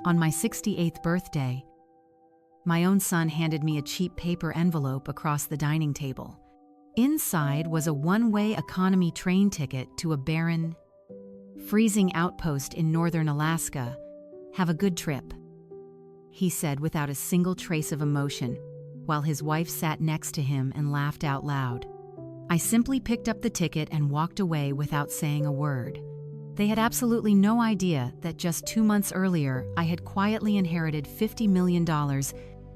On my 68th birthday, my own son handed me a cheap paper envelope across the dining table. Inside was a one-way economy train ticket to a barren, freezing outpost in northern Alaska. "Have a good trip," he said without a single trace of emotion, while his wife sat next to him and laughed out loud. I simply picked up the ticket and walked away without saying a word. They had absolutely no idea that just 2 months earlier I had quietly inherited $50 million,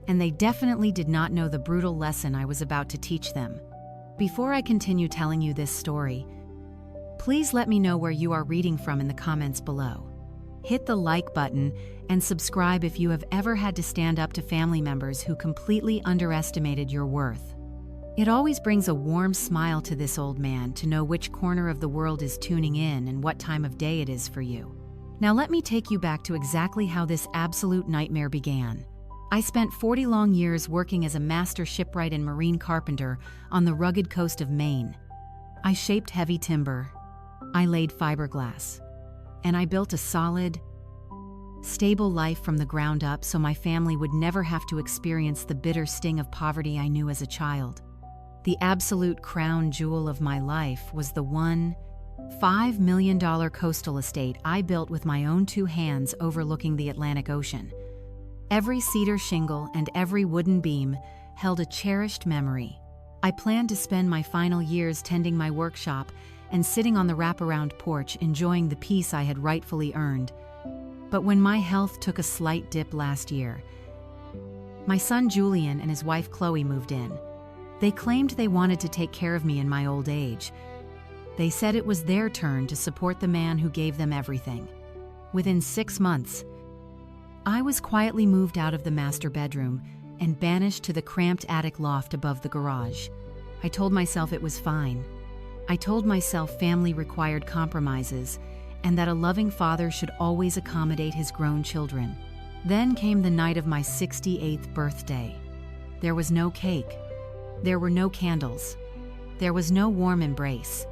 and they definitely did not know the brutal lesson I was about to teach them. Before I continue telling you this story, please let me know where you are reading from in the comments below. Hit the like button and subscribe if you have ever had to stand up to family members who completely underestimated your worth. It always brings a warm smile to this old man to know which corner of the world is tuning in and what time of day it is for you. Now let me take you back to exactly how this absolute nightmare began. I spent 40 long years working as a master shipwright and marine carpenter on the rugged coast of Maine. I shaped heavy timber, I laid fiberglass, and I built a solid, stable life from the ground up so my family would never have to experience the bitter sting of poverty I knew as a child. The absolute crown jewel of my life was the $5 million coastal estate I built with my own 2 hands overlooking the Atlantic Ocean. Every cedar shingle and every wooden beam held a cherished memory. I planned to spend my final years tending my workshop and sitting on the wraparound porch enjoying the peace I had rightfully earned. But when my health took a slight dip last year, my son Julian and his wife Chloe moved in. They claimed they wanted to take care of me in my old age. They said it was their turn to support the man who gave them everything. Within 6 months, I was quietly moved out of the master bedroom and banished to the cramped attic loft above the garage. I told myself it was fine. I told myself family required compromises and that a loving father should always accommodate his grown children. Then came the night of my 68th birthday. There was no cake. There were no candles. There was no warm embrace.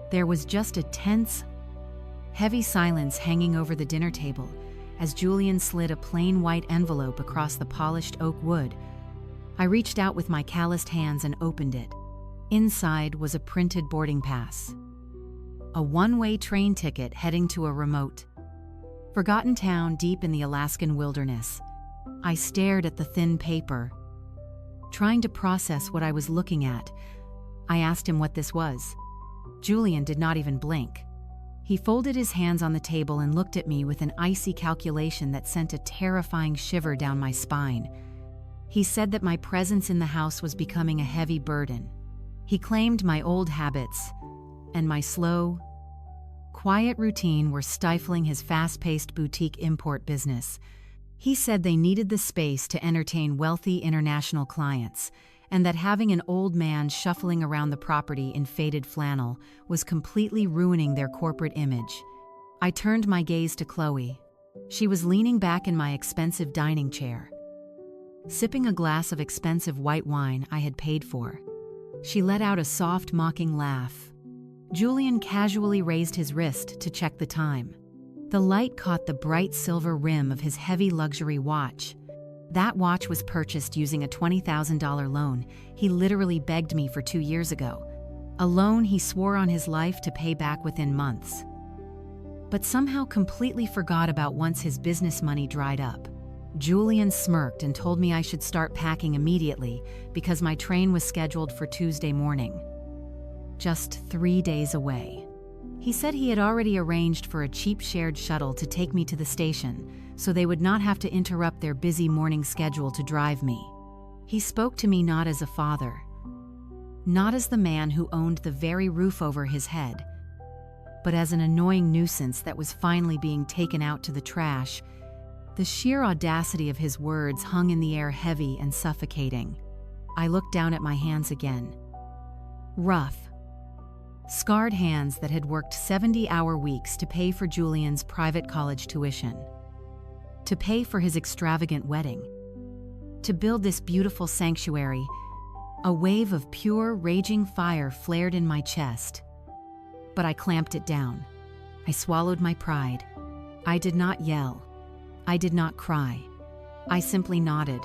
There was just a tense, heavy silence hanging over the dinner table as Julian slid a plain white envelope across the polished oak wood. I reached out with my calloused hands and opened it. Inside was a printed boarding pass. A one-way train ticket heading to a remote, forgotten town deep in the Alaskan wilderness. I stared at the thin paper, trying to process what I was looking at. I asked him what this was. Julian did not even blink. He folded his hands on the table and looked at me with an icy calculation that sent a terrifying shiver down my spine. He said that my presence in the house was becoming a heavy burden. He claimed my old habits and my slow, quiet routine were stifling his fast-paced boutique import business. He said they needed the space to entertain wealthy international clients, and that having an old man shuffling around the property in faded flannel was completely ruining their corporate image. I turned my gaze to Chloe. She was leaning back in my expensive dining chair, sipping a glass of expensive white wine I had paid for. She let out a soft, mocking laugh. Julian casually raised his wrist to check the time. The light caught the bright silver rim of his heavy luxury watch. That watch was purchased using a $20,000 loan he literally begged me for 2 years ago, a loan he swore on his life to pay back within months, but somehow completely forgot about once his business money dried up. Julian smirked and told me I should start packing immediately because my train was scheduled for Tuesday morning, just 3 days away. He said he had already arranged for a cheap shared shuttle to take me to the station, so they would not have to interrupt their busy morning schedule to drive me. He spoke to me not as a father, not as the man who owned the very roof over his head, but as an annoying nuisance that was finally being taken out to the trash. The sheer audacity of his words hung in the air heavy and suffocating. I looked down at my hands again. Rough, scarred hands that had worked 70-hour weeks to pay for Julian's private college tuition, to pay for his extravagant wedding, to build this beautiful sanctuary. A wave of pure, raging fire flared in my chest, but I clamped it down. I swallowed my pride. I did not yell. I did not cry. I simply nodded,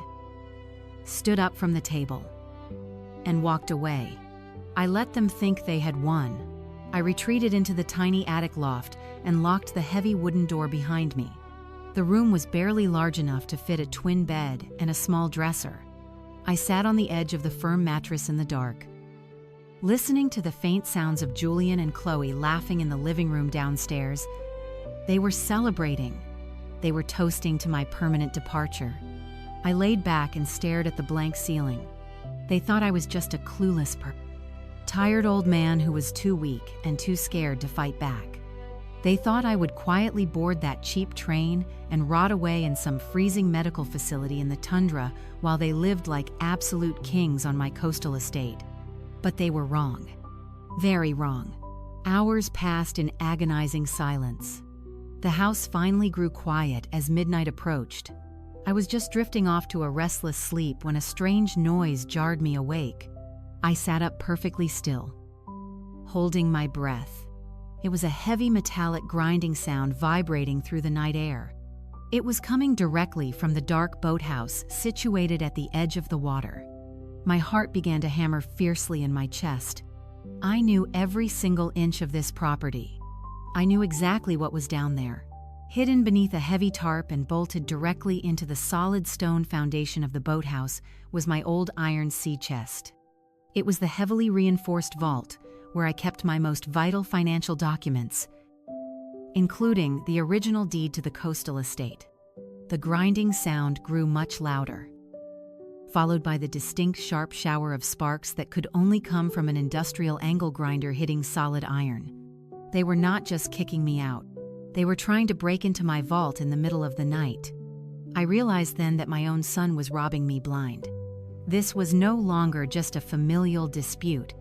stood up from the table, and walked away. I let them think they had won. I retreated into the tiny attic loft and locked the heavy wooden door behind me. The room was barely large enough to fit a twin bed and a small dresser. I sat on the edge of the firm mattress in the dark, listening to the faint sounds of Julian and Chloe laughing in the living room downstairs. They were celebrating. They were toasting to my permanent departure. I laid back and stared at the blank ceiling. They thought I was just a clueless tired old man who was too weak and too scared to fight back. They thought I would quietly board that cheap train and rot away in some freezing medical facility in the tundra while they lived like absolute kings on my coastal estate. But they were wrong. Very wrong. Hours passed in agonizing silence. The house finally grew quiet as midnight approached. I was just drifting off to a restless sleep when a strange noise jarred me awake. I sat up perfectly still, holding my breath. It was a heavy metallic grinding sound vibrating through the night air. It was coming directly from the dark boathouse situated at the edge of the water. My heart began to hammer fiercely in my chest. I knew every single inch of this property. I knew exactly what was down there, hidden beneath a heavy tarp and bolted directly into the solid stone foundation of the boathouse was my old iron sea chest. It was the heavily reinforced vault where I kept my most vital financial documents, including the original deed to the coastal estate. The grinding sound grew much louder, followed by the distinct sharp shower of sparks that could only come from an industrial angle grinder hitting solid iron. They were not just kicking me out. They were trying to break into my vault in the middle of the night. I realized then that my own son was robbing me blind. This was no longer just a familial dispute.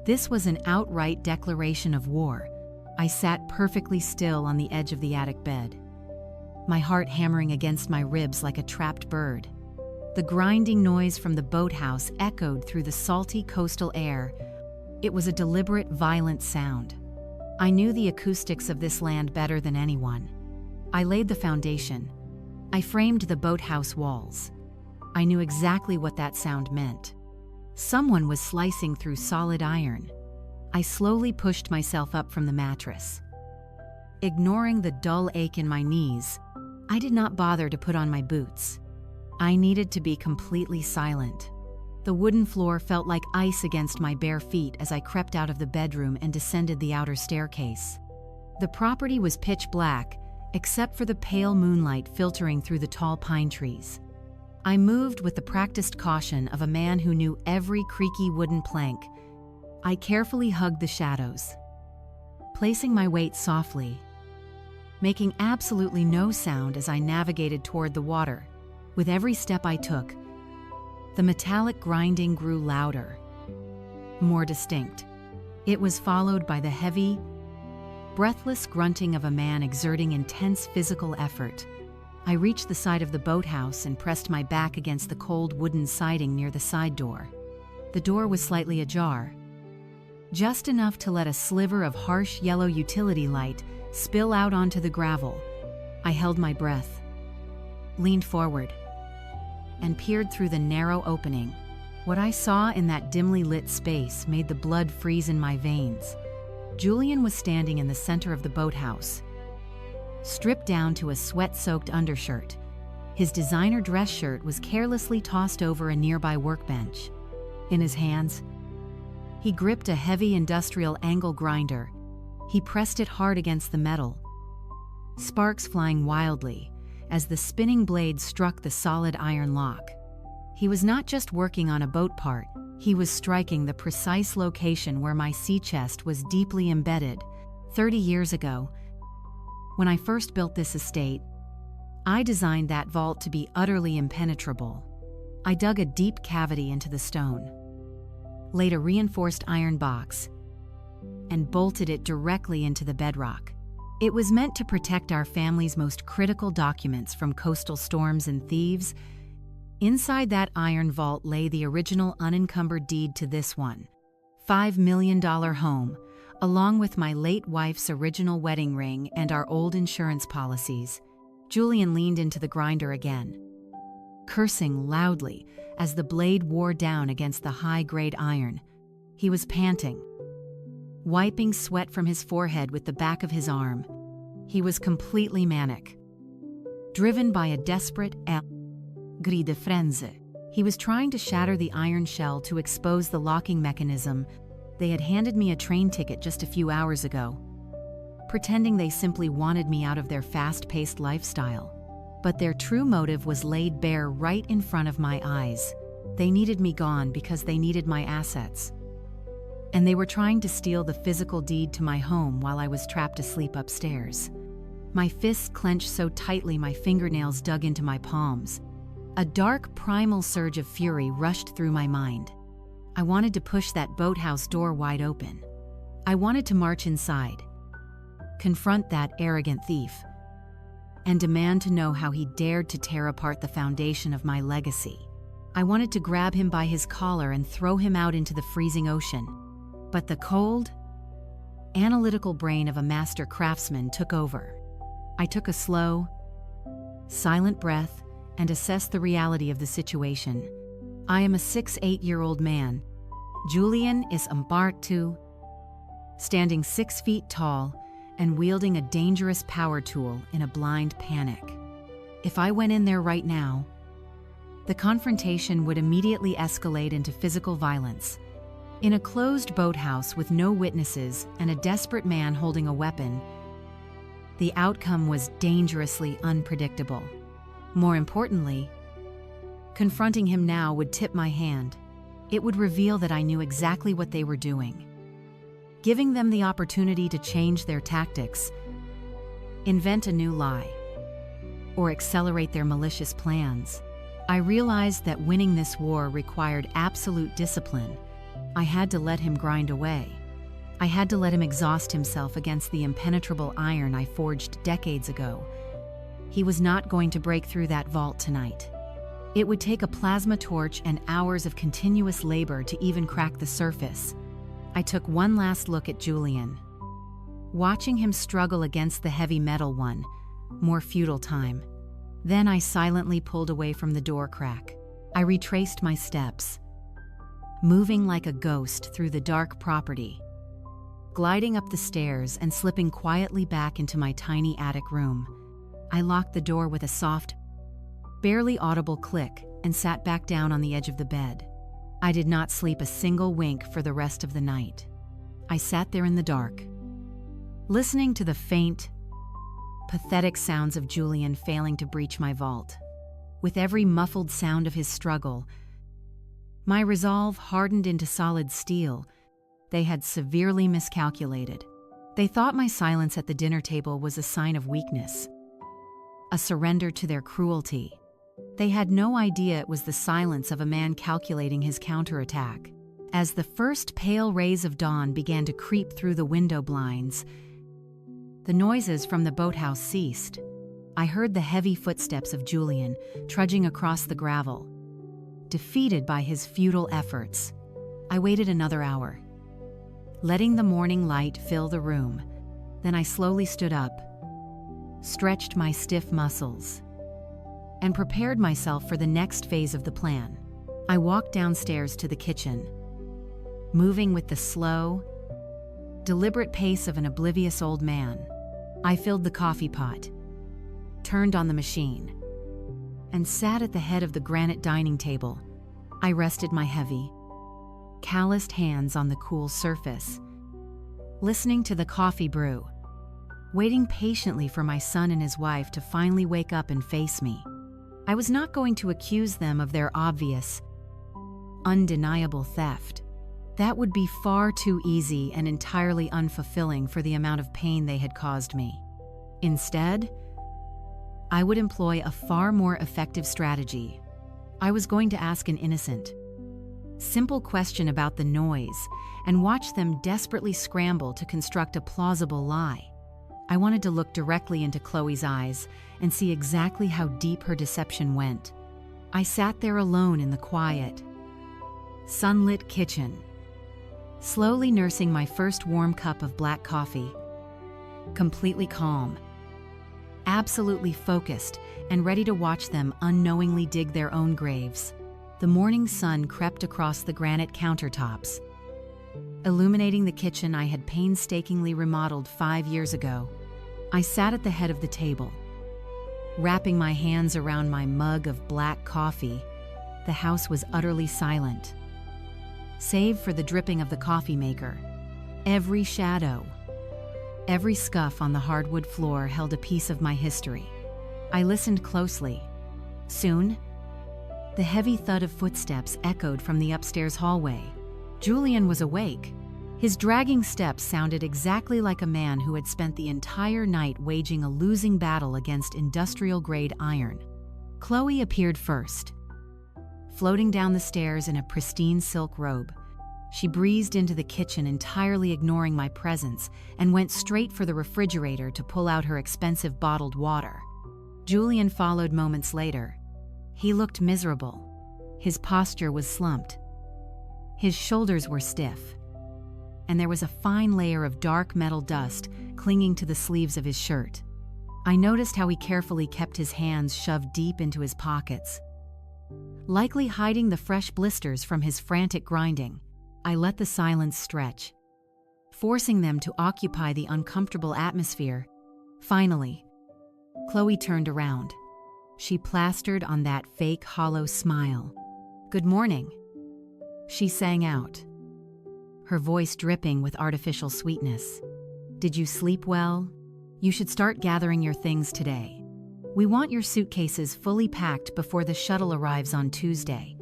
This was an outright declaration of war. I sat perfectly still on the edge of the attic bed, my heart hammering against my ribs like a trapped bird. The grinding noise from the boathouse echoed through the salty coastal air. It was a deliberate, violent sound. I knew the acoustics of this land better than anyone. I laid the foundation. I framed the boathouse walls. I knew exactly what that sound meant. Someone was slicing through solid iron. I slowly pushed myself up from the mattress. Ignoring the dull ache in my knees, I did not bother to put on my boots. I needed to be completely silent. The wooden floor felt like ice against my bare feet as I crept out of the bedroom and descended the outer staircase. The property was pitch black, except for the pale moonlight filtering through the tall pine trees. I moved with the practiced caution of a man who knew every creaky wooden plank. I carefully hugged the shadows, placing my weight softly, making absolutely no sound as I navigated toward the water. With every step I took, the metallic grinding grew louder, more distinct. It was followed by the heavy, breathless grunting of a man exerting intense physical effort. I reached the side of the boathouse and pressed my back against the cold wooden siding near the side door. The door was slightly ajar, just enough to let a sliver of harsh yellow utility light spill out onto the gravel. I held my breath, leaned forward, and peered through the narrow opening. What I saw in that dimly lit space made the blood freeze in my veins. Julian was standing in the center of the boathouse, stripped down to a sweat-soaked undershirt. His designer dress shirt was carelessly tossed over a nearby workbench. In his hands, he gripped a heavy industrial angle grinder. He pressed it hard against the metal, sparks flying wildly as the spinning blade struck the solid iron lock. He was not just working on a boat part, he was striking the precise location where my sea chest was deeply embedded. 30 years ago, when I first built this estate, I designed that vault to be utterly impenetrable. I dug a deep cavity into the stone, laid a reinforced iron box, and bolted it directly into the bedrock. It was meant to protect our family's most critical documents from coastal storms and thieves. Inside that iron vault lay the original unencumbered deed to this $5 million home, along with my late wife's original wedding ring and our old insurance policies. Julian leaned into the grinder again, cursing loudly as the blade wore down against the high-grade iron. He was panting, wiping sweat from his forehead with the back of his arm. He was completely manic, driven by a desperate gride de frenzy. He was trying to shatter the iron shell to expose the locking mechanism. They had handed me a train ticket just a few hours ago, pretending they simply wanted me out of their fast-paced lifestyle. But their true motive was laid bare right in front of my eyes. They needed me gone because they needed my assets. And they were trying to steal the physical deed to my home while I was trapped asleep upstairs. My fists clenched so tightly my fingernails dug into my palms. A dark, primal surge of fury rushed through my mind. I wanted to push that boathouse door wide open. I wanted to march inside, confront that arrogant thief, and demand to know how he dared to tear apart the foundation of my legacy. I wanted to grab him by his collar and throw him out into the freezing ocean. But the cold, analytical brain of a master craftsman took over. I took a slow, silent breath and assessed the reality of the situation. I am a 6'8" man. Julian is Umberto, standing 6 feet tall and wielding a dangerous power tool in a blind panic. If I went in there right now, the confrontation would immediately escalate into physical violence. In a closed boathouse with no witnesses and a desperate man holding a weapon, the outcome was dangerously unpredictable. More importantly, confronting him now would tip my hand. It would reveal that I knew exactly what they were doing, giving them the opportunity to change their tactics, invent a new lie, or accelerate their malicious plans. I realized that winning this war required absolute discipline. I had to let him grind away. I had to let him exhaust himself against the impenetrable iron I forged decades ago. He was not going to break through that vault tonight. It would take a plasma torch and hours of continuous labor to even crack the surface. I took one last look at Julian, watching him struggle against the heavy metal one more futile time. Then I silently pulled away from the door crack. I retraced my steps, moving like a ghost through the dark property, gliding up the stairs and slipping quietly back into my tiny attic room. I locked the door with a soft, barely audible click and sat back down on the edge of the bed. I did not sleep a single wink for the rest of the night. I sat there in the dark, listening to the faint, pathetic sounds of Julian failing to breach my vault. With every muffled sound of his struggle, my resolve hardened into solid steel. They had severely miscalculated. They thought my silence at the dinner table was a sign of weakness, a surrender to their cruelty. They had no idea it was the silence of a man calculating his counterattack. As the first pale rays of dawn began to creep through the window blinds, the noises from the boathouse ceased. I heard the heavy footsteps of Julian trudging across the gravel, defeated by his futile efforts. I waited another hour, letting the morning light fill the room. Then I slowly stood up, stretched my stiff muscles, and prepared myself for the next phase of the plan. I walked downstairs to the kitchen, moving with the slow, deliberate pace of an oblivious old man. I filled the coffee pot, turned on the machine, and sat at the head of the granite dining table. I rested my heavy, calloused hands on the cool surface, listening to the coffee brew, waiting patiently for my son and his wife to finally wake up and face me. I was not going to accuse them of their obvious, undeniable theft. That would be far too easy and entirely unfulfilling for the amount of pain they had caused me. Instead, I would employ a far more effective strategy. I was going to ask an innocent, simple question about the noise and watch them desperately scramble to construct a plausible lie. I wanted to look directly into Chloe's eyes and see exactly how deep her deception went. I sat there alone in the quiet, sunlit kitchen, slowly nursing my first warm cup of black coffee, completely calm, absolutely focused and ready to watch them unknowingly dig their own graves. The morning sun crept across the granite countertops, illuminating the kitchen I had painstakingly remodeled 5 years ago. I sat at the head of the table, wrapping my hands around my mug of black coffee. The house was utterly silent, save for the dripping of the coffee maker. Every shadow, every scuff on the hardwood floor held a piece of my history. I listened closely. Soon, the heavy thud of footsteps echoed from the upstairs hallway. Julian was awake. His dragging steps sounded exactly like a man who had spent the entire night waging a losing battle against industrial-grade iron. Chloe appeared first, floating down the stairs in a pristine silk robe. She breezed into the kitchen, entirely ignoring my presence, and went straight for the refrigerator to pull out her expensive bottled water. Julian followed moments later. He looked miserable. His posture was slumped. His shoulders were stiff, and there was a fine layer of dark metal dust clinging to the sleeves of his shirt. I noticed how he carefully kept his hands shoved deep into his pockets, likely hiding the fresh blisters from his frantic grinding. I let the silence stretch, forcing them to occupy the uncomfortable atmosphere. Finally, Chloe turned around. She plastered on that fake hollow smile. "Good morning," she sang out, her voice dripping with artificial sweetness. "Did you sleep well? You should start gathering your things today. We want your suitcases fully packed before the shuttle arrives on Tuesday."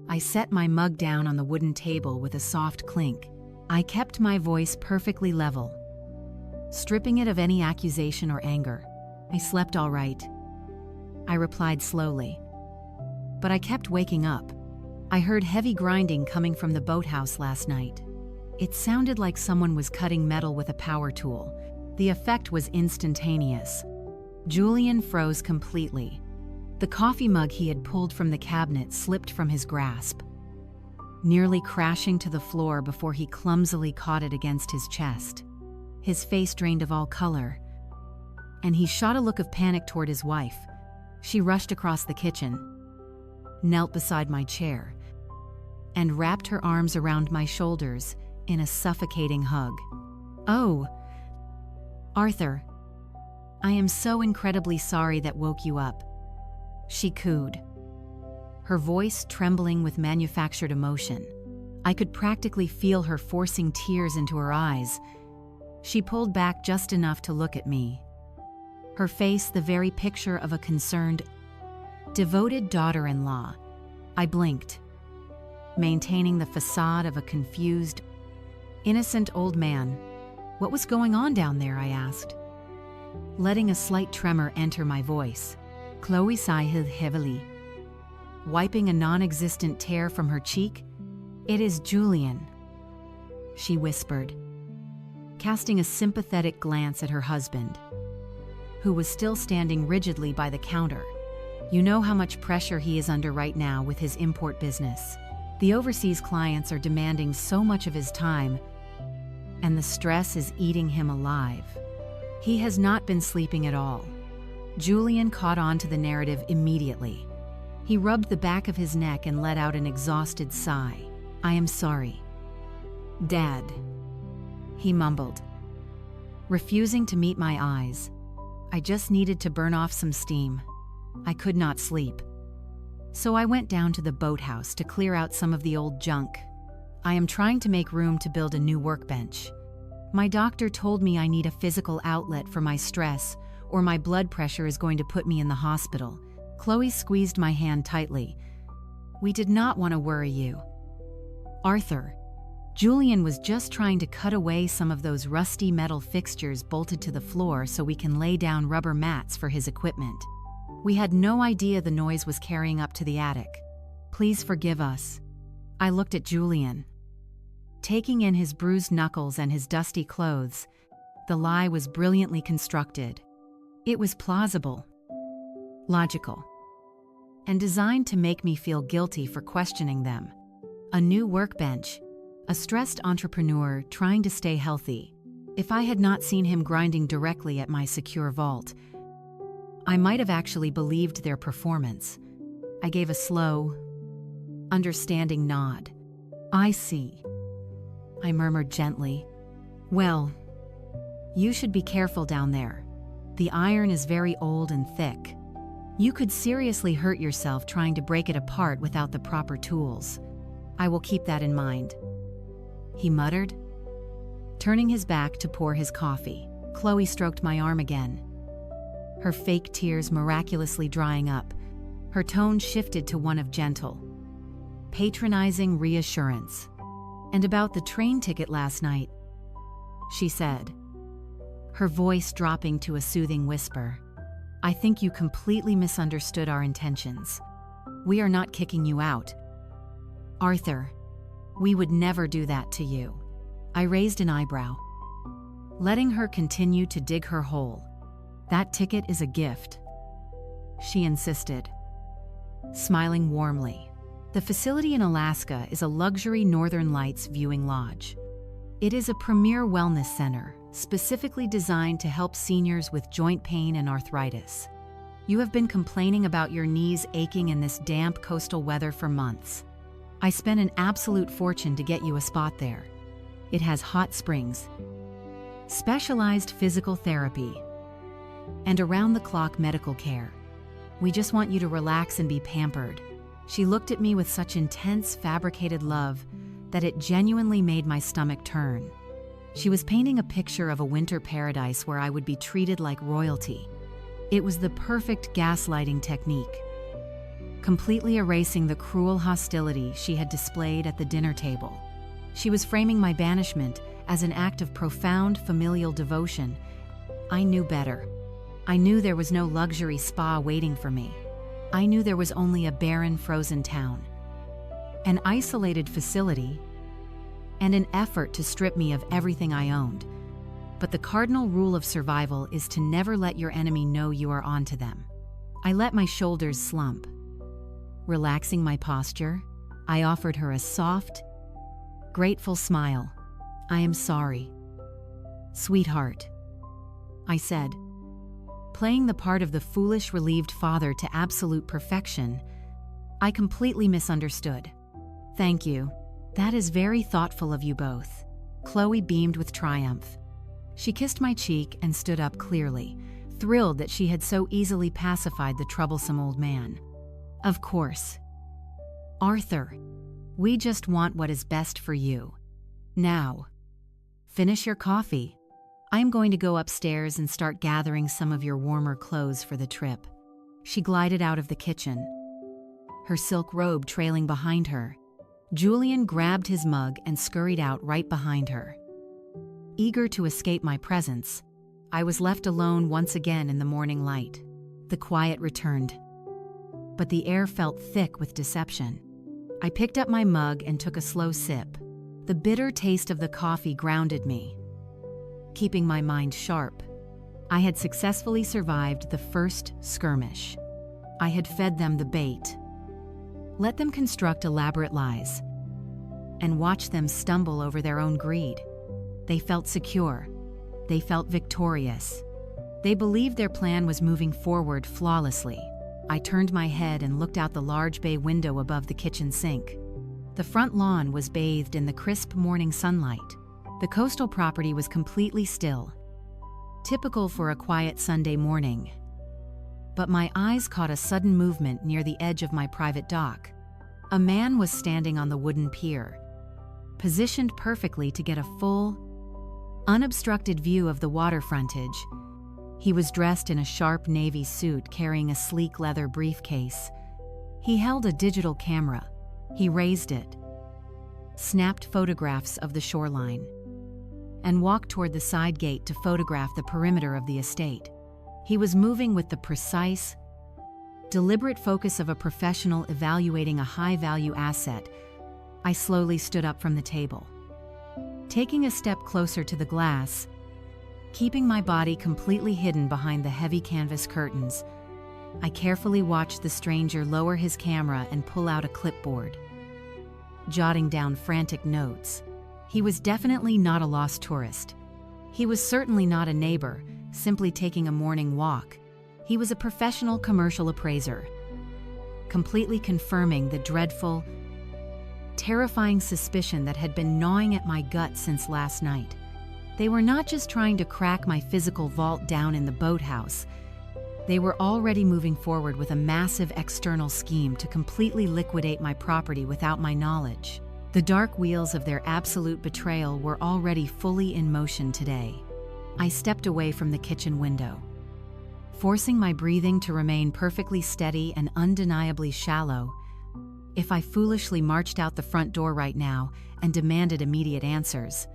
I set my mug down on the wooden table with a soft clink. I kept my voice perfectly level, stripping it of any accusation or anger. "I slept all right," I replied slowly. "But I kept waking up. I heard heavy grinding coming from the boathouse last night. It sounded like someone was cutting metal with a power tool. The effect was instantaneous." Julian froze completely. The coffee mug he had pulled from the cabinet slipped from his grasp, nearly crashing to the floor before he clumsily caught it against his chest. His face drained of all color, and he shot a look of panic toward his wife. She rushed across the kitchen, knelt beside my chair, and wrapped her arms around my shoulders in a suffocating hug. "Oh, Arthur, I am so incredibly sorry that woke you up," she cooed, her voice trembling with manufactured emotion. I could practically feel her forcing tears into her eyes. She pulled back just enough to look at me, her face the very picture of a concerned, devoted daughter-in-law. I blinked, maintaining the facade of a confused, innocent old man. "What was going on down there?" I asked, letting a slight tremor enter my voice. Chloe sighed heavily, wiping a non-existent tear from her cheek. "It is Julian," she whispered, casting a sympathetic glance at her husband, who was still standing rigidly by the counter. "You know how much pressure he is under right now with his import business. The overseas clients are demanding so much of his time, and the stress is eating him alive. He has not been sleeping at all." Julian caught on to the narrative immediately. He rubbed the back of his neck and let out an exhausted sigh. "I am sorry, Dad," he mumbled, refusing to meet my eyes. "I just needed to burn off some steam. I could not sleep. So I went down to the boathouse to clear out some of the old junk. I am trying to make room to build a new workbench. My doctor told me I need a physical outlet for my stress, or my blood pressure is going to put me in the hospital." Chloe squeezed my hand tightly. "We did not want to worry you, Arthur. Julian was just trying to cut away some of those rusty metal fixtures bolted to the floor so we can lay down rubber mats for his equipment. We had no idea the noise was carrying up to the attic. Please forgive us." I looked at Julian, taking in his bruised knuckles and his dusty clothes. The lie was brilliantly constructed. It was plausible, logical, and designed to make me feel guilty for questioning them. A new workbench, a stressed entrepreneur trying to stay healthy. If I had not seen him grinding directly at my secure vault, I might have actually believed their performance. I gave a slow, understanding nod. "I see," I murmured gently. "Well, you should be careful down there. The iron is very old and thick. You could seriously hurt yourself trying to break it apart without the proper tools. I will keep that in mind," he muttered, turning his back to pour his coffee. Chloe stroked my arm again, her fake tears miraculously drying up. Her tone shifted to one of gentle, patronizing reassurance. "And about the train ticket last night," she said, her voice dropping to a soothing whisper. "I think you completely misunderstood our intentions. We are not kicking you out. Arthur, we would never do that to you." I raised an eyebrow, letting her continue to dig her hole. "That ticket is a gift," she insisted, smiling warmly. "The facility in Alaska is a luxury Northern Lights viewing lodge. It is a premier wellness center, specifically designed to help seniors with joint pain and arthritis. You have been complaining about your knees aching in this damp coastal weather for months. I spent an absolute fortune to get you a spot there. It has hot springs, specialized physical therapy, and around-the-clock medical care. We just want you to relax and be pampered." She looked at me with such intense, fabricated love that it genuinely made my stomach turn. She was painting a picture of a winter paradise where I would be treated like royalty. It was the perfect gaslighting technique, completely erasing the cruel hostility she had displayed at the dinner table. She was framing my banishment as an act of profound familial devotion. I knew better. I knew there was no luxury spa waiting for me. I knew there was only a barren, frozen town, an isolated facility, and an effort to strip me of everything I owned. But the cardinal rule of survival is to never let your enemy know you are onto them. I let my shoulders slump. Relaxing my posture, I offered her a soft, grateful smile. "I am sorry, sweetheart," I said, playing the part of the foolish, relieved father to absolute perfection. "I completely misunderstood." "Thank you. That is very thoughtful of you both." Chloe beamed with triumph. She kissed my cheek and stood up clearly, thrilled that she had so easily pacified the troublesome old man. "Of course, Arthur. We just want what is best for you. Now, finish your coffee. I'm going to go upstairs and start gathering some of your warmer clothes for the trip." She glided out of the kitchen, her silk robe trailing behind her. Julian grabbed his mug and scurried out right behind her. Eager to escape my presence, I was left alone once again in the morning light. The quiet returned, but the air felt thick with deception. I picked up my mug and took a slow sip. The bitter taste of the coffee grounded me, keeping my mind sharp. I had successfully survived the first skirmish. I had fed them the bait, let them construct elaborate lies, and watch them stumble over their own greed. They felt secure. They felt victorious. They believed their plan was moving forward flawlessly. I turned my head and looked out the large bay window above the kitchen sink. The front lawn was bathed in the crisp morning sunlight. The coastal property was completely still, typical for a quiet Sunday morning. But my eyes caught a sudden movement near the edge of my private dock. A man was standing on the wooden pier, positioned perfectly to get a full, unobstructed view of the water frontage. He was dressed in a sharp navy suit carrying a sleek leather briefcase. He held a digital camera. He raised it, snapped photographs of the shoreline, and walked toward the side gate to photograph the perimeter of the estate. He was moving with the precise, deliberate focus of a professional evaluating a high-value asset. I slowly stood up from the table, taking a step closer to the glass, keeping my body completely hidden behind the heavy canvas curtains. I carefully watched the stranger lower his camera and pull out a clipboard, jotting down frantic notes. He was definitely not a lost tourist. He was certainly not a neighbor, simply taking a morning walk. He was a professional commercial appraiser, completely confirming the dreadful, terrifying suspicion that had been gnawing at my gut since last night. They were not just trying to crack my physical vault down in the boathouse. They were already moving forward with a massive external scheme to completely liquidate my property without my knowledge. The dark wheels of their absolute betrayal were already fully in motion today. I stepped away from the kitchen window, forcing my breathing to remain perfectly steady and undeniably shallow. If I foolishly marched out the front door right now and demanded immediate answers,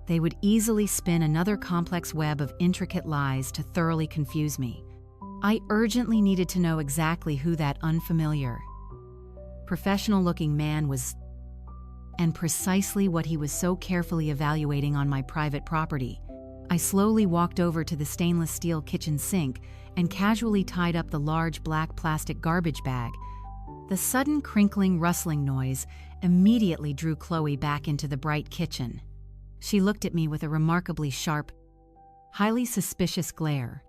they would easily spin another complex web of intricate lies to thoroughly confuse me. I urgently needed to know exactly who that unfamiliar, professional-looking man was, and precisely what he was so carefully evaluating on my private property. I slowly walked over to the stainless steel kitchen sink and casually tied up the large black plastic garbage bag. The sudden crinkling, rustling noise immediately drew Chloe back into the bright kitchen. She looked at me with a remarkably sharp, highly suspicious glare,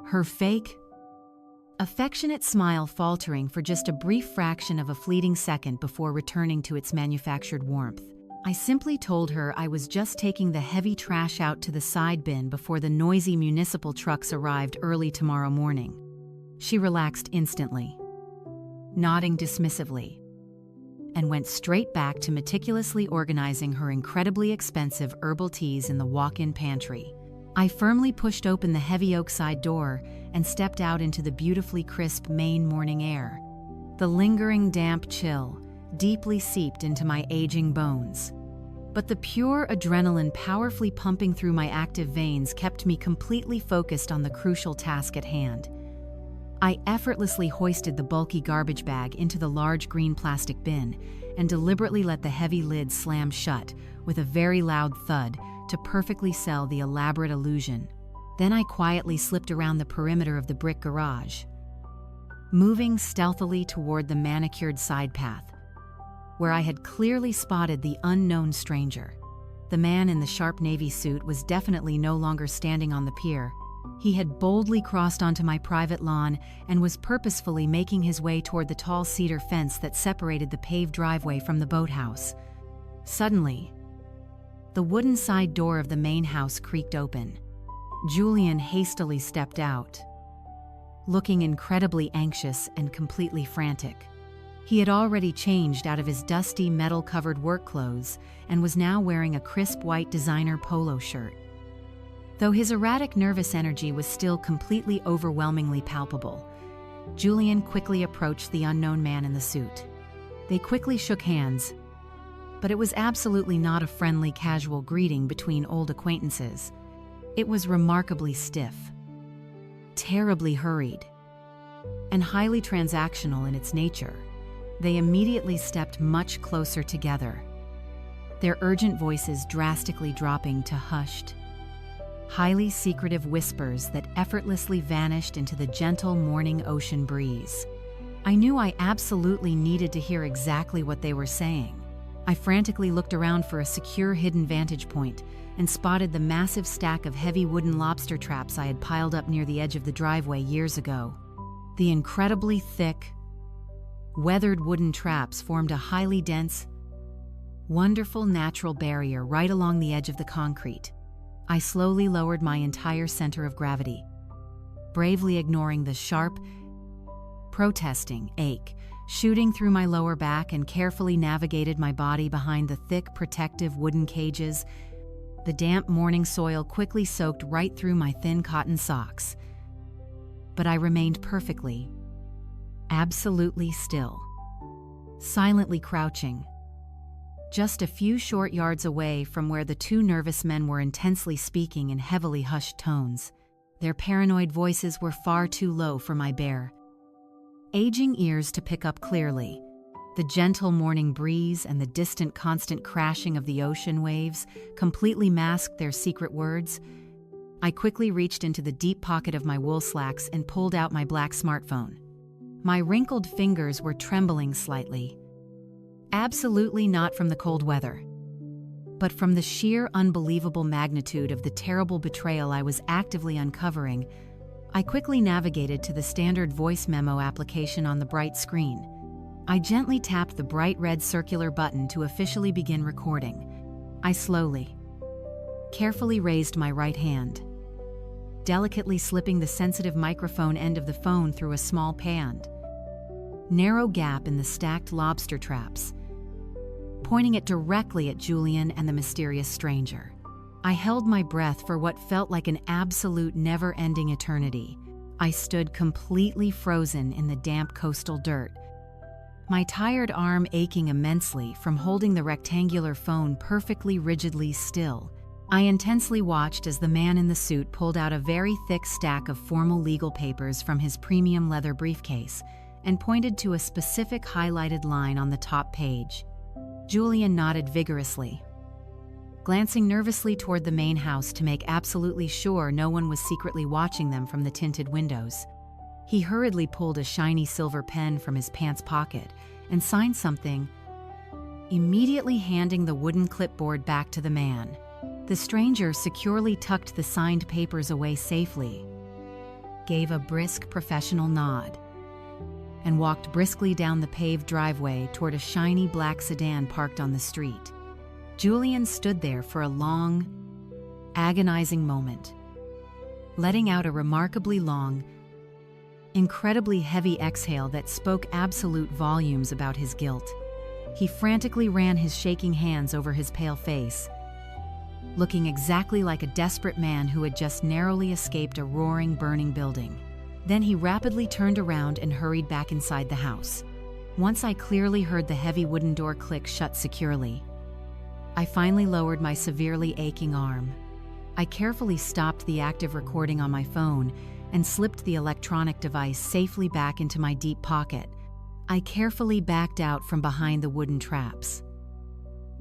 her fake, affectionate smile faltering for just a brief fraction of a fleeting second before returning to its manufactured warmth. I simply told her I was just taking the heavy trash out to the side bin before the noisy municipal trucks arrived early tomorrow morning. She relaxed instantly, nodding dismissively, and went straight back to meticulously organizing her incredibly expensive herbal teas in the walk-in pantry. I firmly pushed open the heavy oak side door and stepped out into the beautifully crisp Maine morning air. The lingering damp chill deeply seeped into my aging bones, but the pure adrenaline powerfully pumping through my active veins kept me completely focused on the crucial task at hand. I effortlessly hoisted the bulky garbage bag into the large green plastic bin and deliberately let the heavy lid slam shut with a very loud thud to perfectly sell the elaborate illusion. Then I quietly slipped around the perimeter of the brick garage, moving stealthily toward the manicured side path, where I had clearly spotted the unknown stranger. The man in the sharp navy suit was definitely no longer standing on the pier. He had boldly crossed onto my private lawn and was purposefully making his way toward the tall cedar fence that separated the paved driveway from the boathouse. Suddenly, the wooden side door of the main house creaked open. Julian hastily stepped out, looking incredibly anxious and completely frantic. He had already changed out of his dusty, metal-covered work clothes and was now wearing a crisp white designer polo shirt. Though his erratic, nervous energy was still completely overwhelmingly palpable, Julian quickly approached the unknown man in the suit. They quickly shook hands, but it was absolutely not a friendly, casual greeting between old acquaintances. It was remarkably stiff, terribly hurried, and highly transactional in its nature. They immediately stepped much closer together, their urgent voices drastically dropping to hushed, highly secretive whispers that effortlessly vanished into the gentle morning ocean breeze. I knew I absolutely needed to hear exactly what they were saying. I frantically looked around for a secure hidden vantage point and spotted the massive stack of heavy wooden lobster traps I had piled up near the edge of the driveway years ago. The incredibly thick, weathered wooden traps formed a highly dense, wonderful natural barrier right along the edge of the concrete. I slowly lowered my entire center of gravity, bravely ignoring the sharp, protesting ache shooting through my lower back, and carefully navigated my body behind the thick, protective wooden cages. The damp morning soil quickly soaked right through my thin cotton socks, but I remained perfectly, absolutely still, silently crouching, just a few short yards away from where the two nervous men were intensely speaking in heavily hushed tones. Their paranoid voices were far too low for my bare, aging ears to pick up clearly. The gentle morning breeze and the distant constant crashing of the ocean waves completely masked their secret words. I quickly reached into the deep pocket of my wool slacks and pulled out my black smartphone. My wrinkled fingers were trembling slightly. Absolutely not from the cold weather, but from the sheer unbelievable magnitude of the terrible betrayal I was actively uncovering. I quickly navigated to the standard voice memo application on the bright screen. I gently tapped the bright red circular button to officially begin recording. I slowly, carefully raised my right hand, delicately slipping the sensitive microphone end of the phone through a small narrow gap in the stacked lobster traps, pointing it directly at Julian and the mysterious stranger. I held my breath for what felt like an absolute never-ending eternity. I stood completely frozen in the damp coastal dirt, my tired arm aching immensely from holding the rectangular phone perfectly rigidly still. I intensely watched as the man in the suit pulled out a very thick stack of formal legal papers from his premium leather briefcase and pointed to a specific highlighted line on the top page. Julian nodded vigorously, glancing nervously toward the main house to make absolutely sure no one was secretly watching them from the tinted windows. He hurriedly pulled a shiny silver pen from his pants pocket and signed something, immediately handing the wooden clipboard back to the man. The stranger securely tucked the signed papers away safely, gave a brisk professional nod, and walked briskly down the paved driveway toward a shiny black sedan parked on the street. Julian stood there for a long, agonizing moment, letting out a remarkably long, incredibly heavy exhale that spoke absolute volumes about his guilt. He frantically ran his shaking hands over his pale face, looking exactly like a desperate man who had just narrowly escaped a roaring, burning building. Then he rapidly turned around and hurried back inside the house. Once I clearly heard the heavy wooden door click shut securely, I finally lowered my severely aching arm. I carefully stopped the active recording on my phone and slipped the electronic device safely back into my deep pocket. I carefully backed out from behind the wooden traps,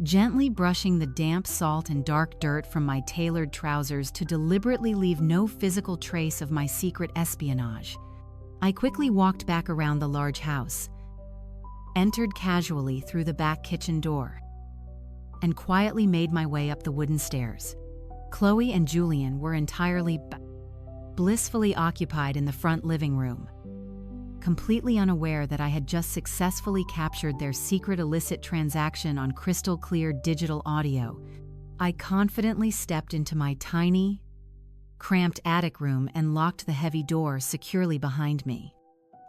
gently brushing the damp salt and dark dirt from my tailored trousers to deliberately leave no physical trace of my secret espionage. I quickly walked back around the large house, entered casually through the back kitchen door, and quietly made my way up the wooden stairs. Chloe and Julian were entirely blissfully occupied in the front living room, completely unaware that I had just successfully captured their secret illicit transaction on crystal-clear digital audio. I confidently stepped into my tiny, cramped attic room and locked the heavy door securely behind me.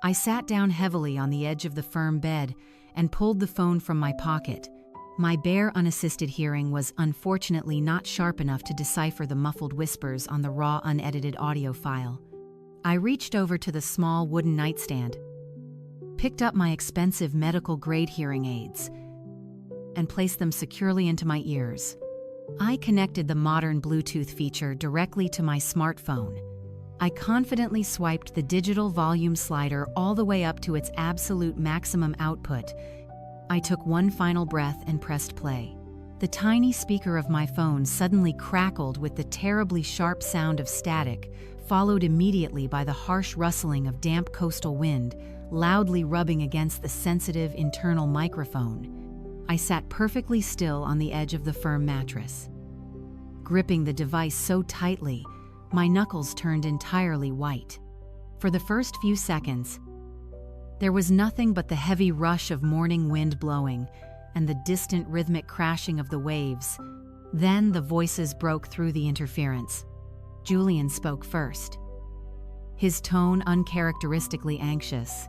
I sat down heavily on the edge of the firm bed and pulled the phone from my pocket. My bare, unassisted hearing was unfortunately not sharp enough to decipher the muffled whispers on the raw, unedited audio file. I reached over to the small wooden nightstand, picked up my expensive medical-grade hearing aids, and placed them securely into my ears. I connected the modern Bluetooth feature directly to my smartphone. I confidently swiped the digital volume slider all the way up to its absolute maximum output. I took one final breath and pressed play. The tiny speaker of my phone suddenly crackled with the terribly sharp sound of static, followed immediately by the harsh rustling of damp coastal wind, loudly rubbing against the sensitive internal microphone. I sat perfectly still on the edge of the firm mattress, gripping the device so tightly, my knuckles turned entirely white. For the first few seconds, there was nothing but the heavy rush of morning wind blowing and the distant rhythmic crashing of the waves. Then the voices broke through the interference. Julian spoke first, his tone uncharacteristically anxious.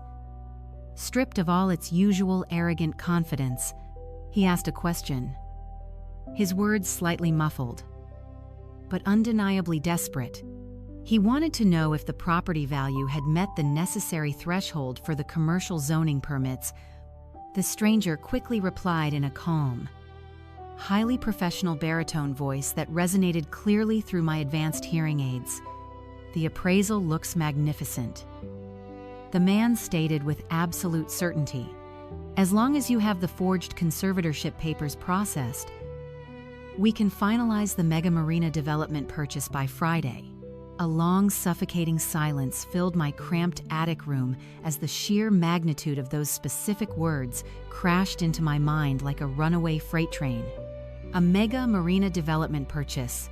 Stripped of all its usual arrogant confidence, he asked a question, his words slightly muffled, but undeniably desperate. He wanted to know if the property value had met the necessary threshold for the commercial zoning permits. The stranger quickly replied in a calm, highly professional baritone voice that resonated clearly through my advanced hearing aids. "The appraisal looks magnificent," the man stated with absolute certainty. "As long as you have the forged conservatorship papers processed, we can finalize the mega marina development purchase by Friday." A long, suffocating silence filled my cramped attic room as the sheer magnitude of those specific words crashed into my mind like a runaway freight train. A mega marina development purchase.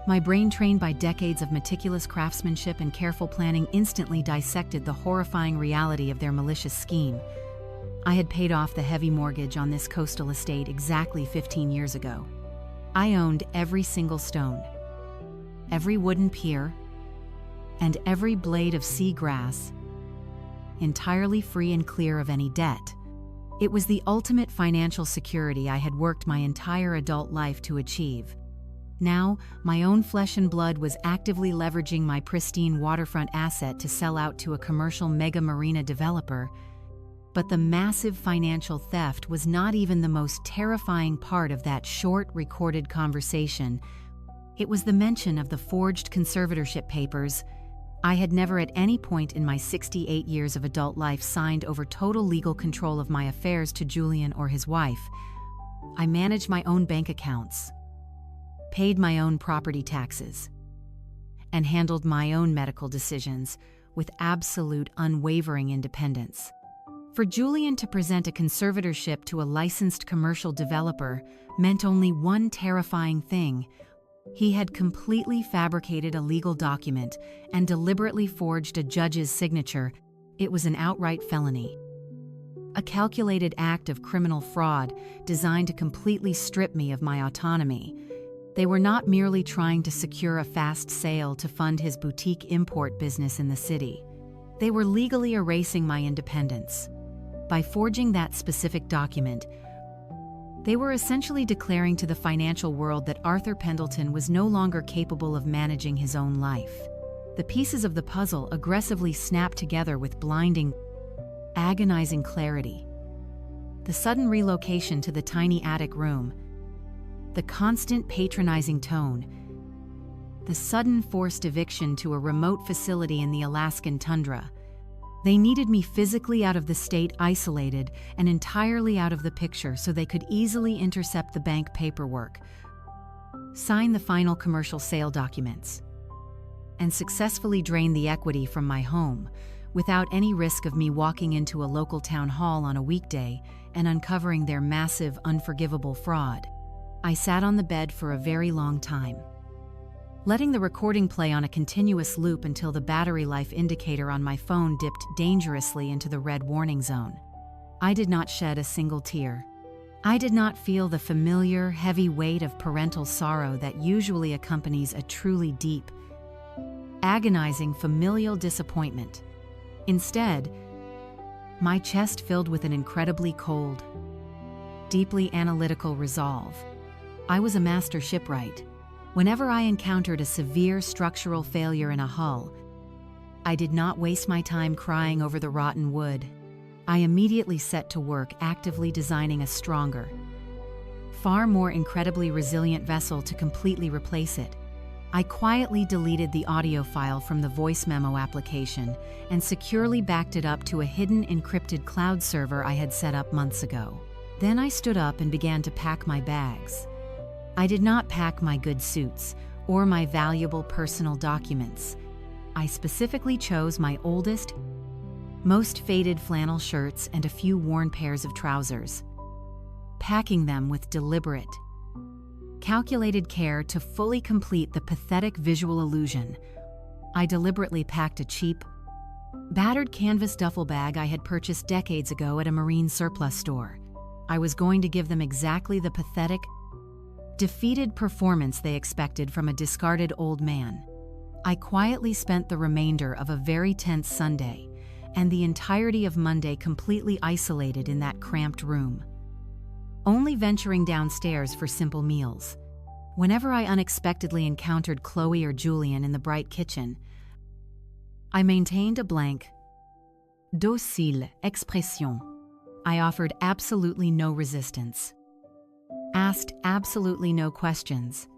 My brain, trained by decades of meticulous craftsmanship and careful planning, instantly dissected the horrifying reality of their malicious scheme. I had paid off the heavy mortgage on this coastal estate exactly 15 years ago. I owned every single stone, every wooden pier, and every blade of sea grass, entirely free and clear of any debt. It was the ultimate financial security I had worked my entire adult life to achieve. Now, my own flesh and blood was actively leveraging my pristine waterfront asset to sell out to a commercial mega marina developer. But the massive financial theft was not even the most terrifying part of that short, recorded conversation. It was the mention of the forged conservatorship papers. I had never at any point in my 68 years of adult life signed over total legal control of my affairs to Julian or his wife. I managed my own bank accounts, paid my own property taxes, and handled my own medical decisions with absolute, unwavering independence. For Julian to present a conservatorship to a licensed commercial developer meant only one terrifying thing. He had completely fabricated a legal document and deliberately forged a judge's signature. It was an outright felony, a calculated act of criminal fraud designed to completely strip me of my autonomy. They were not merely trying to secure a fast sale to fund his boutique import business in the city. They were legally erasing my independence. By forging that specific document, they were essentially declaring to the financial world that Arthur Pendleton was no longer capable of managing his own life. The pieces of the puzzle aggressively snapped together with blinding, agonizing clarity. The sudden relocation to the tiny attic room, the constant patronizing tone, the sudden forced eviction to a remote facility in the Alaskan tundra. They needed me physically out of the state, isolated and entirely out of the picture, so they could easily intercept the bank paperwork, sign the final commercial sale documents, and successfully drain the equity from my home without any risk of me walking into a local town hall on a weekday and uncovering their massive, unforgivable fraud. I sat on the bed for a very long time, letting the recording play on a continuous loop until the battery life indicator on my phone dipped dangerously into the red warning zone. I did not shed a single tear. I did not feel the familiar, heavy weight of parental sorrow that usually accompanies a truly deep, agonizing familial disappointment. Instead, my chest filled with an incredibly cold, deeply analytical resolve. I was a master shipwright. Whenever I encountered a severe structural failure in a hull, I did not waste my time crying over the rotten wood. I immediately set to work actively designing a stronger, far more incredibly resilient vessel to completely replace it. I quietly deleted the audio file from the voice memo application and securely backed it up to a hidden encrypted cloud server I had set up months ago. Then I stood up and began to pack my bags. I did not pack my good suits or my valuable personal documents. I specifically chose my oldest, most faded flannel shirts and a few worn pairs of trousers, packing them with deliberate, calculated care to fully complete the pathetic visual illusion. I deliberately packed a cheap, battered canvas duffel bag I had purchased decades ago at a marine surplus store. I was going to give them exactly the pathetic, defeated performance they expected from a discarded old man. I quietly spent the remainder of a very tense Sunday and the entirety of Monday completely isolated in that cramped room, only venturing downstairs for simple meals. Whenever I unexpectedly encountered Chloe or Julian in the bright kitchen, I maintained a blank, docile expression. I offered absolutely no resistance, asked absolutely no questions,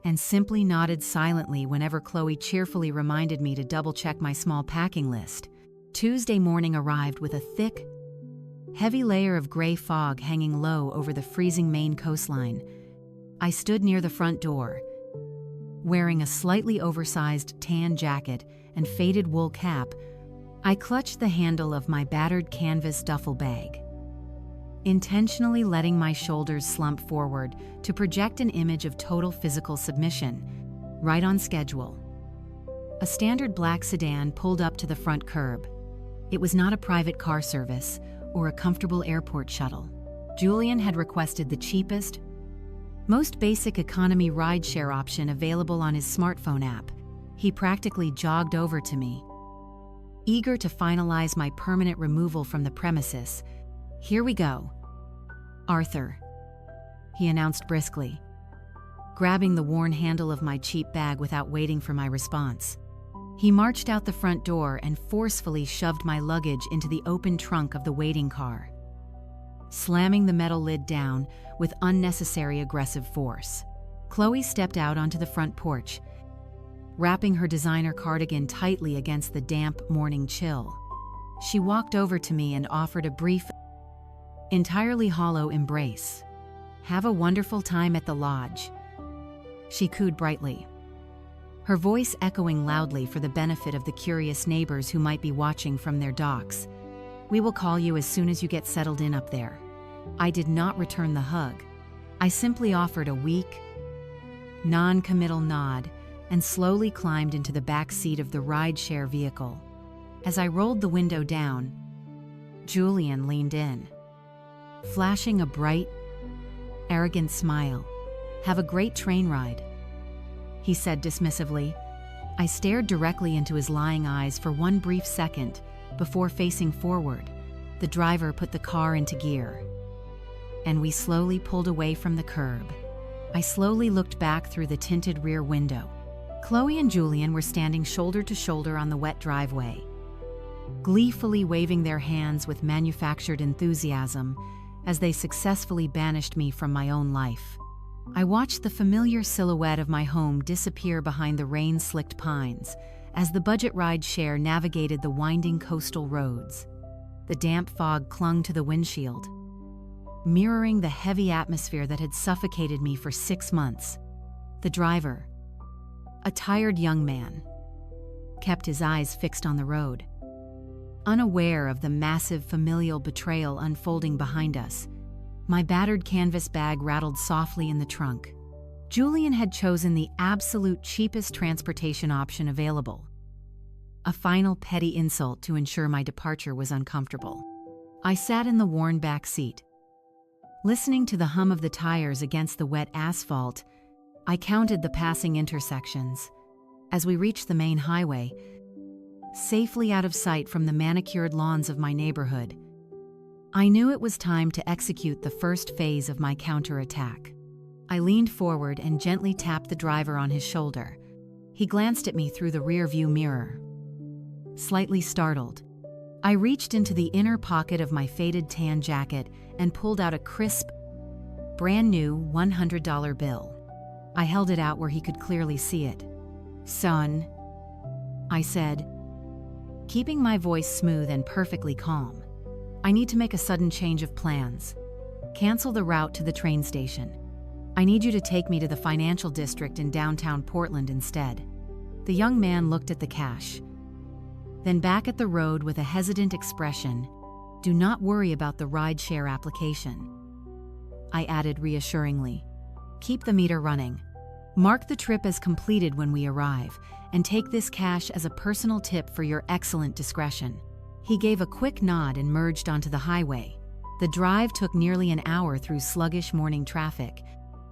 and simply nodded silently whenever Chloe cheerfully reminded me to double-check my small packing list. Tuesday morning arrived with a thick, heavy layer of gray fog hanging low over the freezing Maine coastline. I stood near the front door, wearing a slightly oversized tan jacket and faded wool cap. I clutched the handle of my battered canvas duffel bag, intentionally letting my shoulders slump forward to project an image of total physical submission. right on schedule. A standard black sedan pulled up to the front curb. It was not a private car service or a comfortable airport shuttle. Julian had requested the cheapest, most basic economy rideshare option available on his smartphone app. He practically jogged over to me, eager to finalize my permanent removal from the premises. "Here we go, Arthur," he announced briskly, grabbing the worn handle of my cheap bag without waiting for my response. He marched out the front door and forcefully shoved my luggage into the open trunk of the waiting car, slamming the metal lid down with unnecessary aggressive force. Chloe stepped out onto the front porch, wrapping her designer cardigan tightly against the damp morning chill. She walked over to me and offered a brief, entirely hollow embrace. "Have a wonderful time at the lodge," she cooed brightly, her voice echoing loudly for the benefit of the curious neighbors who might be watching from their docks. "We will call you as soon as you get settled in up there." I did not return the hug. I simply offered a weak, non-committal nod and slowly climbed into the back seat of the rideshare vehicle. As I rolled the window down, Julian leaned in, flashing a bright, arrogant smile. "Have a great train ride," he said dismissively. I stared directly into his lying eyes for one brief second before facing forward. The driver put the car into gear, and we slowly pulled away from the curb. I slowly looked back through the tinted rear window. Chloe and Julian were standing shoulder to shoulder on the wet driveway, gleefully waving their hands with manufactured enthusiasm as they successfully banished me from my own life. I watched the familiar silhouette of my home disappear behind the rain-slicked pines as the budget rideshare navigated the winding coastal roads. The damp fog clung to the windshield, mirroring the heavy atmosphere that had suffocated me for 6 months. The driver, a tired young man, kept his eyes fixed on the road, unaware of the massive familial betrayal unfolding behind us. My battered canvas bag rattled softly in the trunk. Julian had chosen the absolute cheapest transportation option available, a final petty insult to ensure my departure was uncomfortable. I sat in the worn back seat, listening to the hum of the tires against the wet asphalt. I counted the passing intersections. As we reached the main highway, safely out of sight from the manicured lawns of my neighborhood, I knew it was time to execute the first phase of my counterattack. I leaned forward and gently tapped the driver on his shoulder. He glanced at me through the rearview mirror, slightly startled. I reached into the inner pocket of my faded tan jacket and pulled out a crisp, brand new $100 bill. I held it out where he could clearly see it. "Son," I said, keeping my voice smooth and perfectly calm, "I need to make a sudden change of plans. Cancel the route to the train station. I need you to take me to the financial district in downtown Portland instead." The young man looked at the cash, then back at the road with a hesitant expression. "Do not worry about the rideshare application," I added reassuringly. "Keep the meter running. Mark the trip as completed when we arrive, and take this cash as a personal tip for your excellent discretion." He gave a quick nod and merged onto the highway. The drive took nearly an hour through sluggish morning traffic.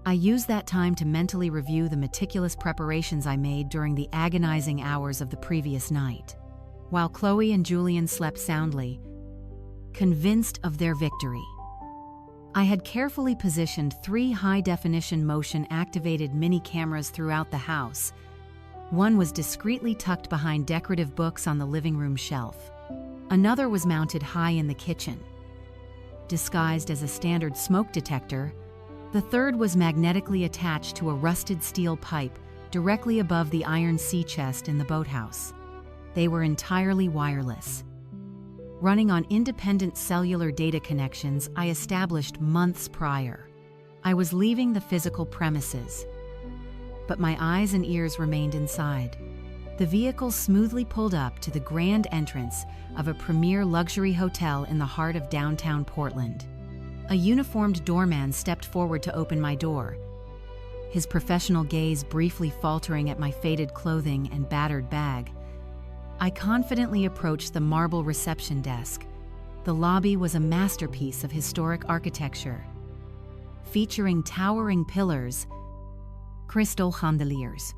I used that time to mentally review the meticulous preparations I made during the agonizing hours of the previous night. While Chloe and Julian slept soundly, convinced of their victory, I had carefully positioned 3 high-definition motion-activated mini-cameras throughout the house. One was discreetly tucked behind decorative books on the living room shelf. Another was mounted high in the kitchen, disguised as a standard smoke detector. The third was magnetically attached to a rusted steel pipe directly above the iron sea chest in the boathouse. They were entirely wireless, running on independent cellular data connections I established months prior. I was leaving the physical premises, but my eyes and ears remained inside. The vehicle smoothly pulled up to the grand entrance of a premier luxury hotel in the heart of downtown Portland. A uniformed doorman stepped forward to open my door, his professional gaze briefly faltering at my faded clothing and battered bag, I confidently approached the marble reception desk. The lobby was a masterpiece of historic architecture, featuring towering pillars, crystal chandeliers,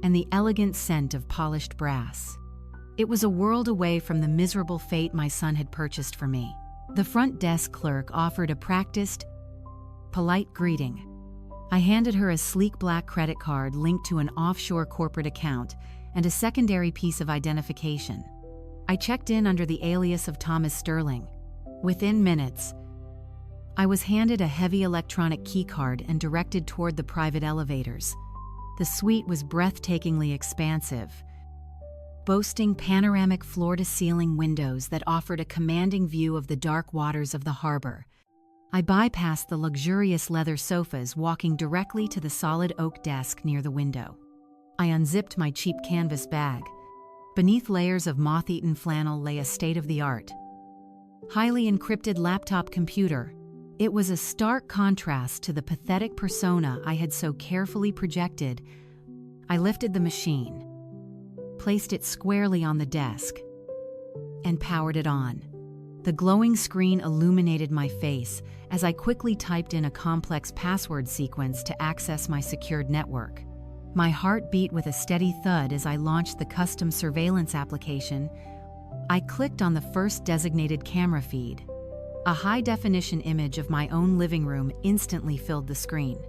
and the elegant scent of polished brass. It was a world away from the miserable fate my son had purchased for me. The front desk clerk offered a practiced, polite greeting. I handed her a sleek black credit card linked to an offshore corporate account and a secondary piece of identification. I checked in under the alias of Thomas Sterling. Within minutes, I was handed a heavy electronic keycard and directed toward the private elevators. The suite was breathtakingly expansive, boasting panoramic floor-to-ceiling windows that offered a commanding view of the dark waters of the harbor. I bypassed the luxurious leather sofas, walking directly to the solid oak desk near the window. I unzipped my cheap canvas bag. Beneath layers of moth-eaten flannel lay a state-of-the-art, highly encrypted laptop computer. It was a stark contrast to the pathetic persona I had so carefully projected. I lifted the machine, placed it squarely on the desk, and powered it on. The glowing screen illuminated my face as I quickly typed in a complex password sequence to access my secured network. My heart beat with a steady thud as I launched the custom surveillance application. I clicked on the first designated camera feed. A high-definition image of my own living room instantly filled the screen,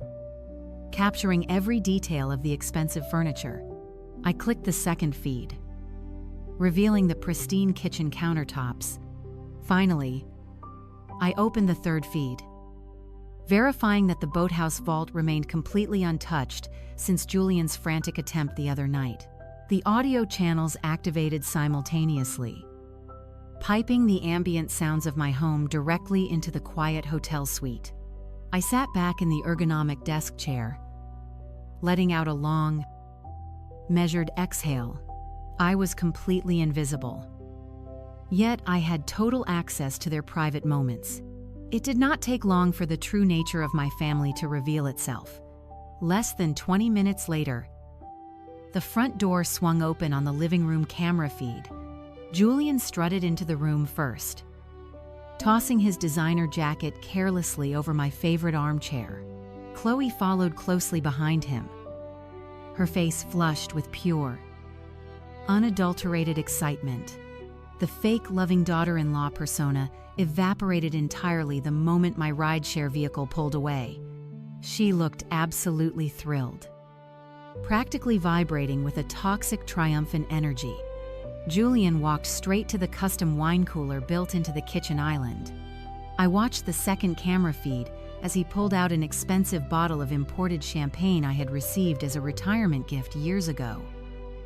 capturing every detail of the expensive furniture. I clicked the second feed, revealing the pristine kitchen countertops. Finally, I opened the third feed, verifying that the boathouse vault remained completely untouched since Julian's frantic attempt the other night. The audio channels activated simultaneously, piping the ambient sounds of my home directly into the quiet hotel suite. I sat back in the ergonomic desk chair, letting out a long, measured exhale. I was completely invisible, yet I had total access to their private moments. It did not take long for the true nature of my family to reveal itself. Less than 20 minutes later, the front door swung open on the living room camera feed. Julian strutted into the room first, tossing his designer jacket carelessly over my favorite armchair. Chloe followed closely behind him, her face flushed with pure, unadulterated excitement. The fake loving daughter-in-law persona evaporated entirely the moment my rideshare vehicle pulled away. She looked absolutely thrilled, practically vibrating with a toxic, triumphant energy. Julian walked straight to the custom wine cooler built into the kitchen island. I watched the second camera feed as he pulled out an expensive bottle of imported champagne I had received as a retirement gift years ago.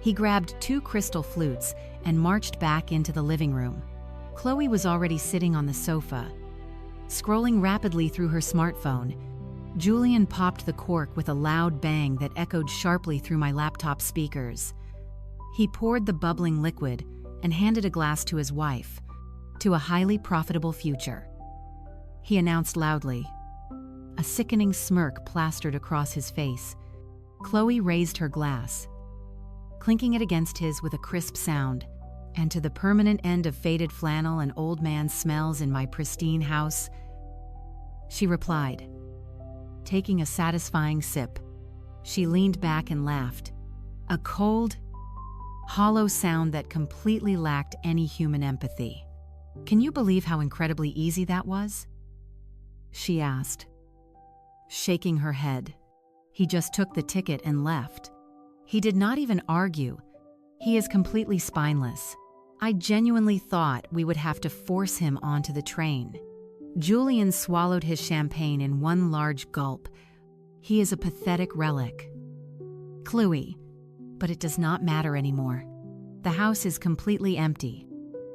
He grabbed 2 crystal flutes and marched back into the living room. Chloe was already sitting on the sofa, scrolling rapidly through her smartphone. Julian popped the cork with a loud bang that echoed sharply through my laptop speakers. He poured the bubbling liquid and handed a glass to his wife. "To a highly profitable future," he announced loudly. A sickening smirk plastered across his face. Chloe raised her glass, clinking it against his with a crisp sound. "And to the permanent end of faded flannel and old man smells in my pristine house," she replied, taking a satisfying sip. She leaned back and laughed, a cold, hollow sound that completely lacked any human empathy. "Can you believe how incredibly easy that was?" she asked, shaking her head. "He just took the ticket and left. He did not even argue. He is completely spineless. I genuinely thought we would have to force him onto the train." Julian swallowed his champagne in one large gulp. "He is a pathetic relic, Chloe, but it does not matter anymore. The house is completely empty.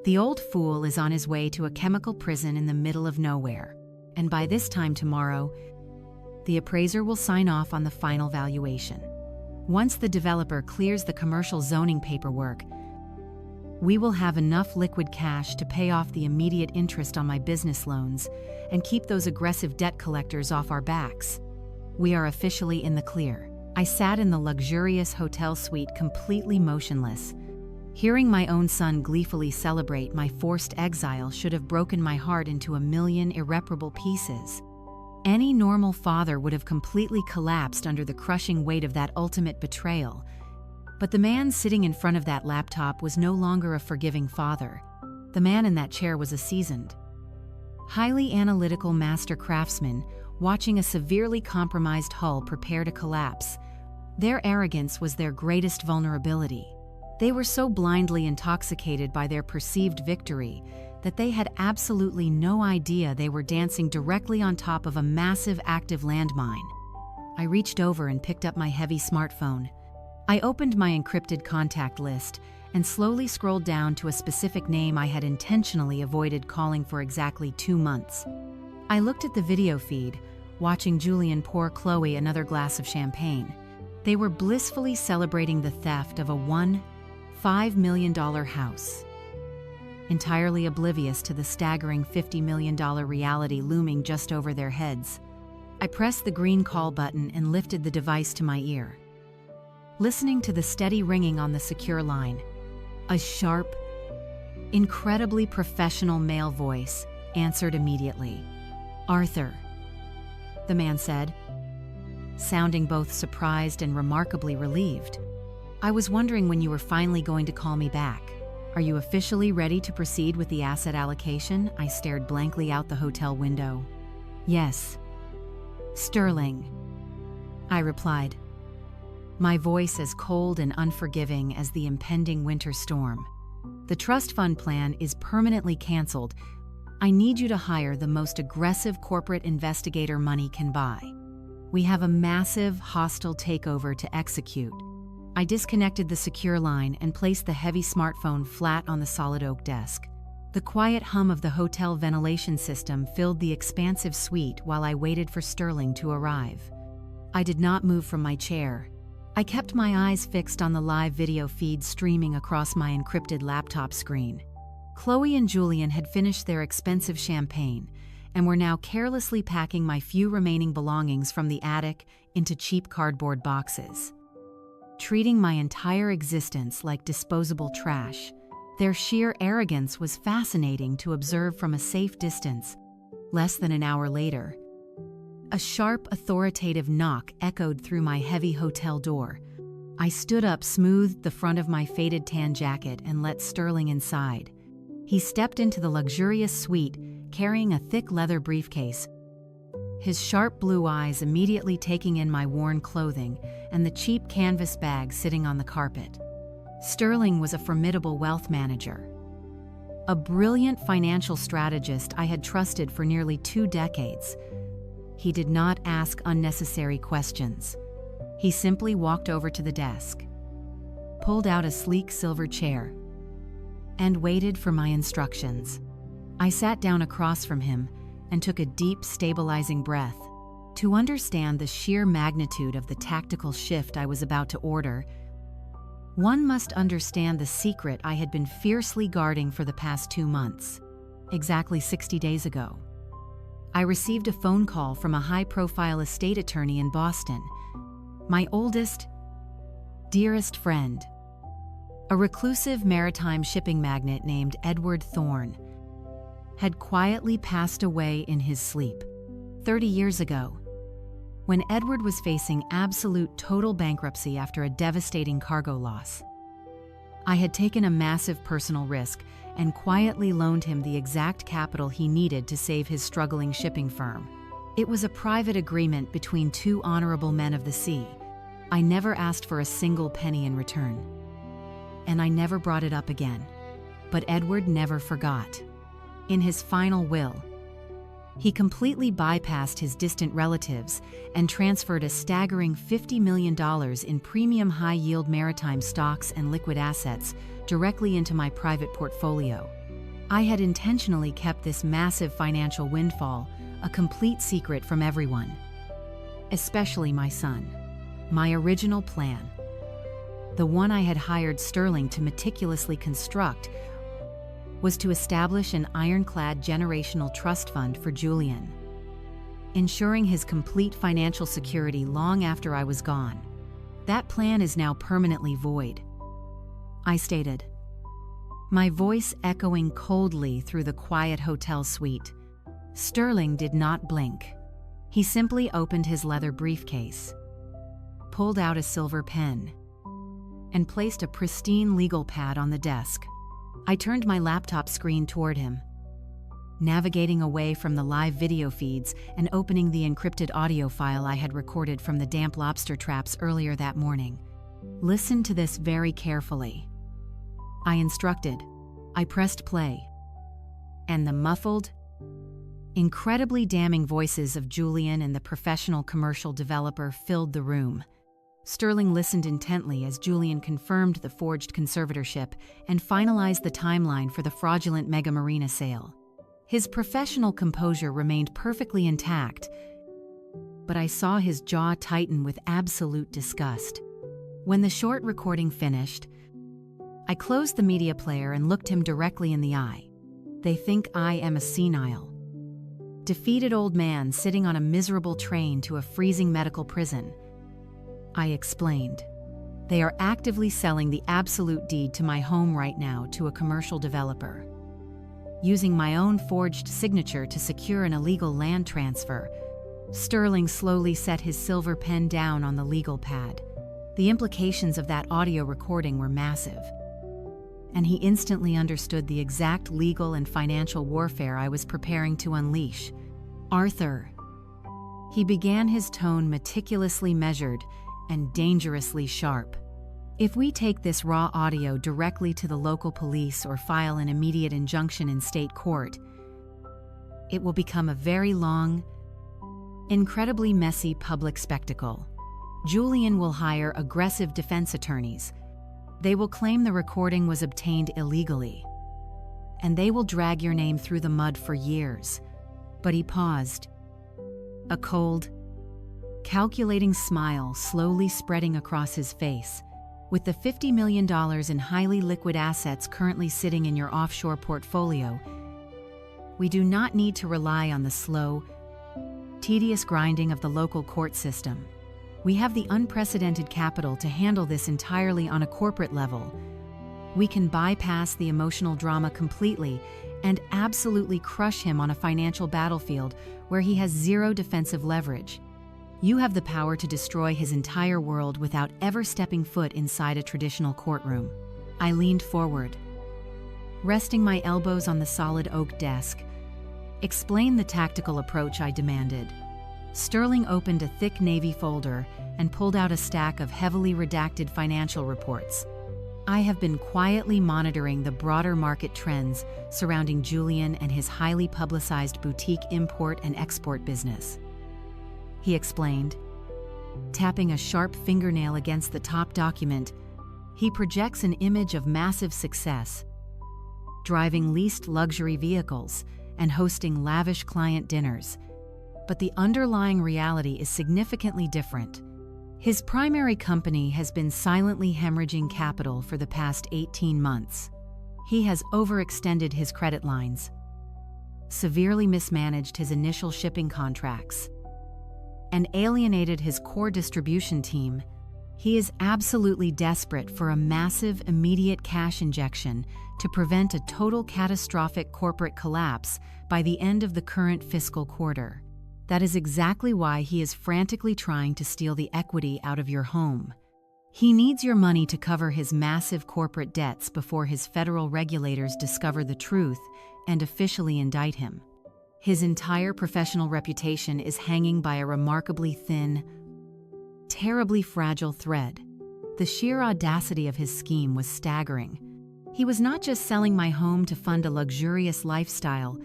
The old fool is on his way to a chemical prison in the middle of nowhere, and by this time tomorrow, the appraiser will sign off on the final valuation. Once the developer clears the commercial zoning paperwork, we will have enough liquid cash to pay off the immediate interest on my business loans and keep those aggressive debt collectors off our backs." We are officially in the clear. I sat in the luxurious hotel suite completely motionless. Hearing my own son gleefully celebrate my forced exile should have broken my heart into a million irreparable pieces. Any normal father would have completely collapsed under the crushing weight of that ultimate betrayal. But the man sitting in front of that laptop was no longer a forgiving father. The man in that chair was a seasoned, highly analytical master craftsman watching a severely compromised hull prepare to collapse. Their arrogance was their greatest vulnerability. They were so blindly intoxicated by their perceived victory that they had absolutely no idea they were dancing directly on top of a massive active landmine. I reached over and picked up my heavy smartphone. I opened my encrypted contact list and slowly scrolled down to a specific name I had intentionally avoided calling for exactly 2 months. I looked at the video feed, watching Julian pour Chloe another glass of champagne. They were blissfully celebrating the theft of a $5 million house, entirely oblivious to the staggering $50 million reality looming just over their heads. I pressed the green call button and lifted the device to my ear. Listening to the steady ringing on the secure line, a sharp, incredibly professional male voice answered immediately. "Arthur," the man said, sounding both surprised and remarkably relieved. "I was wondering when you were finally going to call me back. Are you officially ready to proceed with the asset allocation?" I stared blankly out the hotel window. "Yes, Sterling," I replied, my voice as cold and unforgiving as the impending winter storm. "The trust fund plan is permanently canceled. I need you to hire the most aggressive corporate investigator money can buy. We have a massive, hostile takeover to execute." I disconnected the secure line and placed the heavy smartphone flat on the solid oak desk. The quiet hum of the hotel ventilation system filled the expansive suite while I waited for Sterling to arrive. I did not move from my chair. I kept my eyes fixed on the live video feed streaming across my encrypted laptop screen. Chloe and Julian had finished their expensive champagne and were now carelessly packing my few remaining belongings from the attic into cheap cardboard boxes, treating my entire existence like disposable trash. Their sheer arrogance was fascinating to observe from a safe distance. Less than an hour later, a sharp, authoritative knock echoed through my heavy hotel door. I stood up, smoothed the front of my faded tan jacket, and let Sterling inside. He stepped into the luxurious suite, carrying a thick leather briefcase, his sharp blue eyes immediately taking in my worn clothing and the cheap canvas bag sitting on the carpet. Sterling was a formidable wealth manager, a brilliant financial strategist I had trusted for nearly 2 decades. He did not ask unnecessary questions. He simply walked over to the desk, pulled out a sleek silver chair, and waited for my instructions. I sat down across from him and took a deep, stabilizing breath. To understand the sheer magnitude of the tactical shift I was about to order, one must understand the secret I had been fiercely guarding for the past 2 months. Exactly 60 days ago, I received a phone call from a high-profile estate attorney in Boston. My oldest, dearest friend, a reclusive maritime shipping magnate named Edward Thorne, had quietly passed away in his sleep 30 years ago, when Edward was facing absolute total bankruptcy after a devastating cargo loss. I had taken a massive personal risk and quietly loaned him the exact capital he needed to save his struggling shipping firm. It was a private agreement between 2 honorable men of the sea. I never asked for a single penny in return, and I never brought it up again. But Edward never forgot. In his final will, he completely bypassed his distant relatives and transferred a staggering $50 million in premium high-yield maritime stocks and liquid assets directly into my private portfolio. I had intentionally kept this massive financial windfall a complete secret from everyone, especially my son. My original plan, the one I had hired Sterling to meticulously construct, was to establish an ironclad generational trust fund for Julian. ensuring his complete financial security long after I was gone. That plan is now permanently void, I stated, my voice echoing coldly through the quiet hotel suite. Sterling did not blink. He simply opened his leather briefcase, pulled out a silver pen, and placed a pristine legal pad on the desk. I turned my laptop screen toward him, navigating away from the live video feeds and opening the encrypted audio file I had recorded from the damp lobster traps earlier that morning. Listen to this very carefully, I instructed. I pressed play, and the muffled, incredibly damning voices of Julian and the professional commercial developer filled the room. Sterling listened intently as Julian confirmed the forged conservatorship and finalized the timeline for the fraudulent Mega Marina sale. His professional composure remained perfectly intact, but I saw his jaw tighten with absolute disgust. When the short recording finished, I closed the media player and looked him directly in the eye. They think I am a senile, defeated old man sitting on a miserable train to a freezing medical prison, I explained. They are actively selling the absolute deed to my home right now to a commercial developer, using my own forged signature to secure an illegal land transfer. Sterling slowly set his silver pen down on the legal pad. The implications of that audio recording were massive, and he instantly understood the exact legal and financial warfare I was preparing to unleash. Arthur. He began, his tone meticulously measured and dangerously sharp. If we take this raw audio directly to the local police or file an immediate injunction in state court, it will become a very long, incredibly messy public spectacle. Julian will hire aggressive defense attorneys. They will claim the recording was obtained illegally, and they will drag your name through the mud for years. But he paused, a cold, calculating smile slowly spreading across his face. With the $50 million in highly liquid assets currently sitting in your offshore portfolio, we do not need to rely on the slow, tedious grinding of the local court system. We have the unprecedented capital to handle this entirely on a corporate level. We can bypass the emotional drama completely and absolutely crush him on a financial battlefield where he has zero defensive leverage. You have the power to destroy his entire world without ever stepping foot inside a traditional courtroom. I leaned forward, resting my elbows on the solid oak desk. Explain the tactical approach, I demanded. Sterling opened a thick navy folder and pulled out a stack of heavily redacted financial reports. I have been quietly monitoring the broader market trends surrounding Julian and his highly publicized boutique import and export business, he explained. Tapping a sharp fingernail against the top document, he projects an image of massive success, driving leased luxury vehicles and hosting lavish client dinners. But the underlying reality is significantly different. His primary company has been silently hemorrhaging capital for the past 18 months. He has overextended his credit lines, severely mismanaged his initial shipping contracts, and alienated his core distribution team. He is absolutely desperate for a massive, immediate cash injection to prevent a total catastrophic corporate collapse by the end of the current fiscal quarter. That is exactly why he is frantically trying to steal the equity out of your home. He needs your money to cover his massive corporate debts before his federal regulators discover the truth and officially indict him. His entire professional reputation is hanging by a remarkably thin, terribly fragile thread. The sheer audacity of his scheme was staggering. He was not just selling my home to fund a luxurious lifestyle.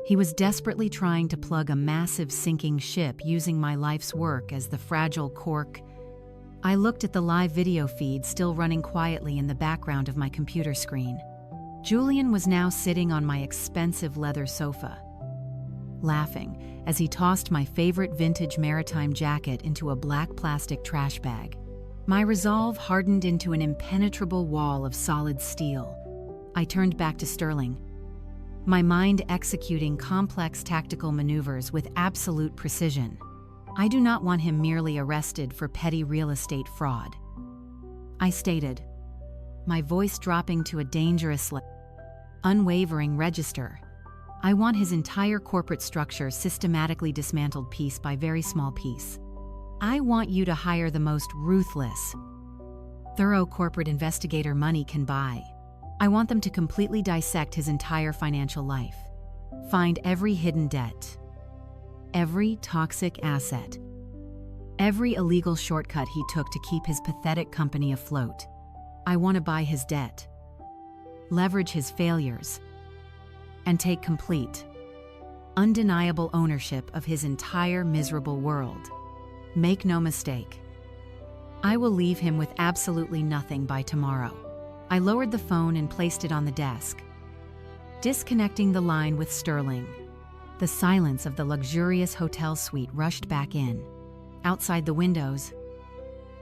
He was desperately trying to plug a massive sinking ship using my life's work as the fragile cork. I looked at the live video feed still running quietly in the background of my computer screen. Julian was now sitting on my expensive leather sofa, laughing as he tossed my favorite vintage maritime jacket into a black plastic trash bag. My resolve hardened into an impenetrable wall of solid steel. I turned back to Sterling. my mind executing complex tactical maneuvers with absolute precision. I do not want him merely arrested for petty real estate fraud, I stated, my voice dropping to a dangerous, unwavering register. I want his entire corporate structure systematically dismantled piece by very small piece. I want you to hire the most ruthless, thorough corporate investigator money can buy. I want them to completely dissect his entire financial life. Find every hidden debt, every toxic asset, every illegal shortcut he took to keep his pathetic company afloat. I want to buy his debt, leverage his failures, and take complete, undeniable ownership of his entire miserable world. Make no mistake, I will leave him with absolutely nothing by tomorrow. I lowered the phone and placed it on the desk, disconnecting the line with Sterling. The silence of the luxurious hotel suite rushed back in. Outside the windows,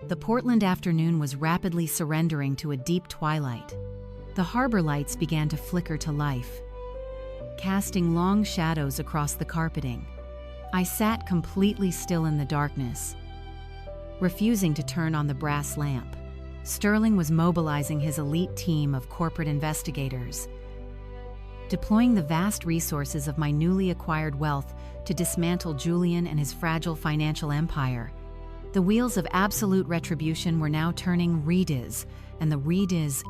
the Portland afternoon was rapidly surrendering to a deep twilight. The harbor lights began to flicker to life, casting long shadows across the carpeting. I sat completely still in the darkness, refusing to turn on the brass lamp. Sterling was mobilizing his elite team of corporate investigators, deploying the vast resources of my newly acquired wealth to dismantle Julian and his fragile financial empire. The wheels of absolute retribution were now turning redis, and the redis,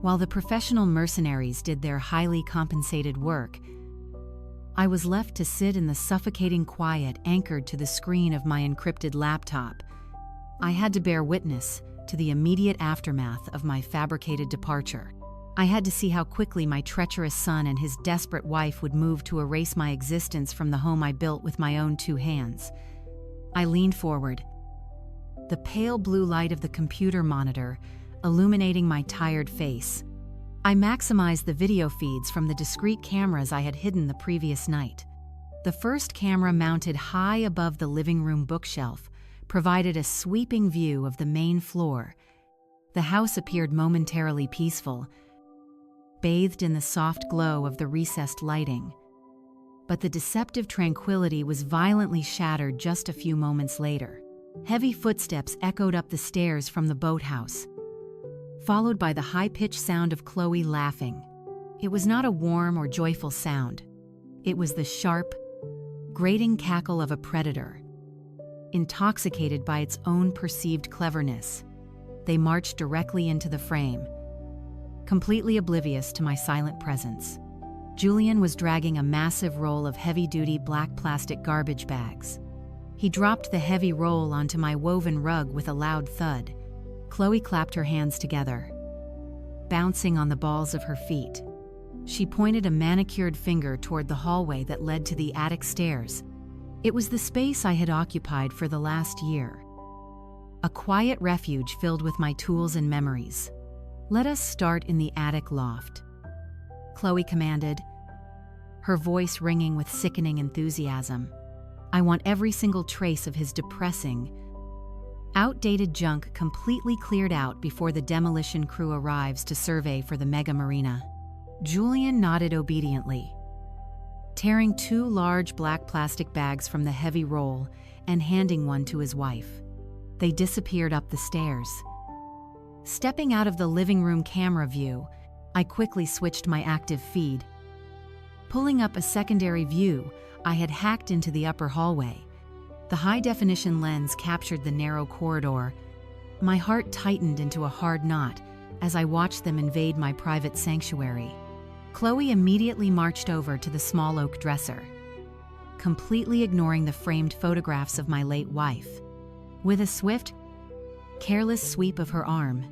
while the professional mercenaries did their highly compensated work, I was left to sit in the suffocating quiet anchored to the screen of my encrypted laptop. I had to bear witness to the immediate aftermath of my fabricated departure. I had to see how quickly my treacherous son and his desperate wife would move to erase my existence from the home I built with my own two hands. I leaned forward, the pale blue light of the computer monitor illuminating my tired face. I maximized the video feeds from the discrete cameras I had hidden the previous night. The first camera, mounted high above the living room bookshelf, provided a sweeping view of the main floor. The house appeared momentarily peaceful, bathed in the soft glow of the recessed lighting. But the deceptive tranquility was violently shattered just a few moments later. Heavy footsteps echoed up the stairs from the boathouse, followed by the high-pitched sound of Chloe laughing. It was not a warm or joyful sound. It was the sharp, grating cackle of a predator, intoxicated by its own perceived cleverness. They marched directly into the frame, completely oblivious to my silent presence. Julian was dragging a massive roll of heavy-duty black plastic garbage bags. He dropped the heavy roll onto my woven rug with a loud thud. Chloe clapped her hands together, bouncing on the balls of her feet. She pointed a manicured finger toward the hallway that led to the attic stairs. It was the space I had occupied for the last year, a quiet refuge filled with my tools and memories. Let us start in the attic loft, Chloe commanded, her voice ringing with sickening enthusiasm. I want every single trace of his depressing, outdated junk completely cleared out before the demolition crew arrives to survey for the mega marina. Julian nodded obediently, tearing two large black plastic bags from the heavy roll and handing one to his wife. They disappeared up the stairs. Stepping out of the living room camera view, I quickly switched my active feed. Pulling up a secondary view, I had hacked into the upper hallway. The high-definition lens captured the narrow corridor. My heart tightened into a hard knot as I watched them invade my private sanctuary. Chloe immediately marched over to the small oak dresser, completely ignoring the framed photographs of my late wife. With a swift, careless sweep of her arm,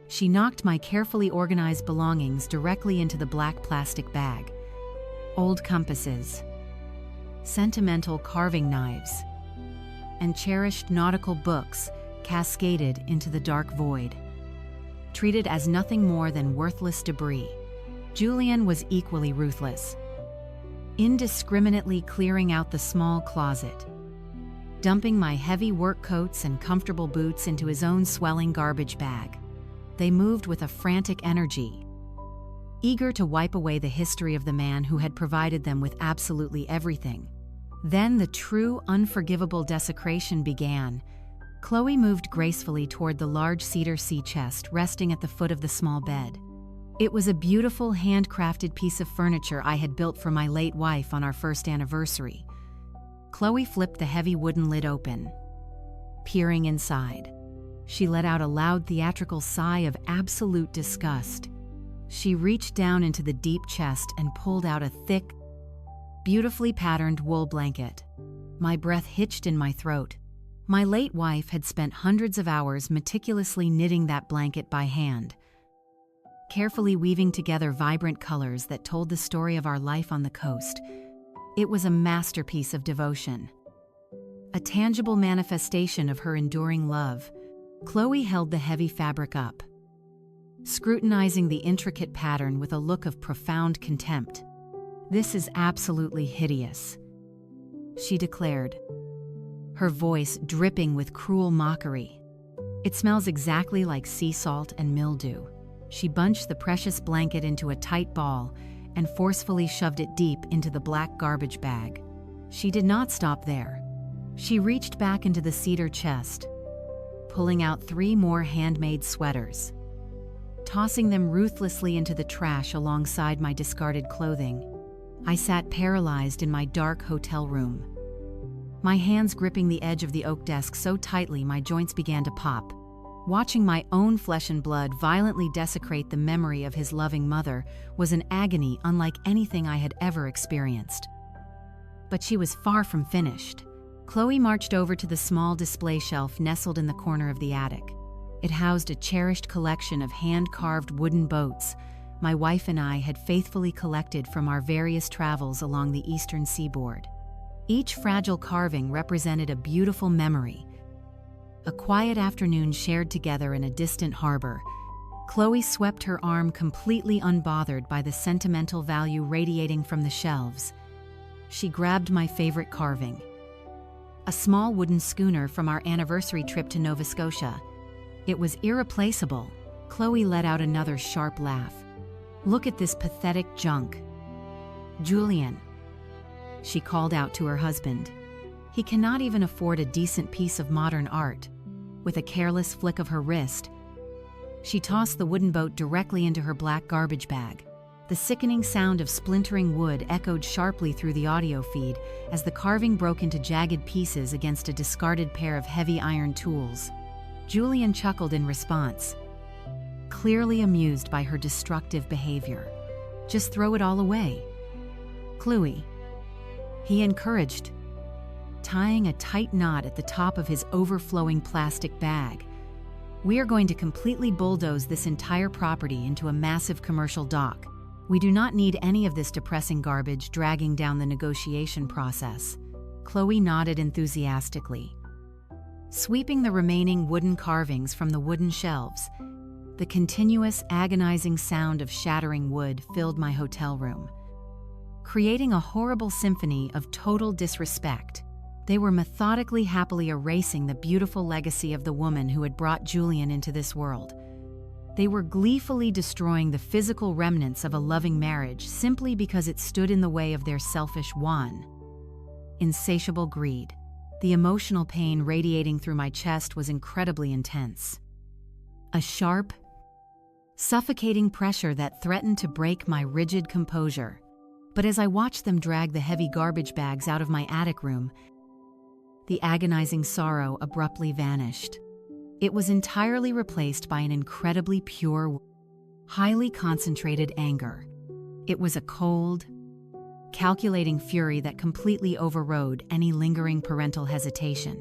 she knocked my carefully organized belongings directly into the black plastic bag. Old compasses, sentimental carving knives, and cherished nautical books cascaded into the dark void, treated as nothing more than worthless debris. Julian was equally ruthless, indiscriminately clearing out the small closet, dumping my heavy work coats and comfortable boots into his own swelling garbage bag. They moved with a frantic energy, eager to wipe away the history of the man who had provided them with absolutely everything. Then the true, unforgivable desecration began. Chloe moved gracefully toward the large cedar sea chest resting at the foot of the small bed. It was a beautiful, handcrafted piece of furniture I had built for my late wife on our first anniversary. Chloe flipped the heavy wooden lid open. Peering inside, she let out a loud theatrical sigh of absolute disgust. She reached down into the deep chest and pulled out a thick, beautifully patterned wool blanket. My breath hitched in my throat. My late wife had spent hundreds of hours meticulously knitting that blanket by hand, carefully weaving together vibrant colors that told the story of our life on the coast. It was a masterpiece of devotion, a tangible manifestation of her enduring love. Chloe held the heavy fabric up, scrutinizing the intricate pattern with a look of profound contempt. "This is absolutely hideous," she declared, her voice dripping with cruel mockery. "It smells exactly like sea salt and mildew." She bunched the precious blanket into a tight ball and forcefully shoved it deep into the black garbage bag. She did not stop there. She reached back into the cedar chest, pulling out 3 more handmade sweaters, tossing them ruthlessly into the trash alongside my discarded clothing. I sat paralyzed in my dark hotel room, my hands gripping the edge of the oak desk so tightly my joints began to pop. Watching my own flesh and blood violently desecrate the memory of his loving mother was an agony unlike anything I had ever experienced. But she was far from finished. Chloe marched over to the small display shelf nestled in the corner of the attic. It housed a cherished collection of hand-carved wooden boats my wife and I had faithfully collected from our various travels along the eastern seaboard. Each fragile carving represented a beautiful memory, a quiet afternoon shared together in a distant harbor. Chloe swept her arm completely unbothered by the sentimental value radiating from the shelves. She grabbed my favorite carving, a small wooden schooner from our anniversary trip to Nova Scotia. It was irreplaceable. Chloe let out another sharp laugh. "Look at this pathetic junk, Julian," she called out to her husband. "He cannot even afford a decent piece of modern art." With a careless flick of her wrist, she tossed the wooden boat directly into her black garbage bag. The sickening sound of splintering wood echoed sharply through the audio feed as the carving broke into jagged pieces against a discarded pair of heavy iron tools. Julian chuckled in response, clearly amused by her destructive behavior. "Just throw it all away, Chloe," he encouraged, tying a tight knot at the top of his overflowing plastic bag. "We are going to completely bulldoze this entire property into a massive commercial dock. We do not need any of this depressing garbage dragging down the negotiation process." Chloe nodded enthusiastically. Sweeping the remaining wooden carvings from the wooden shelves, the continuous, agonizing sound of shattering wood filled my hotel room, creating a horrible symphony of total disrespect. They were methodically happily erasing the beautiful legacy of the woman who had brought Julian into this world. They were gleefully destroying the physical remnants of a loving marriage simply because it stood in the way of their selfish insatiable greed. The emotional pain radiating through my chest was incredibly intense. A sharp, suffocating pressure that threatened to break my rigid composure. But as I watched them drag the heavy garbage bags out of my attic room, the agonizing sorrow abruptly vanished. It was entirely replaced by an incredibly pure, highly concentrated anger. It was a cold, calculating fury that completely overrode any lingering parental hesitation.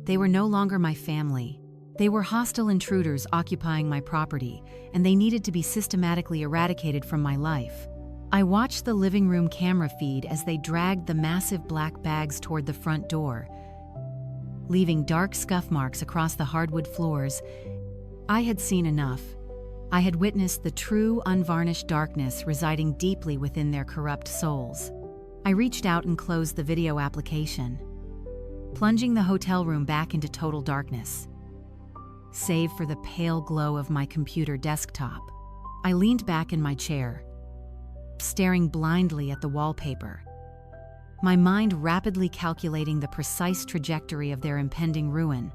They were no longer my family. They were hostile intruders occupying my property, and they needed to be systematically eradicated from my life. I watched the living room camera feed as they dragged the massive black bags toward the front door, leaving dark scuff marks across the hardwood floors. I had seen enough. I had witnessed the true, unvarnished darkness residing deeply within their corrupt souls. I reached out and closed the video application, plunging the hotel room back into total darkness, save for the pale glow of my computer desktop. I leaned back in my chair, staring blindly at the wallpaper, my mind rapidly calculating the precise trajectory of their impending ruin.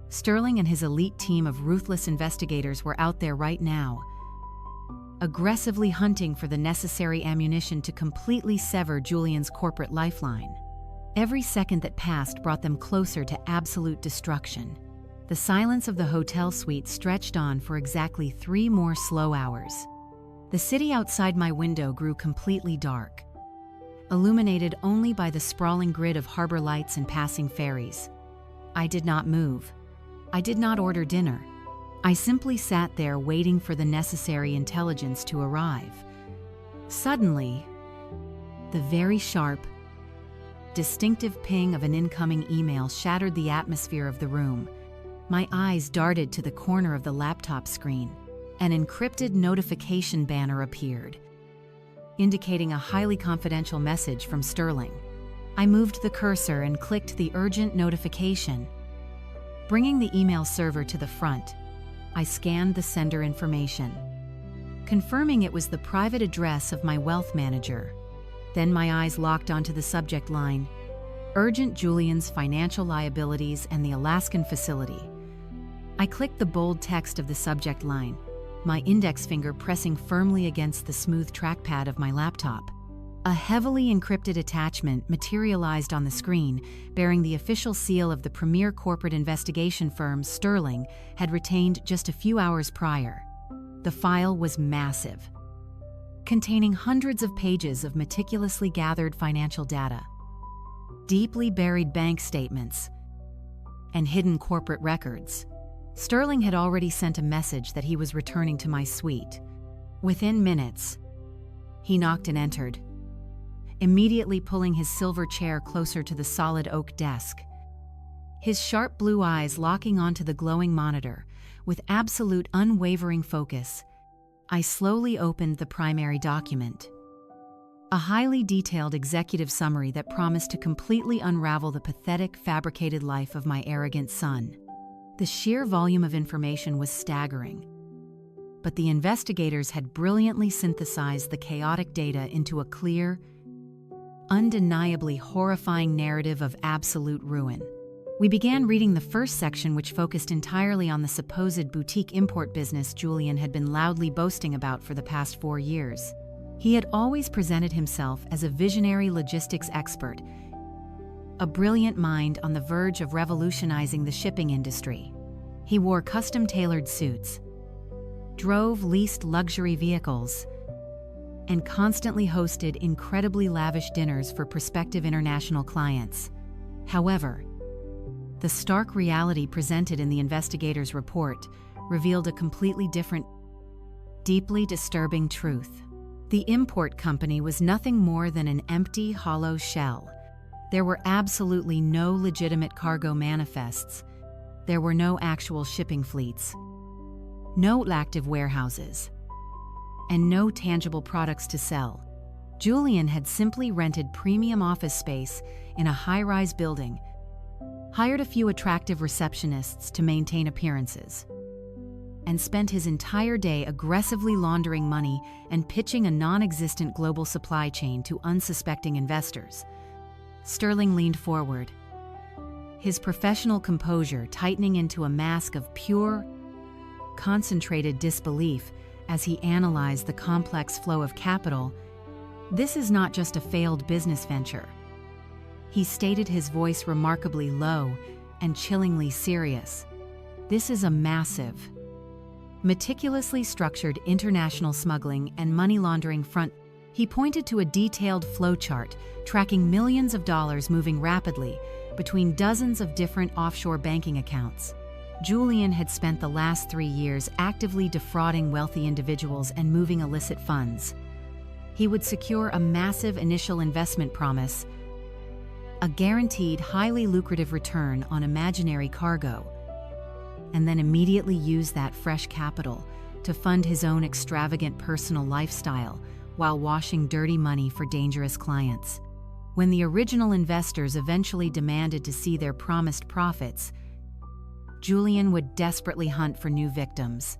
Sterling and his elite team of ruthless investigators were out there right now, aggressively hunting for the necessary ammunition to completely sever Julian's corporate lifeline. Every second that passed brought them closer to absolute destruction. The silence of the hotel suite stretched on for exactly 3 more slow hours. The city outside my window grew completely dark, illuminated only by the sprawling grid of harbor lights and passing ferries. I did not move. I did not order dinner. I simply sat there waiting for the necessary intelligence to arrive. Suddenly, the very sharp, distinctive ping of an incoming email shattered the atmosphere of the room. My eyes darted to the corner of the laptop screen. An encrypted notification banner appeared, indicating a highly confidential message from Sterling. I moved the cursor and clicked the urgent notification. Bringing the email server to the front, I scanned the sender information, confirming it was the private address of my wealth manager. Then my eyes locked onto the subject line: Urgent Julian's financial liabilities and the Alaskan facility. I clicked the bold text of the subject line, my index finger pressing firmly against the smooth trackpad of my laptop. A heavily encrypted attachment materialized on the screen, bearing the official seal of the premier corporate investigation firm Sterling had retained just a few hours prior. The file was massive, containing hundreds of pages of meticulously gathered financial data, deeply buried bank statements, and hidden corporate records. Sterling had already sent a message that he was returning to my suite. Within minutes, he knocked and entered, immediately pulling his silver chair closer to the solid oak desk. His sharp blue eyes locking onto the glowing monitor, with absolute unwavering focus, I slowly opened the primary document. A highly detailed executive summary that promised to completely unravel the pathetic, fabricated life of my arrogant son. The sheer volume of information was staggering, but the investigators had brilliantly synthesized the chaotic data into a clear, undeniably horrifying narrative of absolute ruin. We began reading the first section, which focused entirely on the supposed boutique import business Julian had been loudly boasting about for the past 4 years. He had always presented himself as a visionary logistics expert, a brilliant mind on the verge of revolutionizing the shipping industry. He wore custom-tailored suits, drove leased luxury vehicles, and constantly hosted incredibly lavish dinners for prospective international clients. However, the stark reality presented in the investigator's report revealed a completely different, deeply disturbing truth. The import company was nothing more than an empty, hollow shell. There were absolutely no legitimate cargo manifests. There were no actual shipping fleets, no active warehouses, and no tangible products to sell. Julian had simply rented premium office space in a high-rise building, hired a few attractive receptionists to maintain appearances, and spent his entire day aggressively laundering money and pitching a non-existent global supply chain to unsuspecting investors. Sterling leaned forward, his professional composure tightening into a mask of pure, concentrated disbelief as he analyzed the complex flow of capital. This is not just a failed business venture. He stated, his voice remarkably low and chillingly serious. This is a massive, meticulously structured international smuggling and money laundering front. He pointed to a detailed flowchart tracking millions of dollars moving rapidly between dozens of different offshore banking accounts. Julian had spent the last 3 years actively defrauding wealthy individuals and moving illicit funds. He would secure a massive initial investment promise, a guaranteed highly lucrative return on imaginary cargo, and then immediately use that fresh capital to fund his own extravagant personal lifestyle while washing dirty money for dangerous clients. When the original investors eventually demanded to see their promised profits, Julian would desperately hunt for new victims,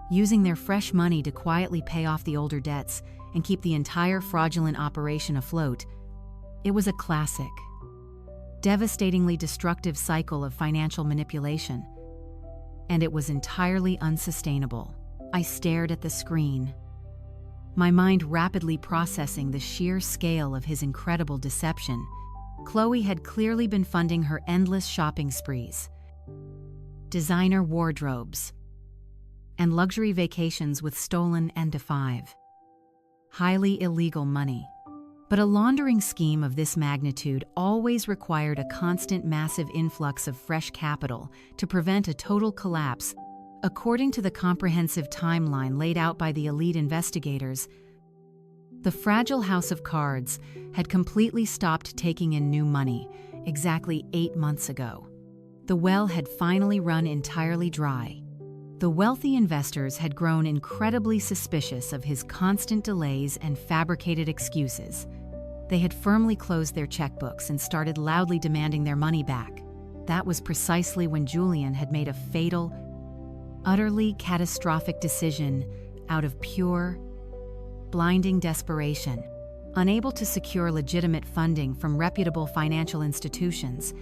using their fresh money to quietly pay off the older debts and keep the entire fraudulent operation afloat. It was a classic, devastatingly destructive cycle of financial manipulation, and it was entirely unsustainable. I stared at the screen, my mind rapidly processing the sheer scale of his incredible deception. Chloe had clearly been funding her endless shopping sprees, designer wardrobes, and luxury vacations with stolen N-5. Highly illegal money. But a laundering scheme of this magnitude always required a constant massive influx of fresh capital to prevent a total collapse. According to the comprehensive timeline laid out by the elite investigators, the fragile house of cards had completely stopped taking in new money exactly 8 months ago. The well had finally run entirely dry. The wealthy investors had grown incredibly suspicious of his constant delays and fabricated excuses. They had firmly closed their checkbooks and started loudly demanding their money back. That was precisely when Julian had made a fatal, utterly catastrophic decision out of pure, blinding desperation. Unable to secure legitimate funding from reputable financial institutions,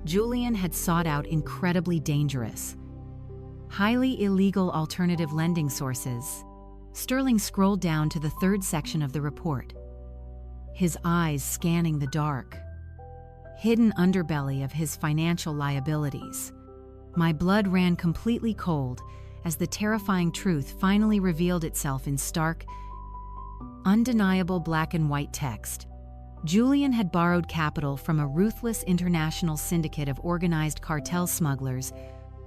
Julian had sought out incredibly dangerous, highly illegal alternative lending sources. Sterling scrolled down to the third section of the report, his eyes scanning the dark, hidden underbelly of his financial liabilities. My blood ran completely cold as the terrifying truth finally revealed itself in stark, undeniable black and white text. Julian had borrowed capital from a ruthless international syndicate of organized cartel smugglers.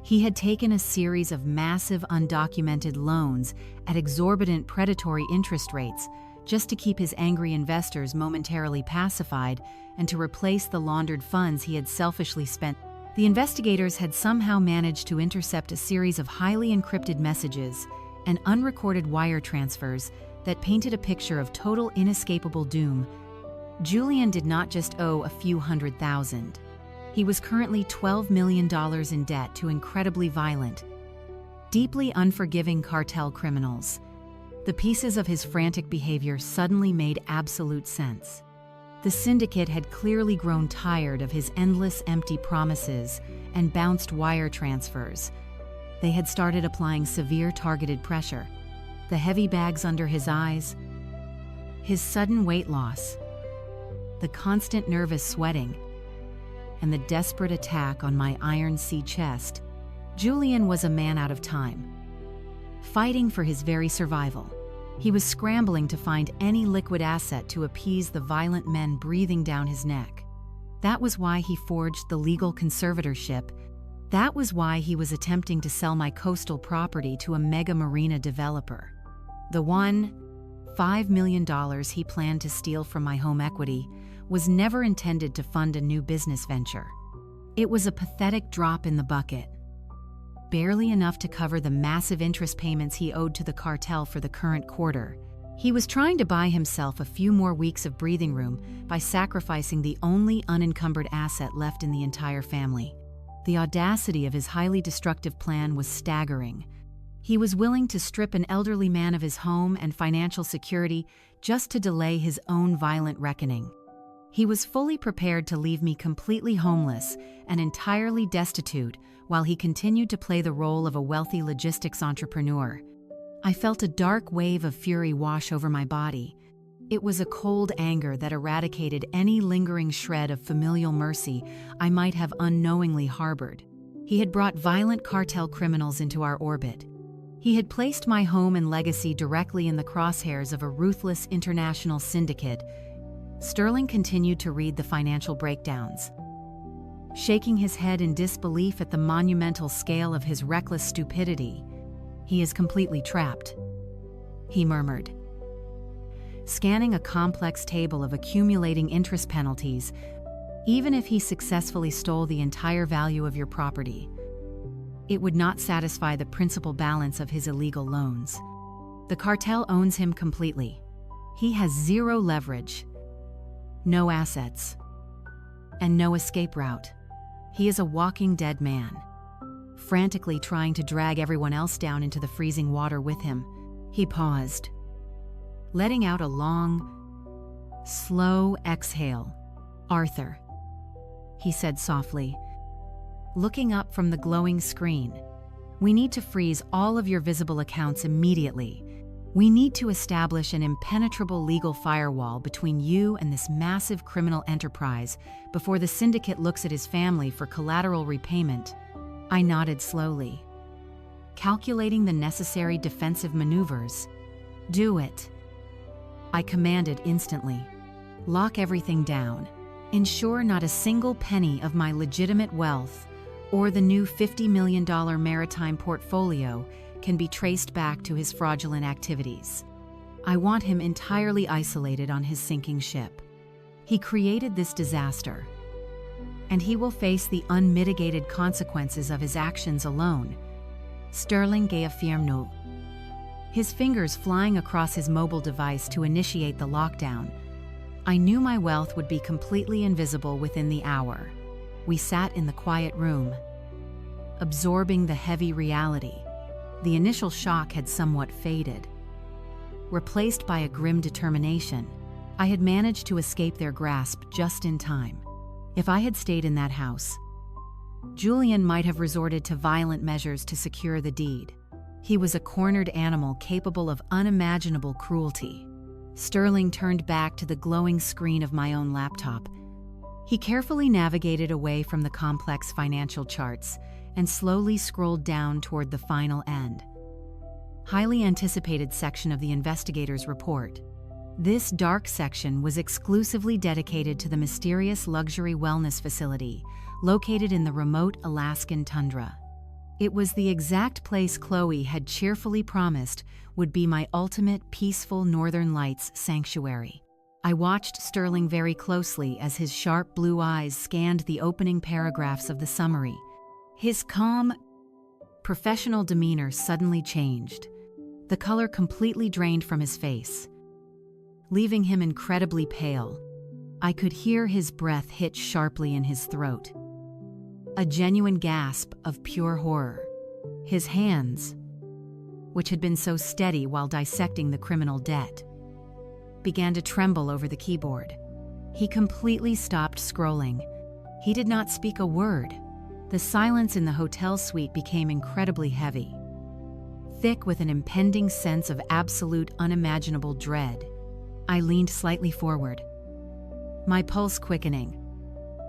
He had taken a series of massive undocumented loans at exorbitant predatory interest rates just to keep his angry investors momentarily pacified and to replace the laundered funds he had selfishly spent. The investigators had somehow managed to intercept a series of highly encrypted messages and unrecorded wire transfers that painted a picture of total inescapable doom. Julian did not just owe a few $100,000. He was currently $12 million in debt to incredibly violent, deeply unforgiving cartel criminals. The pieces of his frantic behavior suddenly made absolute sense. The syndicate had clearly grown tired of his endless empty promises and bounced wire transfers. They had started applying severe targeted pressure. The heavy bags under his eyes, his sudden weight loss, the constant nervous sweating, and the desperate attack on my iron sea chest. Julian was a man out of time, fighting for his very survival. He was scrambling to find any liquid asset to appease the violent men breathing down his neck. That was why he forged the legal conservatorship. That was why he was attempting to sell my coastal property to a mega marina developer. The $5 million he planned to steal from my home equity was never intended to fund a new business venture. It was a pathetic drop in the bucket, barely enough to cover the massive interest payments he owed to the cartel for the current quarter. He was trying to buy himself a few more weeks of breathing room by sacrificing the only unencumbered asset left in the entire family. The audacity of his highly destructive plan was staggering. He was willing to strip an elderly man of his home and financial security just to delay his own violent reckoning. He was fully prepared to leave me completely homeless and entirely destitute while he continued to play the role of a wealthy logistics entrepreneur. I felt a dark wave of fury wash over my body. It was a cold anger that eradicated any lingering shred of familial mercy I might have unknowingly harbored. He had brought violent cartel criminals into our orbit. He had placed my home and legacy directly in the crosshairs of a ruthless international syndicate. Sterling continued to read the financial breakdowns, shaking his head in disbelief at the monumental scale of his reckless stupidity. "He is completely trapped," he murmured, scanning a complex table of accumulating interest penalties. "Even if he successfully stole the entire value of your property, it would not satisfy the principal balance of his illegal loans. The cartel owns him completely. He has zero leverage, no assets, and no escape route. He is a walking dead man, frantically trying to drag everyone else down into the freezing water with him." He paused, letting out a long, slow exhale. "Arthur," he said softly, looking up from the glowing screen, "we need to freeze all of your visible accounts immediately. We need to establish an impenetrable legal firewall between you and this massive criminal enterprise before the syndicate looks at his family for collateral repayment." I nodded slowly, calculating the necessary defensive maneuvers. "Do it," I commanded instantly. "Lock everything down. Ensure not a single penny of my legitimate wealth or the new $50 million maritime portfolio can be traced back to his fraudulent activities. I want him entirely isolated on his sinking ship. He created this disaster, and he will face the unmitigated consequences of his actions alone." Sterling gave a firm no, his fingers flying across his mobile device to initiate the lockdown. I knew my wealth would be completely invisible within the hour. We sat in the quiet room, absorbing the heavy reality. The initial shock had somewhat faded, replaced by a grim determination. I had managed to escape their grasp just in time. If I had stayed in that house, Julian might have resorted to violent measures to secure the deed. He was a cornered animal capable of unimaginable cruelty. Sterling turned back to the glowing screen of my own laptop. He carefully navigated away from the complex financial charts and slowly scrolled down toward the final end. Highly anticipated section of the investigator's report. This dark section was exclusively dedicated to the mysterious luxury wellness facility located in the remote Alaskan tundra. It was the exact place Chloe had cheerfully promised would be my ultimate peaceful Northern Lights sanctuary. I watched Sterling very closely as his sharp blue eyes scanned the opening paragraphs of the summary. His calm, professional demeanor suddenly changed. The color completely drained from his face, leaving him incredibly pale. I could hear his breath hitch sharply in his throat. A genuine gasp of pure horror. His hands, which had been so steady while dissecting the criminal debt, began to tremble over the keyboard. He completely stopped scrolling. He did not speak a word. The silence in the hotel suite became incredibly heavy, thick with an impending sense of absolute unimaginable dread. I leaned slightly forward, my pulse quickening,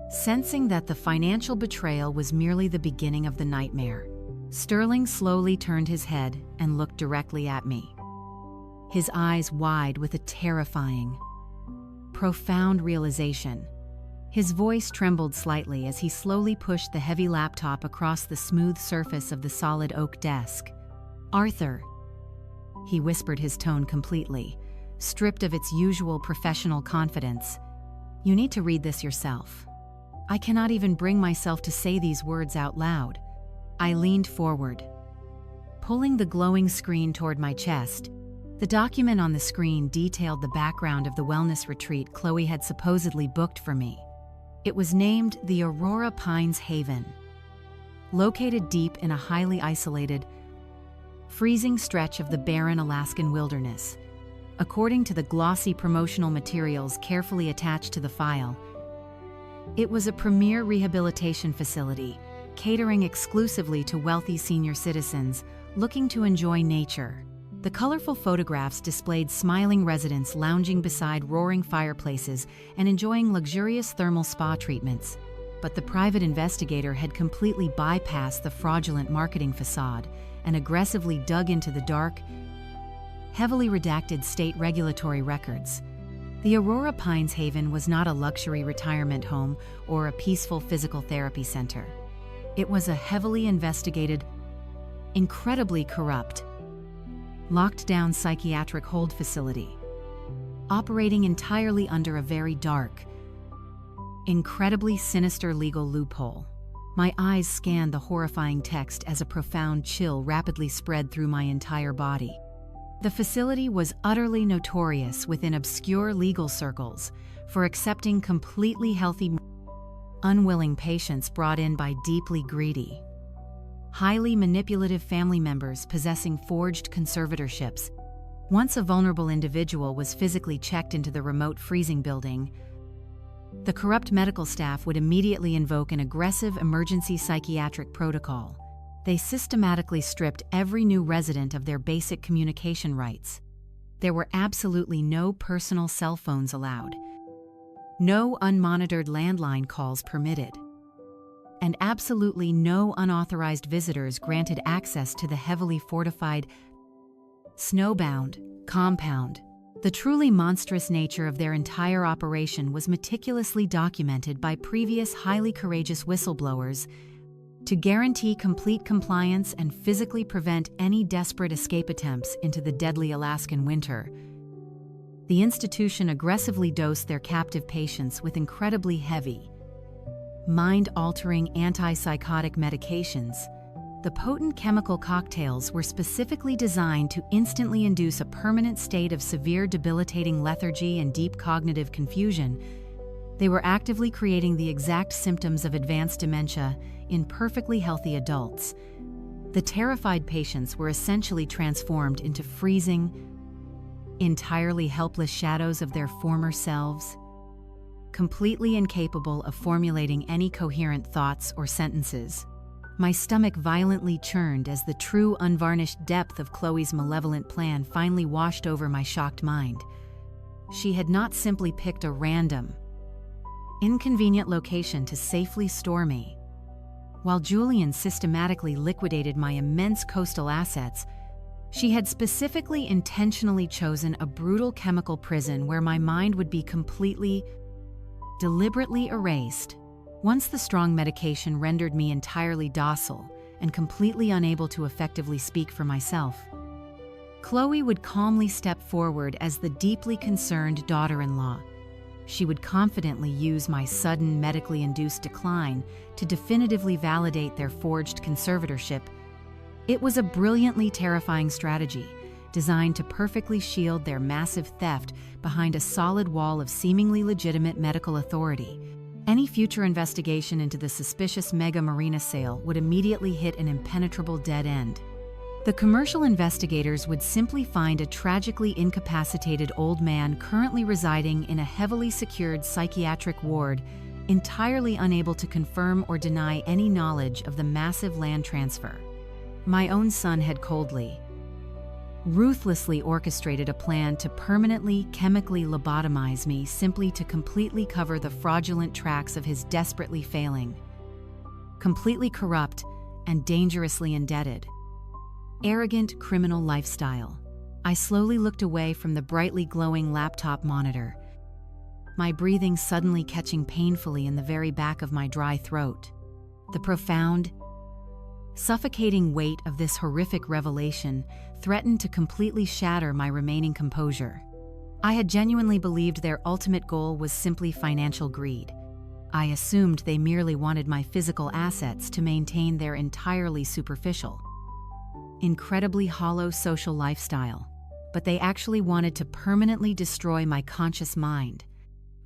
sensing that the financial betrayal was merely the beginning of the nightmare. Sterling slowly turned his head and looked directly at me, his eyes wide with a terrifying, profound realization. His voice trembled slightly as he slowly pushed the heavy laptop across the smooth surface of the solid oak desk. "Arthur," he whispered, his tone completely stripped of its usual professional confidence, "you need to read this yourself." I cannot even bring myself to say these words out loud. I leaned forward, pulling the glowing screen toward my chest. The document on the screen detailed the background of the wellness retreat Chloe had supposedly booked for me. It was named the Aurora Pines Haven, located deep in a highly isolated, freezing stretch of the barren Alaskan wilderness. According to the glossy promotional materials carefully attached to the file, it was a premier rehabilitation facility, catering exclusively to wealthy senior citizens looking to enjoy nature. The colorful photographs displayed smiling residents lounging beside roaring fireplaces and enjoying luxurious thermal spa treatments. But the private investigator had completely bypassed the fraudulent marketing facade and aggressively dug into the dark, heavily redacted state regulatory records. The Aurora Pines Haven was not a luxury retirement home or a peaceful physical therapy center. It was a heavily investigated, incredibly corrupt, locked-down psychiatric hold facility, operating entirely under a very dark, incredibly sinister legal loophole. My eyes scanned the horrifying text as a profound chill rapidly spread through my entire body. The facility was utterly notorious within obscure legal circles for accepting completely healthy, unwilling patients brought in by deeply greedy, highly manipulative family members possessing forged conservatorships, Once a vulnerable individual was physically checked into the remote freezing building, the corrupt medical staff would immediately invoke an aggressive emergency psychiatric protocol. They systematically stripped every new resident of their basic communication rights. There were absolutely no personal cell phones allowed, no unmonitored landline calls permitted, and absolutely no unauthorized visitors granted access to the heavily fortified, snowbound compound. The truly monstrous nature of their entire operation was meticulously documented by previous highly courageous whistleblowers to guarantee complete compliance and physically prevent any desperate escape attempts into the deadly Alaskan winter. The institution aggressively dosed their captive patients with incredibly heavy, mind-altering antipsychotic medications. The potent chemical cocktails were specifically designed to instantly induce a permanent state of severe debilitating lethargy and deep cognitive confusion. They were actively creating the exact symptoms of advanced dementia in perfectly healthy adults. The terrified patients were essentially transformed into freezing, entirely helpless shadows of their former selves, completely incapable of formulating any coherent thoughts or sentences. My stomach violently churned as the true, unvarnished depth of Chloe's malevolent plan finally washed over my shocked mind. She had not simply picked a random, inconvenient location to safely store me. While Julian systematically liquidated my immense coastal assets, she had specifically intentionally chosen a brutal chemical prison where my mind would be completely, deliberately erased. Once the strong medication rendered me entirely docile and completely unable to effectively speak for myself, Chloe would calmly step forward as the deeply concerned daughter-in-law. She would confidently use my sudden medically induced decline to definitively validate their forged conservatorship. It was a brilliantly terrifying strategy, designed to perfectly shield their massive theft behind a solid wall of seemingly legitimate medical authority. Any future investigation into the suspicious Mega Marina sale would immediately hit an impenetrable dead end. The commercial investigators would simply find a tragically incapacitated old man currently residing in a heavily secured psychiatric ward, entirely unable to confirm or deny any knowledge of the massive land transfer. My own son had coldly, ruthlessly orchestrated a plan to permanently chemically lobotomize me simply to completely cover the fraudulent tracks of his desperately failing, completely corrupt, and dangerously indebted, arrogant criminal lifestyle. I slowly looked away from the brightly glowing laptop monitor, my breathing suddenly catching painfully in the very back of my dry throat. The profound, suffocating weight of this horrific revelation threatened to completely shatter my remaining composure. I had genuinely believed their ultimate goal was simply financial greed. I assumed they merely wanted my physical assets to maintain their entirely superficial, incredibly hollow social lifestyle, but they actually wanted to permanently destroy my conscious mind.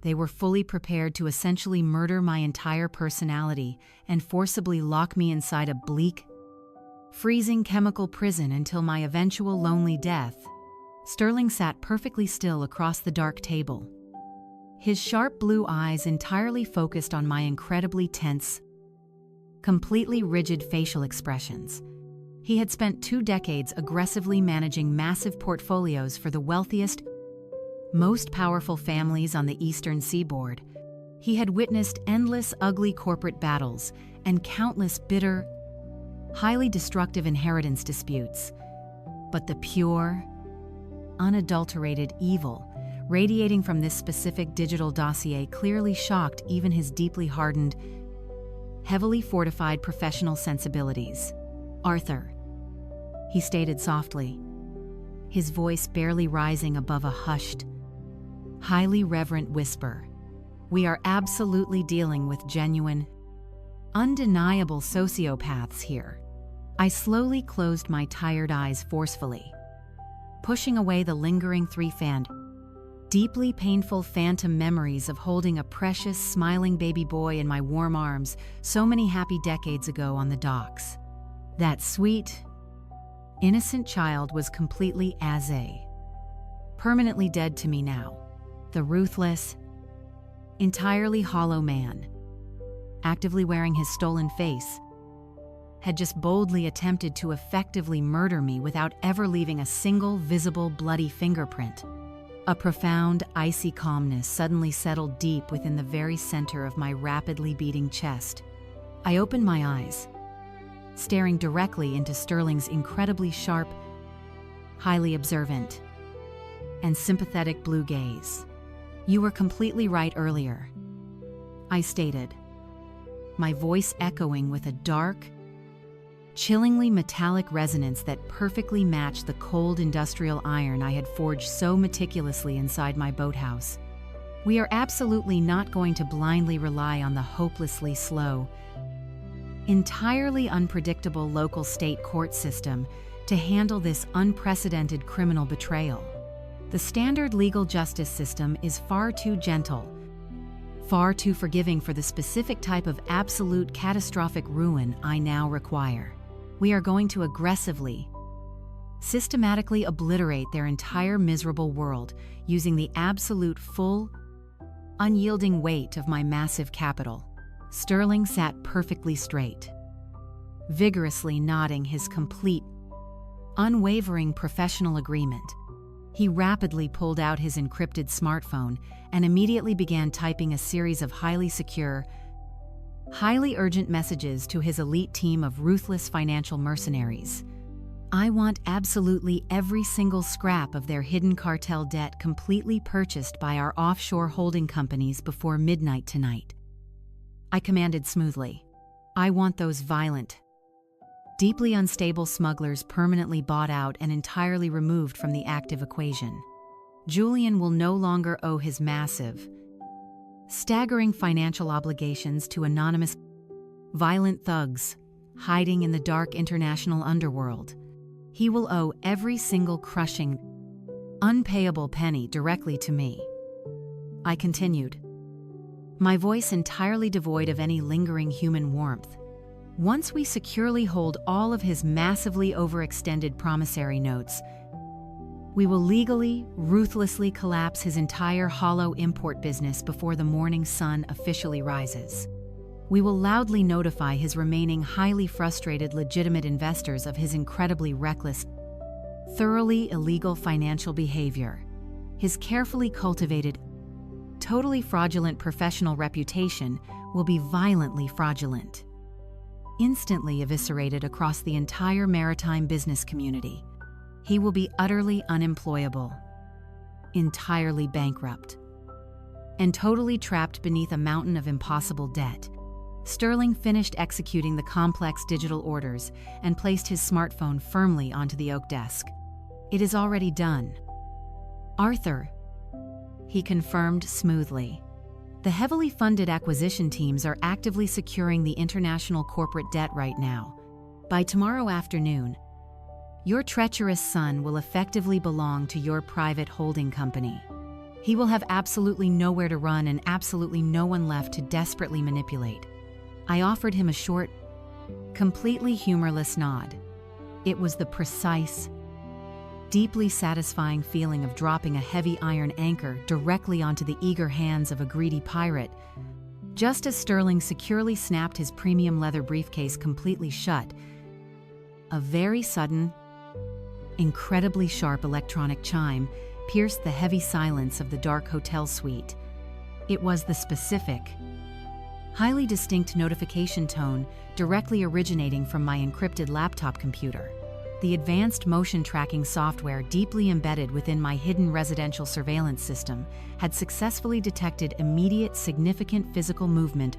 They were fully prepared to essentially murder my entire personality and forcibly lock me inside a bleak, freezing chemical prison until my eventual lonely death. Sterling sat perfectly still across the dark table, his sharp blue eyes entirely focused on my incredibly tense, completely rigid facial expressions. He had spent 2 decades aggressively managing massive portfolios for the wealthiest, most powerful families on the eastern seaboard. He had witnessed endless ugly corporate battles and countless bitter, highly destructive inheritance disputes. But the pure, unadulterated evil radiating from this specific digital dossier clearly shocked even his deeply hardened, heavily fortified professional sensibilities. "Arthur," he stated softly, his voice barely rising above a hushed, highly reverent whisper, "we are absolutely dealing with genuine, undeniable sociopaths here." I slowly closed my tired eyes forcefully, pushing away the lingering deeply painful phantom memories of holding a precious, smiling baby boy in my warm arms so many happy decades ago on the docks. That sweet, innocent child was completely permanently dead to me now. The ruthless, entirely hollow man, actively wearing his stolen face, had just boldly attempted to effectively murder me without ever leaving a single visible bloody fingerprint. A profound, icy calmness suddenly settled deep within the very center of my rapidly beating chest. I opened my eyes, staring directly into Sterling's incredibly sharp, highly observant, and sympathetic blue gaze. "You were completely right earlier," I stated, my voice echoing with a dark, chillingly metallic resonance that perfectly matched the cold industrial iron I had forged so meticulously inside my boathouse. "We are absolutely not going to blindly rely on the hopelessly slow, entirely unpredictable local state court system to handle this unprecedented criminal betrayal. The standard legal justice system is far too gentle, far too forgiving for the specific type of absolute catastrophic ruin I now require. We are going to aggressively, systematically obliterate their entire miserable world using the absolute full, unyielding weight of my massive capital." Sterling sat perfectly straight, vigorously nodding his complete, unwavering professional agreement. He rapidly pulled out his encrypted smartphone and immediately began typing a series of highly secure, highly urgent messages to his elite team of ruthless financial mercenaries. "I want absolutely every single scrap of their hidden cartel debt completely purchased by our offshore holding companies before midnight tonight," I commanded smoothly. "I want those violent, deeply unstable smugglers permanently bought out and entirely removed from the active equation. Julian will no longer owe his massive, staggering financial obligations to anonymous, violent thugs hiding in the dark international underworld. He will owe every single crushing, unpayable penny directly to me," I continued, my voice entirely devoid of any lingering human warmth. "Once we securely hold all of his massively overextended promissory notes, we will legally, ruthlessly collapse his entire hollow import business before the morning sun officially rises. We will loudly notify his remaining highly frustrated legitimate investors of his incredibly reckless, thoroughly illegal financial behavior. His carefully cultivated, totally fraudulent professional reputation will be violently fraudulent, instantly eviscerated across the entire maritime business community. He will be utterly unemployable, entirely bankrupt, and totally trapped beneath a mountain of impossible debt." Sterling finished executing the complex digital orders and placed his smartphone firmly onto the oak desk. "It is already done, Arthur," he confirmed smoothly. "The heavily funded acquisition teams are actively securing the international corporate debt right now. By tomorrow afternoon, your treacherous son will effectively belong to your private holding company. He will have absolutely nowhere to run and absolutely no one left to desperately manipulate." I offered him a short, completely humorless nod. It was the precise, deeply satisfying feeling of dropping a heavy iron anchor directly onto the eager hands of a greedy pirate. Just as Sterling securely snapped his premium leather briefcase completely shut, a very sudden, incredibly sharp electronic chime pierced the heavy silence of the dark hotel suite. It was the specific, highly distinct notification tone directly originating from my encrypted laptop computer. The advanced motion tracking software deeply embedded within my hidden residential surveillance system had successfully detected immediate significant physical movement.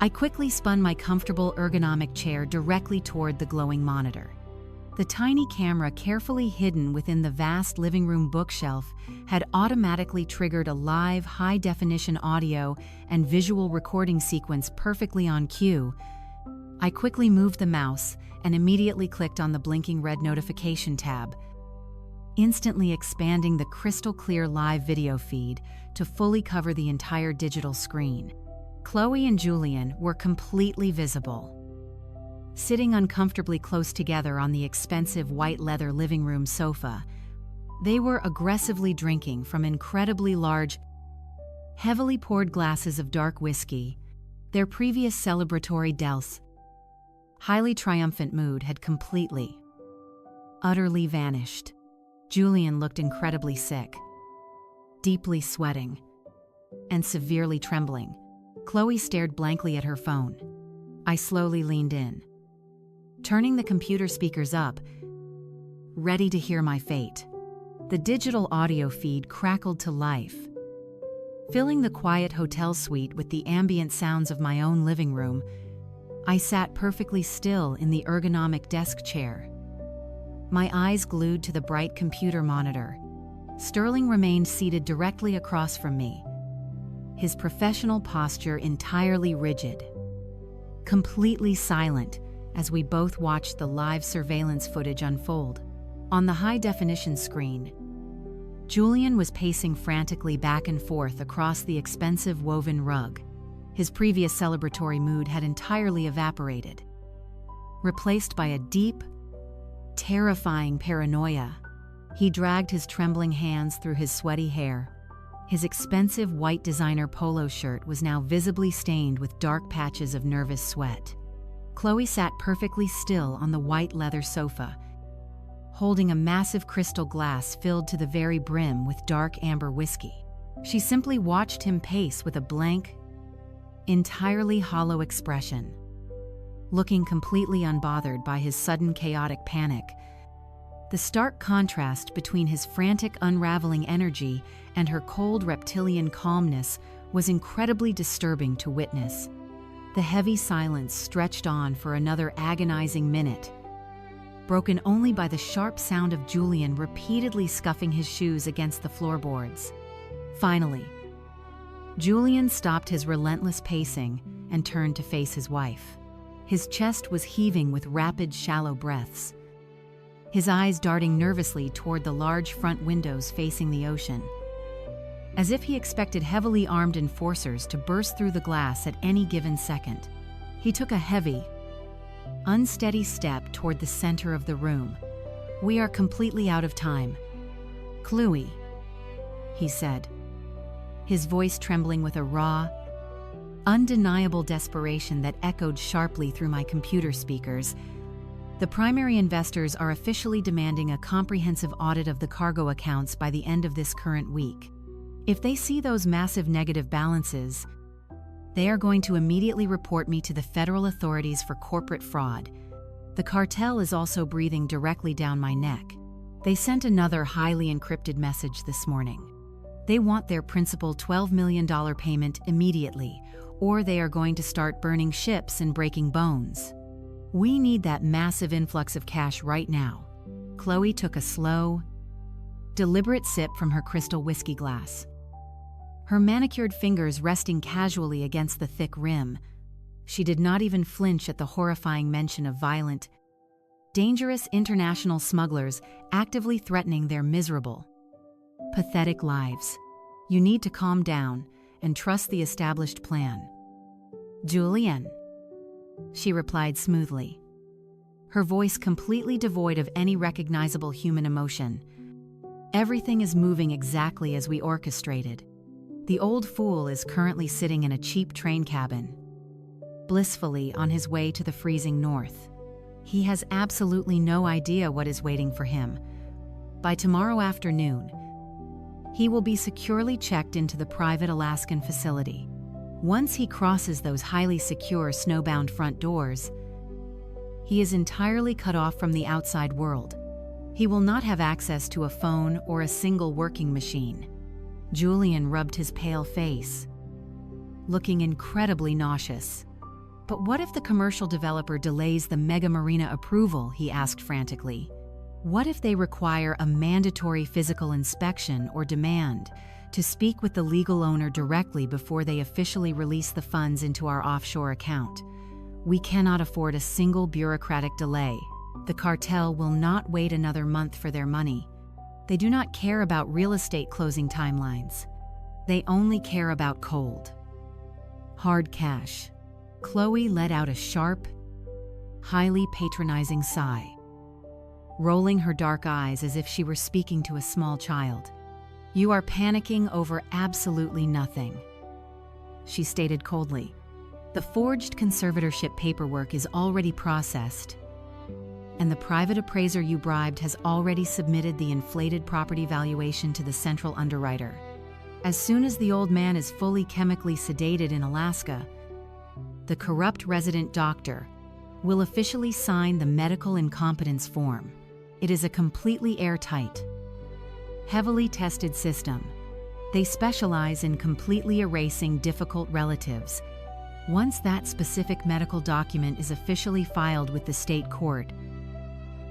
I quickly spun my comfortable ergonomic chair directly toward the glowing monitor. The tiny camera carefully hidden within the vast living room bookshelf had automatically triggered a live, high-definition audio and visual recording sequence perfectly on cue. I quickly moved the mouse and immediately clicked on the blinking red notification tab, instantly expanding the crystal-clear live video feed to fully cover the entire digital screen. Chloe and Julian were completely visible, sitting uncomfortably close together on the expensive white leather living room sofa, They were aggressively drinking from incredibly large, heavily poured glasses of dark whiskey. Their previous celebratory douse, highly triumphant mood had completely, utterly vanished. Julian looked incredibly sick, deeply sweating, and severely trembling. Chloe stared blankly at her phone. I slowly leaned in, turning the computer speakers up, ready to hear my fate. The digital audio feed crackled to life, filling the quiet hotel suite with the ambient sounds of my own living room. I sat perfectly still in the ergonomic desk chair, my eyes glued to the bright computer monitor. Sterling remained seated directly across from me, his professional posture entirely rigid, completely silent as we both watched the live surveillance footage unfold. On the high-definition screen, Julian was pacing frantically back and forth across the expensive woven rug. His previous celebratory mood had entirely evaporated, replaced by a deep, terrifying paranoia. He dragged his trembling hands through his sweaty hair. His expensive white designer polo shirt was now visibly stained with dark patches of nervous sweat. Chloe sat perfectly still on the white leather sofa, holding a massive crystal glass filled to the very brim with dark amber whiskey. She simply watched him pace with a blank, entirely hollow expression, looking completely unbothered by his sudden chaotic panic. The stark contrast between his frantic, unraveling energy and her cold, reptilian calmness was incredibly disturbing to witness. The heavy silence stretched on for another agonizing minute, broken only by the sharp sound of Julian repeatedly scuffing his shoes against the floorboards. Finally, Julian stopped his relentless pacing and turned to face his wife. His chest was heaving with rapid, shallow breaths, his eyes darting nervously toward the large front windows facing the ocean, as if he expected heavily armed enforcers to burst through the glass at any given second. He took a heavy, unsteady step toward the center of the room. "We are completely out of time, Chloe," he said, his voice trembling with a raw, undeniable desperation that echoed sharply through my computer speakers. "The primary investors are officially demanding a comprehensive audit of the cargo accounts by the end of this current week. If they see those massive negative balances, they are going to immediately report me to the federal authorities for corporate fraud. The cartel is also breathing directly down my neck. They sent another highly encrypted message this morning. They want their principal $12 million payment immediately, or they are going to start burning ships and breaking bones. We need that massive influx of cash right now." Chloe took a slow, deliberate sip from her crystal whiskey glass, her manicured fingers resting casually against the thick rim. She did not even flinch at the horrifying mention of violent, dangerous international smugglers actively threatening their miserable, pathetic lives. "You need to calm down and trust the established plan, Julian," she replied smoothly, her voice completely devoid of any recognizable human emotion. "Everything is moving exactly as we orchestrated. The old fool is currently sitting in a cheap train cabin, blissfully on his way to the freezing north. He has absolutely no idea what is waiting for him. By tomorrow afternoon, he will be securely checked into the private Alaskan facility. Once he crosses those highly secure snowbound front doors, he is entirely cut off from the outside world. He will not have access to a phone or a single working machine." Julian rubbed his pale face, looking incredibly nauseous. "But what if the commercial developer delays the mega marina approval?" he asked frantically. "What if they require a mandatory physical inspection or demand to speak with the legal owner directly before they officially release the funds into our offshore account? We cannot afford a single bureaucratic delay. The cartel will not wait another month for their money. They do not care about real estate closing timelines. They only care about cold, hard cash." Chloe let out a sharp, highly patronizing sigh. rolling her dark eyes as if she were speaking to a small child. "You are panicking over absolutely nothing," she stated coldly. "The forged conservatorship paperwork is already processed, and the private appraiser you bribed has already submitted the inflated property valuation to the central underwriter. As soon as the old man is fully chemically sedated in Alaska, the corrupt resident doctor will officially sign the medical incompetence form. It is a completely airtight, heavily tested system. They specialize in completely erasing difficult relatives. Once that specific medical document is officially filed with the state court,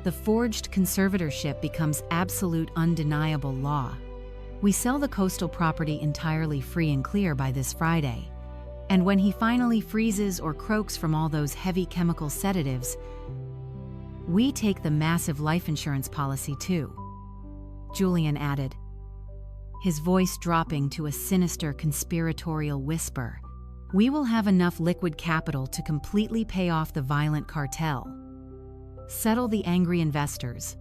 the forged conservatorship becomes absolute undeniable law. We sell the coastal property entirely free and clear by this Friday. And when he finally freezes or croaks from all those heavy chemical sedatives, we take the massive life insurance policy too," Julian added, his voice dropping to a sinister conspiratorial whisper. "We will have enough liquid capital to completely pay off the violent cartel, settle the angry investors,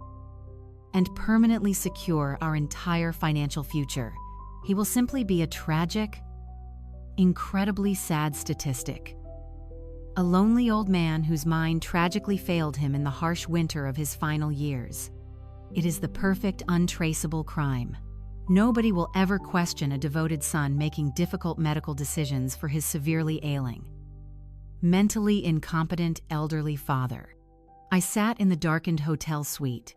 and permanently secure our entire financial future. He will simply be a tragic, incredibly sad statistic. A lonely old man whose mind tragically failed him in the harsh winter of his final years. It is the perfect untraceable crime. Nobody will ever question a devoted son making difficult medical decisions for his severely ailing, mentally incompetent elderly father." I sat in the darkened hotel suite,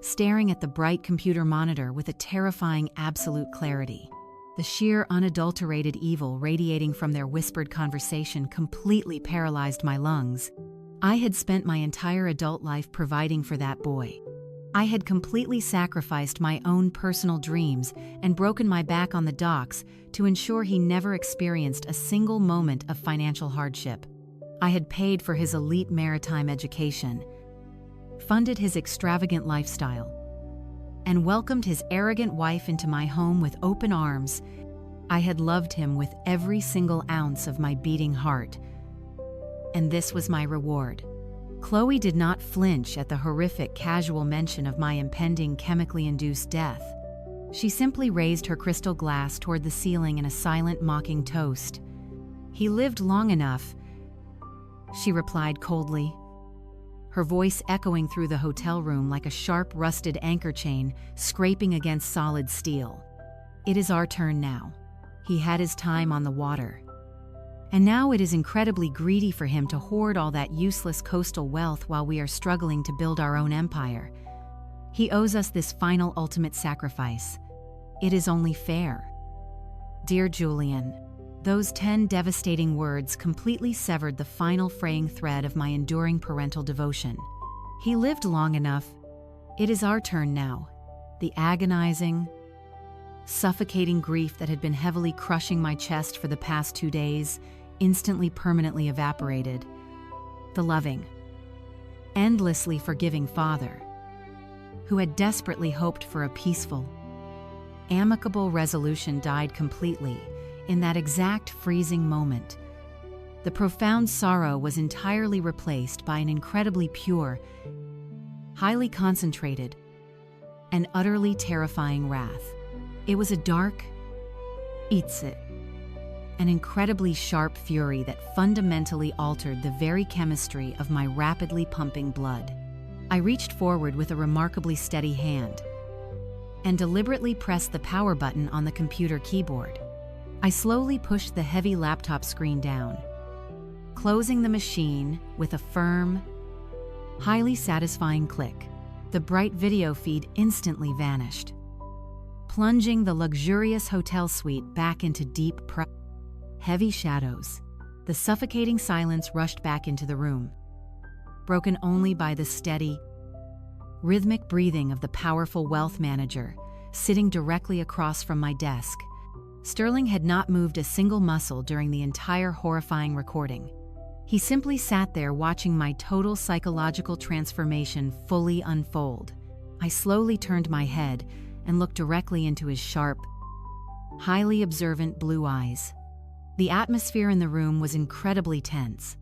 staring at the bright computer monitor with a terrifying absolute clarity. The sheer unadulterated evil radiating from their whispered conversation completely paralyzed my lungs. I had spent my entire adult life providing for that boy. I had completely sacrificed my own personal dreams and broken my back on the docks to ensure he never experienced a single moment of financial hardship. I had paid for his elite maritime education, funded his extravagant lifestyle, and welcomed his arrogant wife into my home with open arms. I had loved him with every single ounce of my beating heart. And this was my reward. Chloe did not flinch at the horrific casual mention of my impending chemically induced death. She simply raised her crystal glass toward the ceiling in a silent, mocking toast. "He lived long enough," she replied coldly, her voice echoing through the hotel room like a sharp, rusted anchor chain scraping against solid steel. "It is our turn now. He had his time on the water. And now it is incredibly greedy for him to hoard all that useless coastal wealth while we are struggling to build our own empire. He owes us this final ultimate sacrifice. It is only fair." Dear Julian, those 10 devastating words completely severed the final fraying thread of my enduring parental devotion. He lived long enough. It is our turn now. The agonizing, suffocating grief that had been heavily crushing my chest for the past 2 days instantly permanently evaporated. The loving, endlessly forgiving father, who had desperately hoped for a peaceful, amicable resolution, died completely in that exact freezing moment. The profound sorrow was entirely replaced by an incredibly pure, highly concentrated, and utterly terrifying wrath. It was a dark, an incredibly sharp fury that fundamentally altered the very chemistry of my rapidly pumping blood. I reached forward with a remarkably steady hand and deliberately pressed the power button on the computer keyboard. I slowly pushed the heavy laptop screen down, closing the machine with a firm, highly satisfying click. The bright video feed instantly vanished, plunging the luxurious hotel suite back into deep, heavy shadows. The suffocating silence rushed back into the room, broken only by the steady, rhythmic breathing of the powerful wealth manager sitting directly across from my desk. Sterling had not moved a single muscle during the entire horrifying recording. He simply sat there watching my total psychological transformation fully unfold. I slowly turned my head and looked directly into his sharp, highly observant blue eyes. The atmosphere in the room was incredibly tense,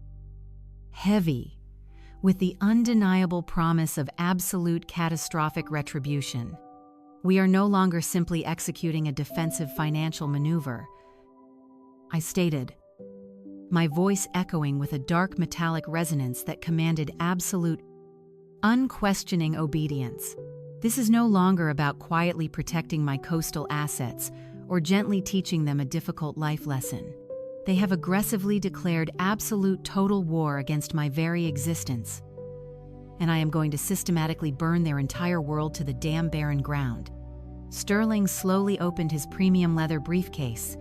heavy, with the undeniable promise of absolute catastrophic retribution. We are no longer simply executing a defensive financial maneuver, I stated, my voice echoing with a dark metallic resonance that commanded absolute, unquestioning obedience. This is no longer about quietly protecting my coastal assets or gently teaching them a difficult life lesson. They have aggressively declared absolute total war against my very existence, and I am going to systematically burn their entire world to the damn barren ground. Sterling slowly opened his premium leather briefcase,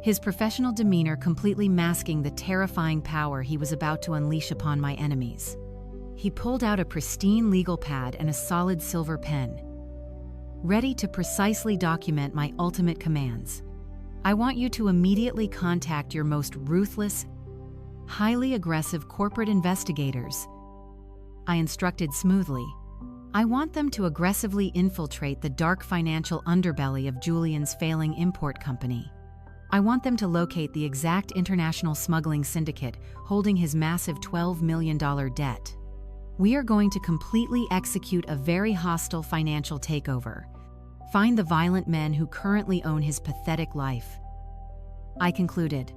his professional demeanor completely masking the terrifying power he was about to unleash upon my enemies. He pulled out a pristine legal pad and a solid silver pen, ready to precisely document my ultimate commands. I want you to immediately contact your most ruthless, highly aggressive corporate investigators, I instructed smoothly. I want them to aggressively infiltrate the dark financial underbelly of Julian's failing import company. I want them to locate the exact international smuggling syndicate holding his massive $12 million debt. We are going to completely execute a very hostile financial takeover. Find the violent men who currently own his pathetic life, I concluded,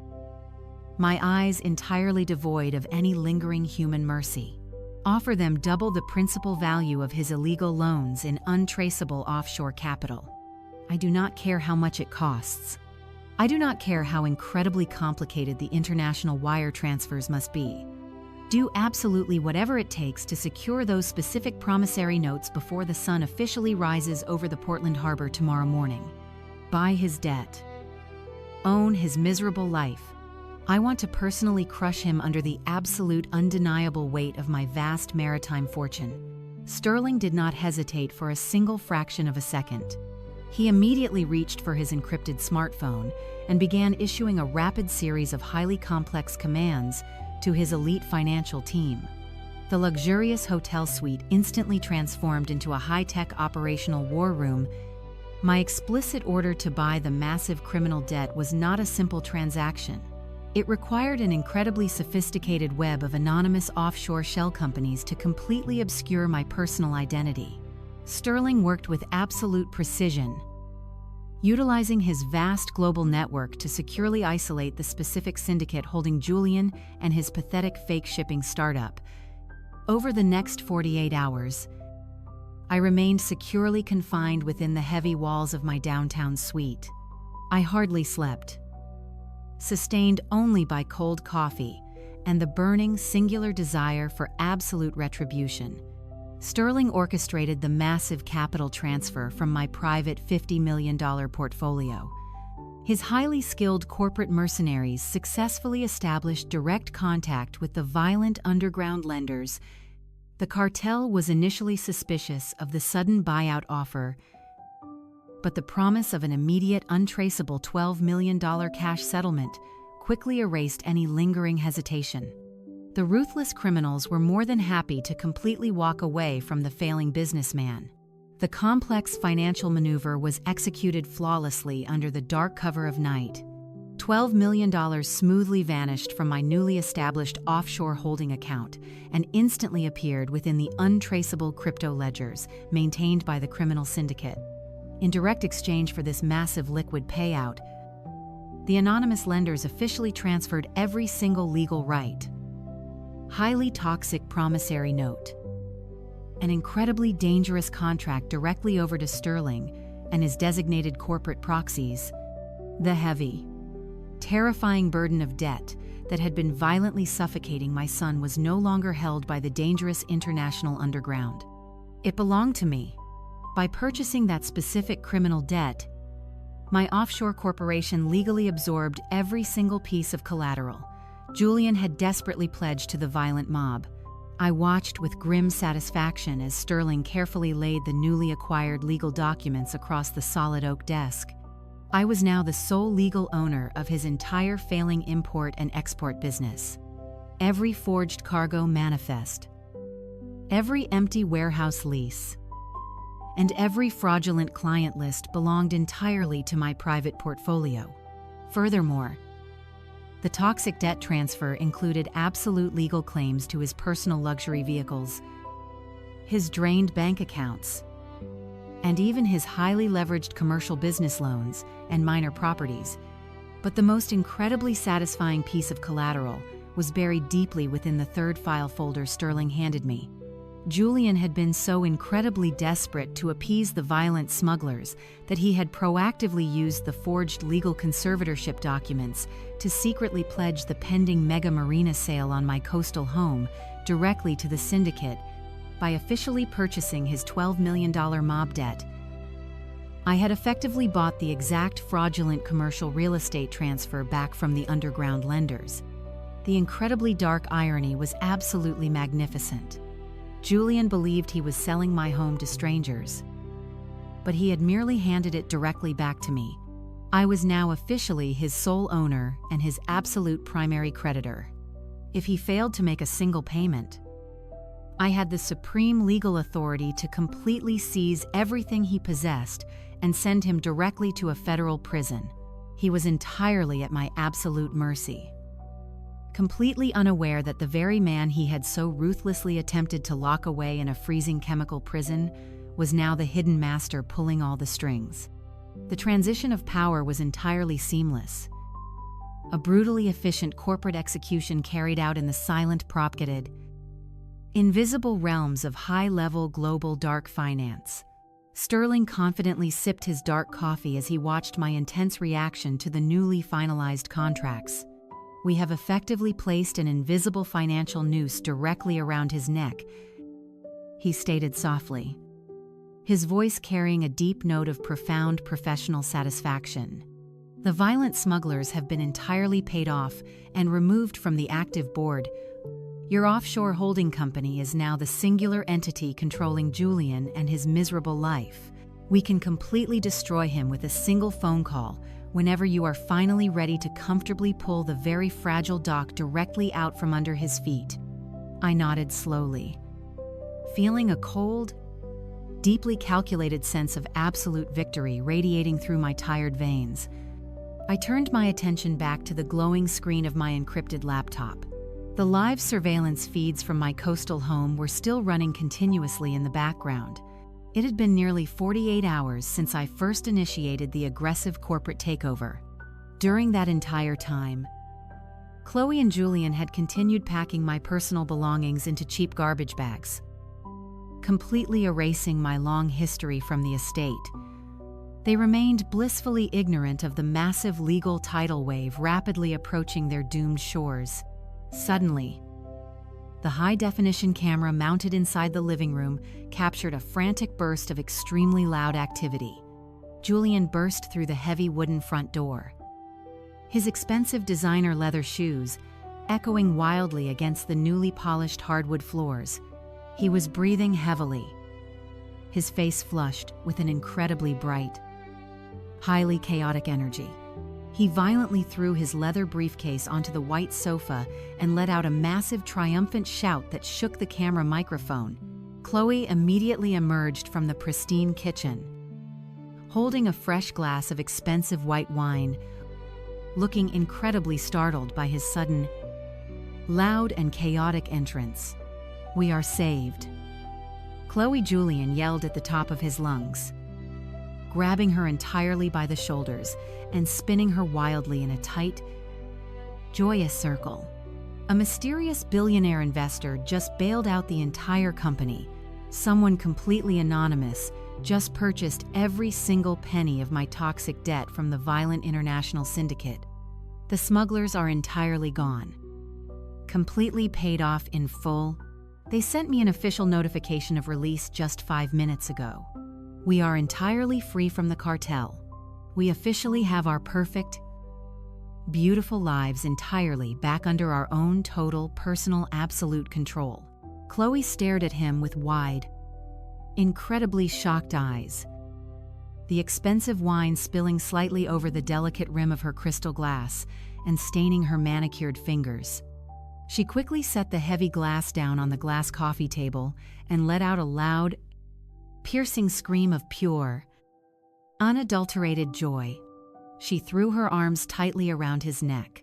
my eyes entirely devoid of any lingering human mercy. Offer them double the principal value of his illegal loans in untraceable offshore capital. I do not care how much it costs. I do not care how incredibly complicated the international wire transfers must be. Do absolutely whatever it takes to secure those specific promissory notes before the sun officially rises over the Portland harbor tomorrow morning. Buy his debt. Own his miserable life. I want to personally crush him under the absolute undeniable weight of my vast maritime fortune. Sterling did not hesitate for a single fraction of a second. He immediately reached for his encrypted smartphone and began issuing a rapid series of highly complex commands to his elite financial team. The luxurious hotel suite instantly transformed into a high-tech operational war room. My explicit order to buy the massive criminal debt was not a simple transaction. It required an incredibly sophisticated web of anonymous offshore shell companies to completely obscure my personal identity. Sterling worked with absolute precision, utilizing his vast global network to securely isolate the specific syndicate holding Julian and his pathetic fake shipping startup. Over the next 48 hours, I remained securely confined within the heavy walls of my downtown suite. I hardly slept, sustained only by cold coffee and the burning, singular desire for absolute retribution. Sterling orchestrated the massive capital transfer from my private $50 million portfolio. His highly skilled corporate mercenaries successfully established direct contact with the violent underground lenders. The cartel was initially suspicious of the sudden buyout offer, but the promise of an immediate, untraceable $12 million cash settlement quickly erased any lingering hesitation. The ruthless criminals were more than happy to completely walk away from the failing businessman. The complex financial maneuver was executed flawlessly under the dark cover of night. $12 million smoothly vanished from my newly established offshore holding account and instantly appeared within the untraceable crypto ledgers maintained by the criminal syndicate. In direct exchange for this massive liquid payout, the anonymous lenders officially transferred every single legal right. Highly toxic promissory note. An incredibly dangerous contract directly over to Sterling and his designated corporate proxies. The heavy, terrifying burden of debt that had been violently suffocating my son was no longer held by the dangerous international underground. It belonged to me. By purchasing that specific criminal debt, my offshore corporation legally absorbed every single piece of collateral Julian had desperately pledged to the violent mob. I watched with grim satisfaction as Sterling carefully laid the newly acquired legal documents across the solid oak desk. I was now the sole legal owner of his entire failing import and export business. Every forged cargo manifest, every empty warehouse lease, and every fraudulent client list belonged entirely to my private portfolio. Furthermore, The toxic debt transfer included absolute legal claims to his personal luxury vehicles, his drained bank accounts, and even his highly leveraged commercial business loans and minor properties. But the most incredibly satisfying piece of collateral was buried deeply within the third file folder Sterling handed me. Julian had been so incredibly desperate to appease the violent smugglers that he had proactively used the forged legal conservatorship documents to secretly pledge the pending mega marina sale on my coastal home directly to the syndicate by officially purchasing his $12 million mob debt. I had effectively bought the exact fraudulent commercial real estate transfer back from the underground lenders. The incredibly dark irony was absolutely magnificent. Julian believed he was selling my home to strangers, but he had merely handed it directly back to me. I was now officially his sole owner and his absolute primary creditor. If he failed to make a single payment, I had the supreme legal authority to completely seize everything he possessed and send him directly to a federal prison. He was entirely at my absolute mercy. Completely unaware that the very man he had so ruthlessly attempted to lock away in a freezing chemical prison was now the hidden master pulling all the strings. The transition of power was entirely seamless. A brutally efficient corporate execution carried out in the silent, propagated, invisible realms of high-level global dark finance. Sterling confidently sipped his dark coffee as he watched my intense reaction to the newly finalized contracts. We have effectively placed an invisible financial noose directly around his neck, he stated softly, his voice carrying a deep note of profound professional satisfaction. The violent smugglers have been entirely paid off and removed from the active board. Your offshore holding company is now the singular entity controlling Julian and his miserable life. We can completely destroy him with a single phone call whenever you are finally ready to comfortably pull the very fragile dock directly out from under his feet. I nodded slowly, feeling a cold, deeply calculated sense of absolute victory radiating through my tired veins. I turned my attention back to the glowing screen of my encrypted laptop. The live surveillance feeds from my coastal home were still running continuously in the background. It had been nearly 48 hours since I first initiated the aggressive corporate takeover. During that entire time, Chloe and Julian had continued packing my personal belongings into cheap garbage bags, completely erasing my long history from the estate. They remained blissfully ignorant of the massive legal tidal wave rapidly approaching their doomed shores. Suddenly, the high-definition camera mounted inside the living room captured a frantic burst of extremely loud activity. Julian burst through the heavy wooden front door, his expensive designer leather shoes echoing wildly against the newly polished hardwood floors. He was breathing heavily, his face flushed with an incredibly bright, highly chaotic energy. He violently threw his leather briefcase onto the white sofa and let out a massive, triumphant shout that shook the camera microphone. Chloe immediately emerged from the pristine kitchen, holding a fresh glass of expensive white wine, looking incredibly startled by his sudden, loud and chaotic entrance. "We are saved," Chloe Julian yelled at the top of his lungs, grabbing her entirely by the shoulders and spinning her wildly in a tight, joyous circle. A mysterious billionaire investor just bailed out the entire company. Someone completely anonymous just purchased every single penny of my toxic debt from the violent international syndicate. The smugglers are entirely gone, completely paid off in full. They sent me an official notification of release just 5 minutes ago. We are entirely free from the cartel. We officially have our perfect, beautiful lives entirely back under our own total, personal, absolute control. Chloe stared at him with wide, incredibly shocked eyes, the expensive wine spilling slightly over the delicate rim of her crystal glass and staining her manicured fingers. She quickly set the heavy glass down on the glass coffee table and let out a loud, piercing scream of pure, unadulterated joy. She threw her arms tightly around his neck,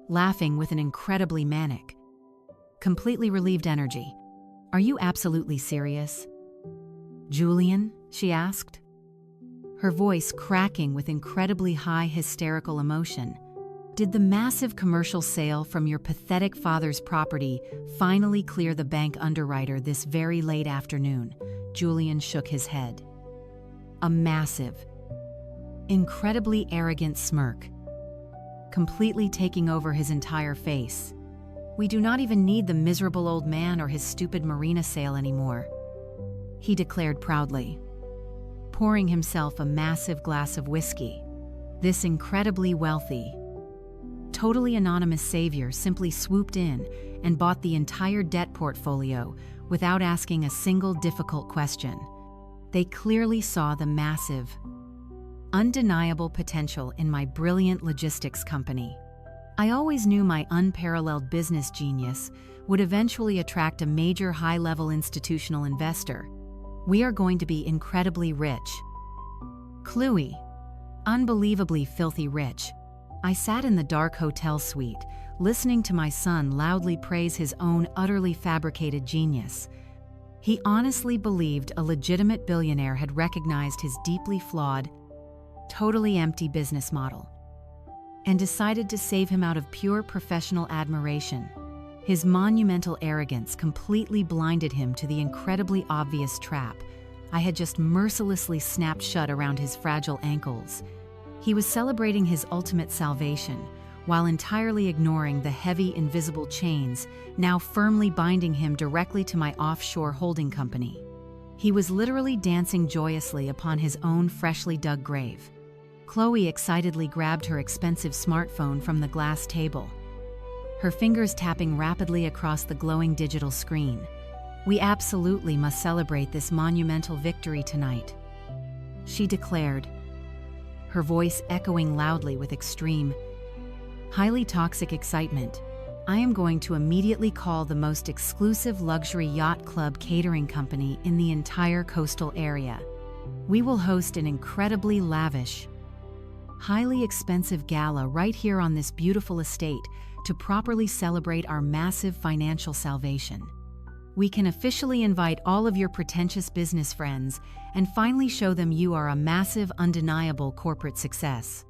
laughing with an incredibly manic, completely relieved energy. "Are you absolutely serious?" "Julian?" she asked, her voice cracking with incredibly high hysterical emotion. "Did the massive commercial sale from your pathetic father's property finally clear the bank underwriter this very late afternoon?" Julian shook his head. A massive, incredibly arrogant smirk, completely taking over his entire face. "We do not even need the miserable old man or his stupid marina sale anymore," he declared proudly, pouring himself a massive glass of whiskey. This incredibly wealthy, totally anonymous savior simply swooped in and bought the entire debt portfolio without asking a single difficult question. They clearly saw the massive, undeniable potential in my brilliant logistics company. I always knew my unparalleled business genius would eventually attract a major high-level institutional investor. We are going to be incredibly rich. Cluey. Unbelievably filthy rich. I sat in the dark hotel suite, listening to my son loudly praise his own utterly fabricated genius. He honestly believed a legitimate billionaire had recognized his deeply flawed, totally empty business model, and decided to save him out of pure professional admiration. His monumental arrogance completely blinded him to the incredibly obvious trap I had just mercilessly snapped shut around his fragile ankles. He was celebrating his ultimate salvation, while entirely ignoring the heavy, invisible chains now firmly binding him directly to my offshore holding company. He was literally dancing joyously upon his own freshly dug grave. Chloe excitedly grabbed her expensive smartphone from the glass table, her fingers tapping rapidly across the glowing digital screen. "We absolutely must celebrate this monumental victory tonight," she declared, her voice echoing loudly with extreme, highly toxic excitement. "I am going to immediately call the most exclusive luxury yacht club catering company in the entire coastal area. We will host an incredibly lavish, highly expensive gala right here on this beautiful estate to properly celebrate our massive financial salvation. We can officially invite all of your pretentious business friends and finally show them you are a massive, undeniable corporate success."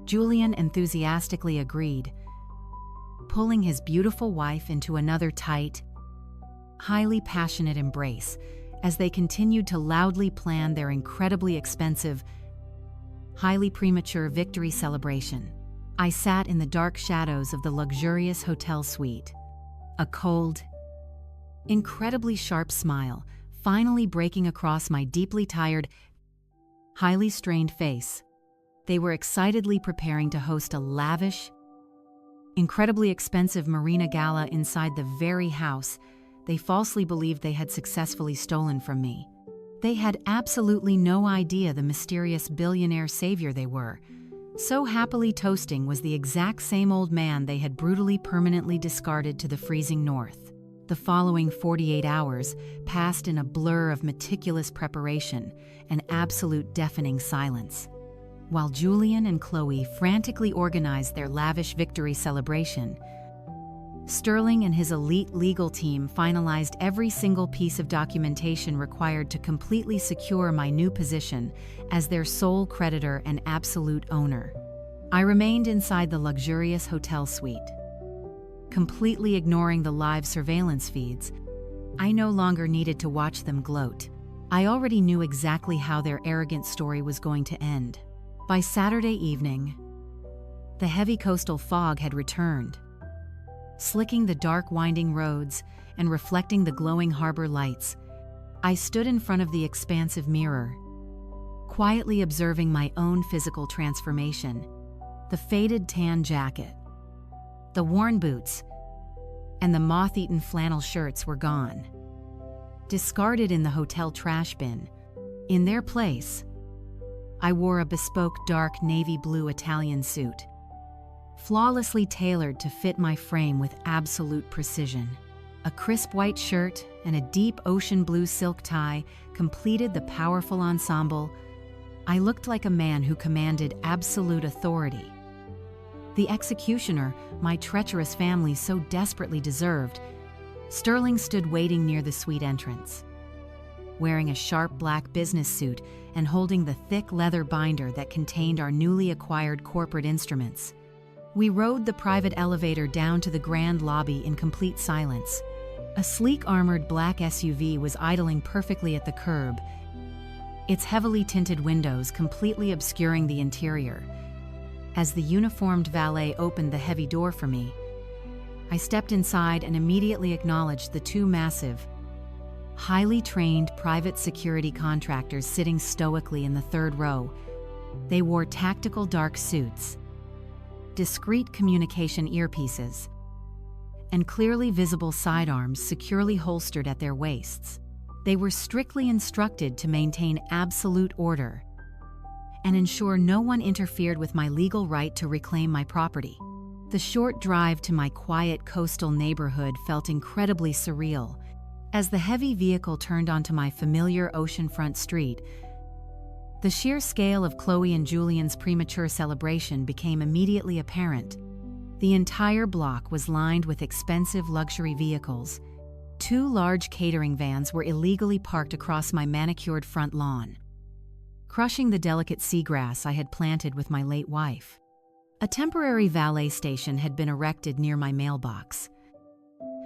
Julian enthusiastically agreed, pulling his beautiful wife into another tight, highly passionate embrace as they continued to loudly plan their incredibly expensive, highly premature victory celebration. I sat in the dark shadows of the luxurious hotel suite, a cold, incredibly sharp smile finally breaking across my deeply tired, highly strained face. They were excitedly preparing to host a lavish, incredibly expensive marina gala inside the very house they falsely believed they had successfully stolen from me. They had absolutely no idea the mysterious billionaire savior they were. So happily toasting was the exact same old man they had brutally permanently discarded to the freezing north. The following 48 hours passed in a blur of meticulous preparation and absolute deafening silence. While Julian and Chloe frantically organized their lavish victory celebration, Sterling and his elite legal team finalized every single piece of documentation required to completely secure my new position as their sole creditor and absolute owner. I remained inside the luxurious hotel suite, completely ignoring the live surveillance feeds. I no longer needed to watch them gloat. I already knew exactly how their arrogant story was going to end. By Saturday evening, the heavy coastal fog had returned, slicking the dark winding roads and reflecting the glowing harbor lights. I stood in front of the expansive mirror, quietly observing my own physical transformation. The faded tan jacket, the worn boots, and the moth-eaten flannel shirts were gone, discarded in the hotel trash bin. In their place, I wore a bespoke dark navy blue Italian suit, flawlessly tailored to fit my frame with absolute precision. A crisp white shirt and a deep ocean blue silk tie completed the powerful ensemble. I looked like a man who commanded absolute authority. The executioner my treacherous family so desperately deserved, Sterling stood waiting near the suite entrance. Wearing a sharp black business suit and holding the thick leather binder that contained our newly acquired corporate instruments, we rode the private elevator down to the grand lobby in complete silence. A sleek armored black SUV was idling perfectly at the curb, its heavily tinted windows completely obscuring the interior. As the uniformed valet opened the heavy door for me, I stepped inside and immediately acknowledged the two massive, highly trained private security contractors sitting stoically in the third row. They wore tactical dark suits, discreet communication earpieces, and clearly visible sidearms securely holstered at their waists. They were strictly instructed to maintain absolute order and ensure no one interfered with my legal right to reclaim my property. The short drive to my quiet coastal neighborhood felt incredibly surreal. As the heavy vehicle turned onto my familiar oceanfront street, the sheer scale of Chloe and Julian's premature celebration became immediately apparent. The entire block was lined with expensive luxury vehicles. Two large catering vans were illegally parked across my manicured front lawn, crushing the delicate seagrass I had planted with my late wife. A temporary valet station had been erected near my mailbox,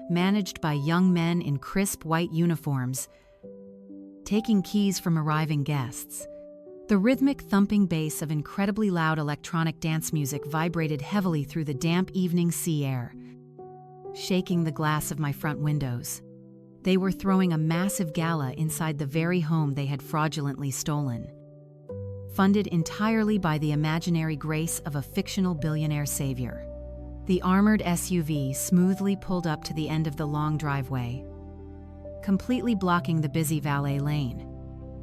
managed by young men in crisp white uniforms, taking keys from arriving guests. The rhythmic thumping bass of incredibly loud electronic dance music vibrated heavily through the damp evening sea air, shaking the glass of my front windows. They were throwing a massive gala inside the very home they had fraudulently stolen, funded entirely by the imaginary grace of a fictional billionaire savior. The armored SUV smoothly pulled up to the end of the long driveway, completely blocking the busy valet lane.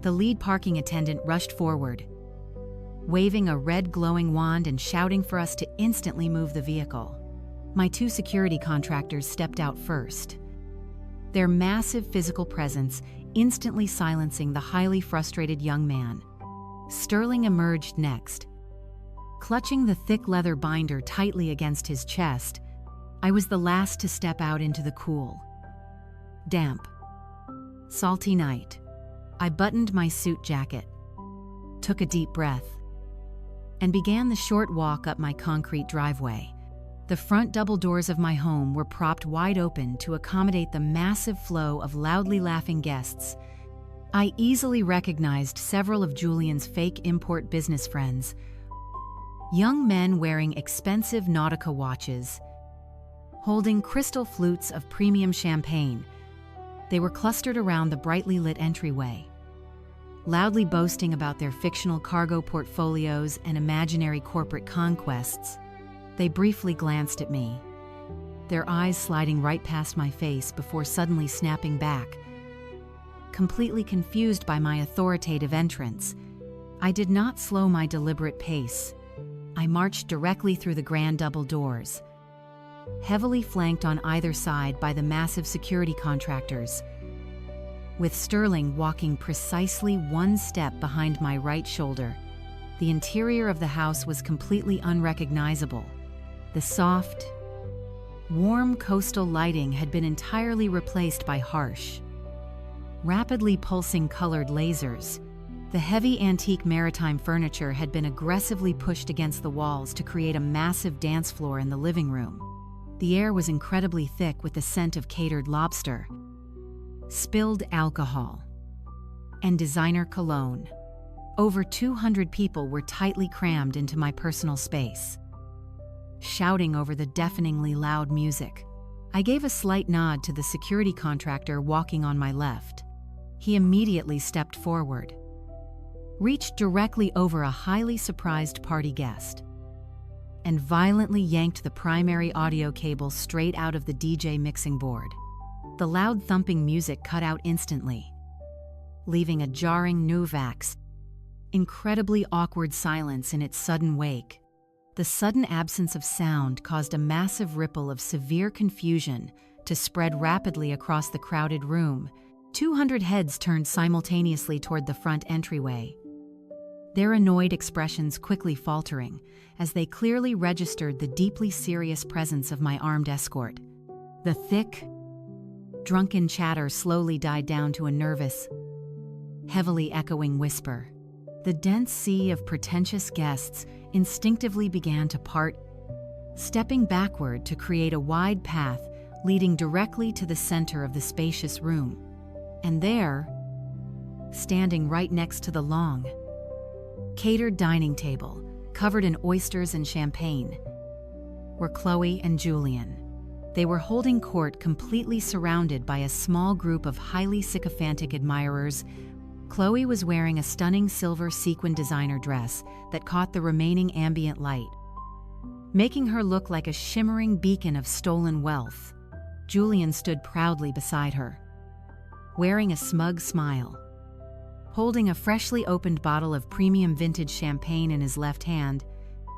The lead parking attendant rushed forward, waving a red glowing wand and shouting for us to instantly move the vehicle. My two security contractors stepped out first, their massive physical presence instantly silencing the highly frustrated young man. Sterling emerged next, clutching the thick leather binder tightly against his chest. I was the last to step out into the cool, damp, salty night. I buttoned my suit jacket, took a deep breath, and began the short walk up my concrete driveway. The front double doors of my home were propped wide open to accommodate the massive flow of loudly laughing guests. I easily recognized several of Julian's fake import business friends, young men wearing expensive Nautica watches, holding crystal flutes of premium champagne. They were clustered around the brightly lit entryway, loudly boasting about their fictional cargo portfolios and imaginary corporate conquests. They briefly glanced at me, their eyes sliding right past my face before suddenly snapping back. Completely confused by my authoritative entrance, I did not slow my deliberate pace. I marched directly through the grand double doors, heavily flanked on either side by the massive security contractors, with Sterling walking precisely one step behind my right shoulder. The interior of the house was completely unrecognizable. The soft, warm coastal lighting had been entirely replaced by harsh, rapidly pulsing colored lasers. The heavy antique maritime furniture had been aggressively pushed against the walls to create a massive dance floor in the living room. The air was incredibly thick with the scent of catered lobster, spilled alcohol, and designer cologne. Over 200 people were tightly crammed into my personal space, shouting over the deafeningly loud music. I gave a slight nod to the security contractor walking on my left. He immediately stepped forward, reached directly over a highly surprised party guest, and violently yanked the primary audio cable straight out of the DJ mixing board. The loud thumping music cut out instantly, leaving a jarring Nuvax, incredibly awkward silence in its sudden wake. The sudden absence of sound caused a massive ripple of severe confusion to spread rapidly across the crowded room. 200 heads turned simultaneously toward the front entryway, their annoyed expressions quickly faltering as they clearly registered the deeply serious presence of my armed escort. The thick, drunken chatter slowly died down to a nervous, heavily echoing whisper. The dense sea of pretentious guests instinctively began to part, stepping backward to create a wide path leading directly to the center of the spacious room. And there, standing right next to the long, catered dining table, covered in oysters and champagne, were Chloe and Julian. They were holding court completely surrounded by a small group of highly sycophantic admirers. Chloe was wearing a stunning silver sequin designer dress that caught the remaining ambient light, making her look like a shimmering beacon of stolen wealth. Julian stood proudly beside her, wearing a smug smile. Holding a freshly opened bottle of premium vintage champagne in his left hand,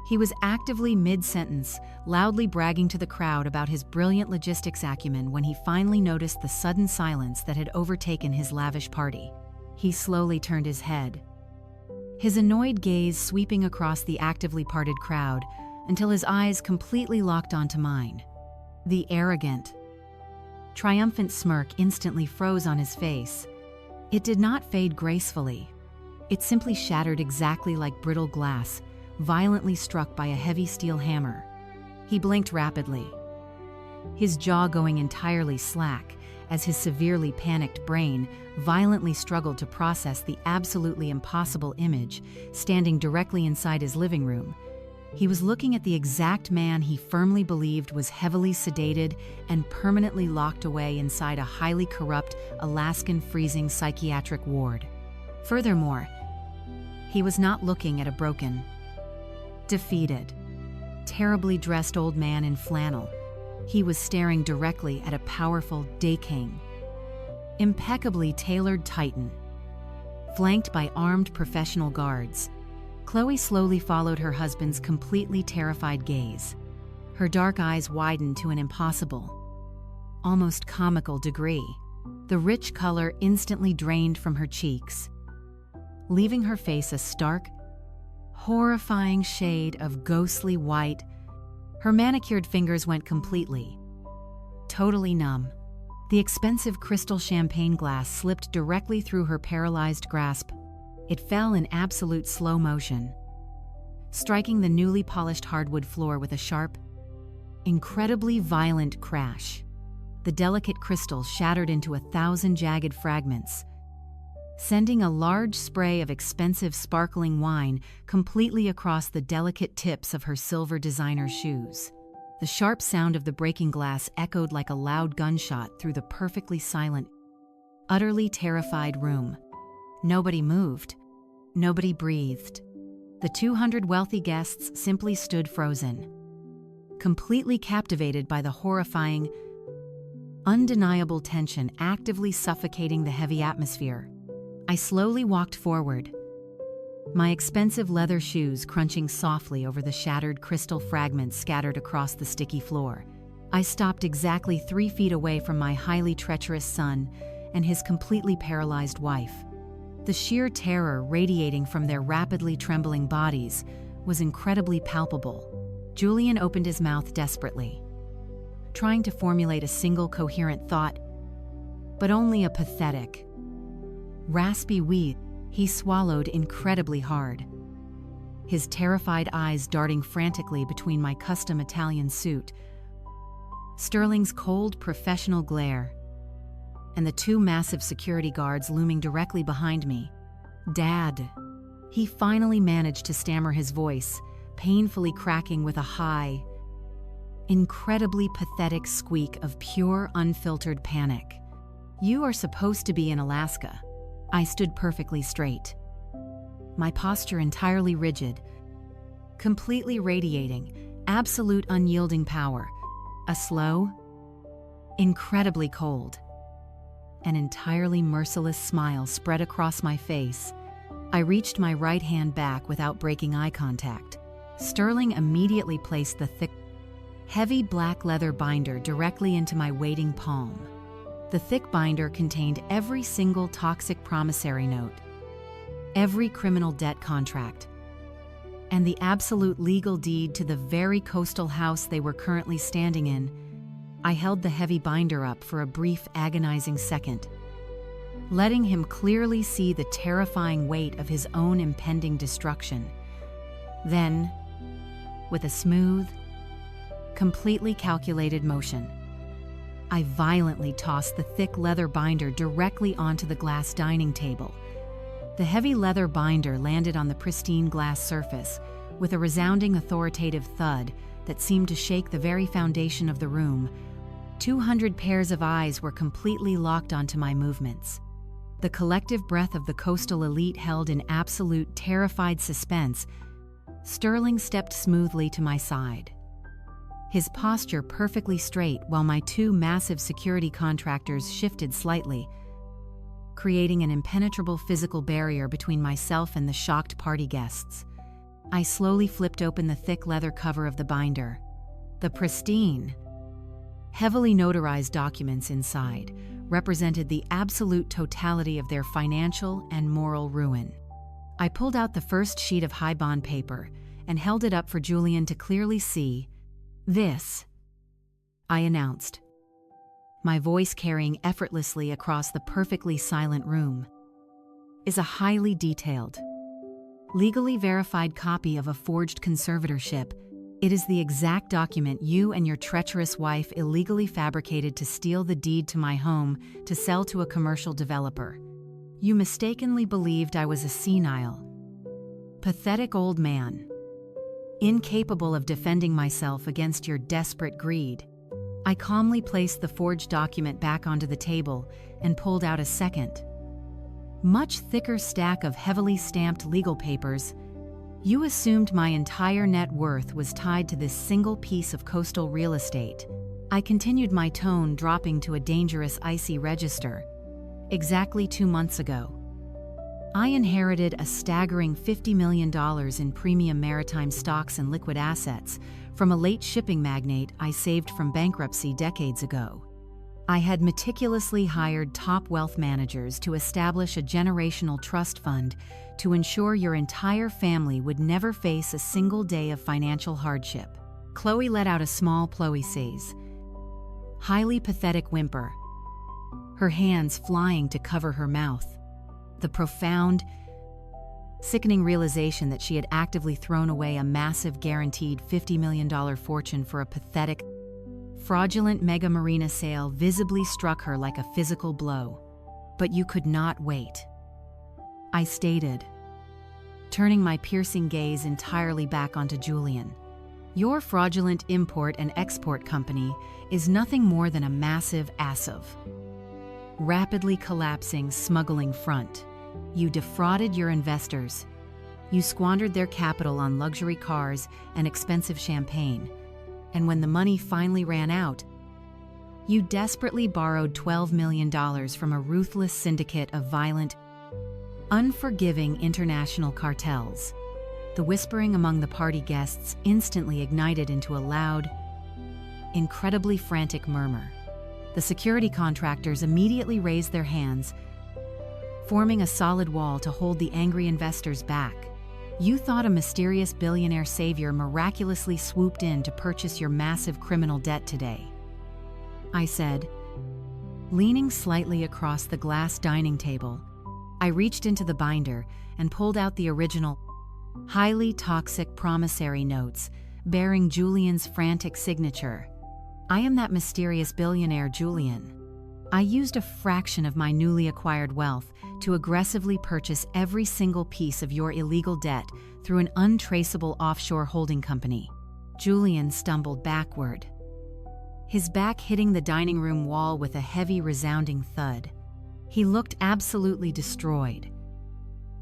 he was actively mid-sentence, loudly bragging to the crowd about his brilliant logistics acumen when he finally noticed the sudden silence that had overtaken his lavish party. He slowly turned his head, his annoyed gaze sweeping across the actively parted crowd until his eyes completely locked onto mine. The arrogant, triumphant smirk instantly froze on his face. It did not fade gracefully. It simply shattered exactly like brittle glass, violently struck by a heavy steel hammer. He blinked rapidly, his jaw going entirely slack as his severely panicked brain violently struggled to process the absolutely impossible image standing directly inside his living room. He was looking at the exact man he firmly believed was heavily sedated and permanently locked away inside a highly corrupt Alaskan freezing psychiatric ward. Furthermore, he was not looking at a broken, defeated, terribly dressed old man in flannel. He was staring directly at a powerful Daking, impeccably tailored titan, flanked by armed professional guards. Chloe slowly followed her husband's completely terrified gaze. Her dark eyes widened to an impossible, almost comical degree. The rich color instantly drained from her cheeks, leaving her face a stark, horrifying shade of ghostly white. Her manicured fingers went completely, totally numb. The expensive crystal champagne glass slipped directly through her paralyzed grasp. It fell in absolute slow motion, striking the newly polished hardwood floor with a sharp, incredibly violent crash. The delicate crystal shattered into 1,000 jagged fragments, sending a large spray of expensive sparkling wine completely across the delicate tips of her silver designer shoes. The sharp sound of the breaking glass echoed like a loud gunshot through the perfectly silent, utterly terrified room. Nobody moved. Nobody breathed. The 200 wealthy guests simply stood frozen, completely captivated by the horrifying, undeniable tension actively suffocating the heavy atmosphere. I slowly walked forward, my expensive leather shoes crunching softly over the shattered crystal fragments scattered across the sticky floor. I stopped exactly 3 feet away from my highly treacherous son and his completely paralyzed wife. The sheer terror radiating from their rapidly trembling bodies was incredibly palpable. Julian opened his mouth desperately, trying to formulate a single coherent thought, but only a pathetic, raspy wheeze. He swallowed incredibly hard, his terrified eyes darting frantically between my custom Italian suit, Sterling's cold professional glare, and the 2 massive security guards looming directly behind me. "Dad." He finally managed to stammer his voice, painfully cracking with a high, incredibly pathetic squeak of pure, unfiltered panic. "You are supposed to be in Alaska." I stood perfectly straight, my posture entirely rigid, completely radiating absolute unyielding power. A slow, incredibly cold, an entirely merciless smile spread across my face. I reached my right hand back without breaking eye contact. Sterling immediately placed the thick, heavy black leather binder directly into my waiting palm. The thick binder contained every single toxic promissory note, every criminal debt contract, and the absolute legal deed to the very coastal house they were currently standing in. I held the heavy binder up for a brief, agonizing second, letting him clearly see the terrifying weight of his own impending destruction. Then, with a smooth, completely calculated motion, I violently tossed the thick leather binder directly onto the glass dining table. The heavy leather binder landed on the pristine glass surface with a resounding, authoritative thud that seemed to shake the very foundation of the room. 200 pairs of eyes were completely locked onto my movements. The collective breath of the coastal elite held in absolute, terrified suspense. Sterling stepped smoothly to my side, his posture perfectly straight while my two massive security contractors shifted slightly, creating an impenetrable physical barrier between myself and the shocked party guests. I slowly flipped open the thick leather cover of the binder. The pristine, heavily notarized documents inside represented the absolute totality of their financial and moral ruin. I pulled out the first sheet of high bond paper and held it up for Julian to clearly see. "This," I announced, my voice carrying effortlessly across the perfectly silent room, "is a highly detailed, legally verified copy of a forged conservatorship. It is the exact document you and your treacherous wife illegally fabricated to steal the deed to my home to sell to a commercial developer. You mistakenly believed I was a senile, pathetic old man, incapable of defending myself against your desperate greed." I calmly placed the forged document back onto the table and pulled out a second, much thicker stack of heavily stamped legal papers. "You assumed my entire net worth was tied to this single piece of coastal real estate." I continued, my tone dropping to a dangerous, icy register. "Exactly 2 months ago, I inherited a staggering $50 million in premium maritime stocks and liquid assets from a late shipping magnate I saved from bankruptcy decades ago. I had meticulously hired top wealth managers to establish a generational trust fund to ensure your entire family would never face a single day of financial hardship." Chloe let out a small plosive, highly pathetic whimper, her hands flying to cover her mouth. The profound, sickening realization that she had actively thrown away a massive guaranteed $50 million fortune for a pathetic, fraudulent mega marina sale visibly struck her like a physical blow. "But you could not wait," I stated, turning my piercing gaze entirely back onto Julian. "Your fraudulent import and export company is nothing more than a massive rapidly collapsing smuggling front. You defrauded your investors. You squandered their capital on luxury cars and expensive champagne. And when the money finally ran out, you desperately borrowed $12 million from a ruthless syndicate of violent, unforgiving international cartels." The whispering among the party guests instantly ignited into a loud, incredibly frantic murmur. The security contractors immediately raised their hands, forming a solid wall to hold the angry investors back. "You thought a mysterious billionaire savior miraculously swooped in to purchase your massive criminal debt today," I said, leaning slightly across the glass dining table. I reached into the binder and pulled out the original, highly toxic promissory notes bearing Julian's frantic signature. "I am that mysterious billionaire, Julian. I used a fraction of my newly acquired wealth to aggressively purchase every single piece of your illegal debt through an untraceable offshore holding company." Julian stumbled backward, his back hitting the dining room wall with a heavy, resounding thud. He looked absolutely destroyed,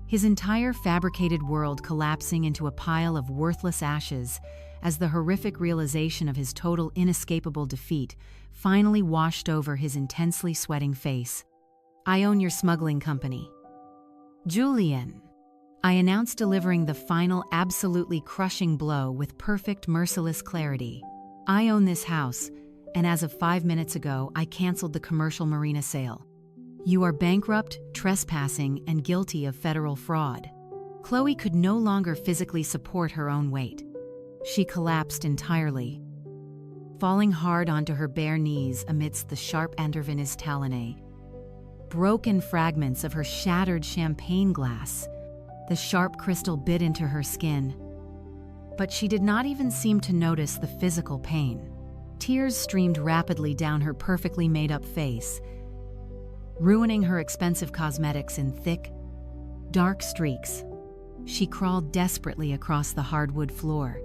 his entire fabricated world collapsing into a pile of worthless ashes as the horrific realization of his total, inescapable defeat finally washed over his intensely sweating face. "I own your smuggling company, Julian," I announced, delivering the final, absolutely crushing blow with perfect, merciless clarity. "I own this house, and as of 5 minutes ago, I canceled the commercial marina sale. You are bankrupt, trespassing, and guilty of federal fraud. Chloe could no longer physically support her own weight. She collapsed entirely, falling hard onto her bare knees amidst the sharp intervenous talonnae. Broken fragments of her shattered champagne glass. The sharp crystal bit into her skin. But she did not even seem to notice the physical pain. Tears streamed rapidly down her perfectly made-up face, ruining her expensive cosmetics in thick, dark streaks. She crawled desperately across the hardwood floor,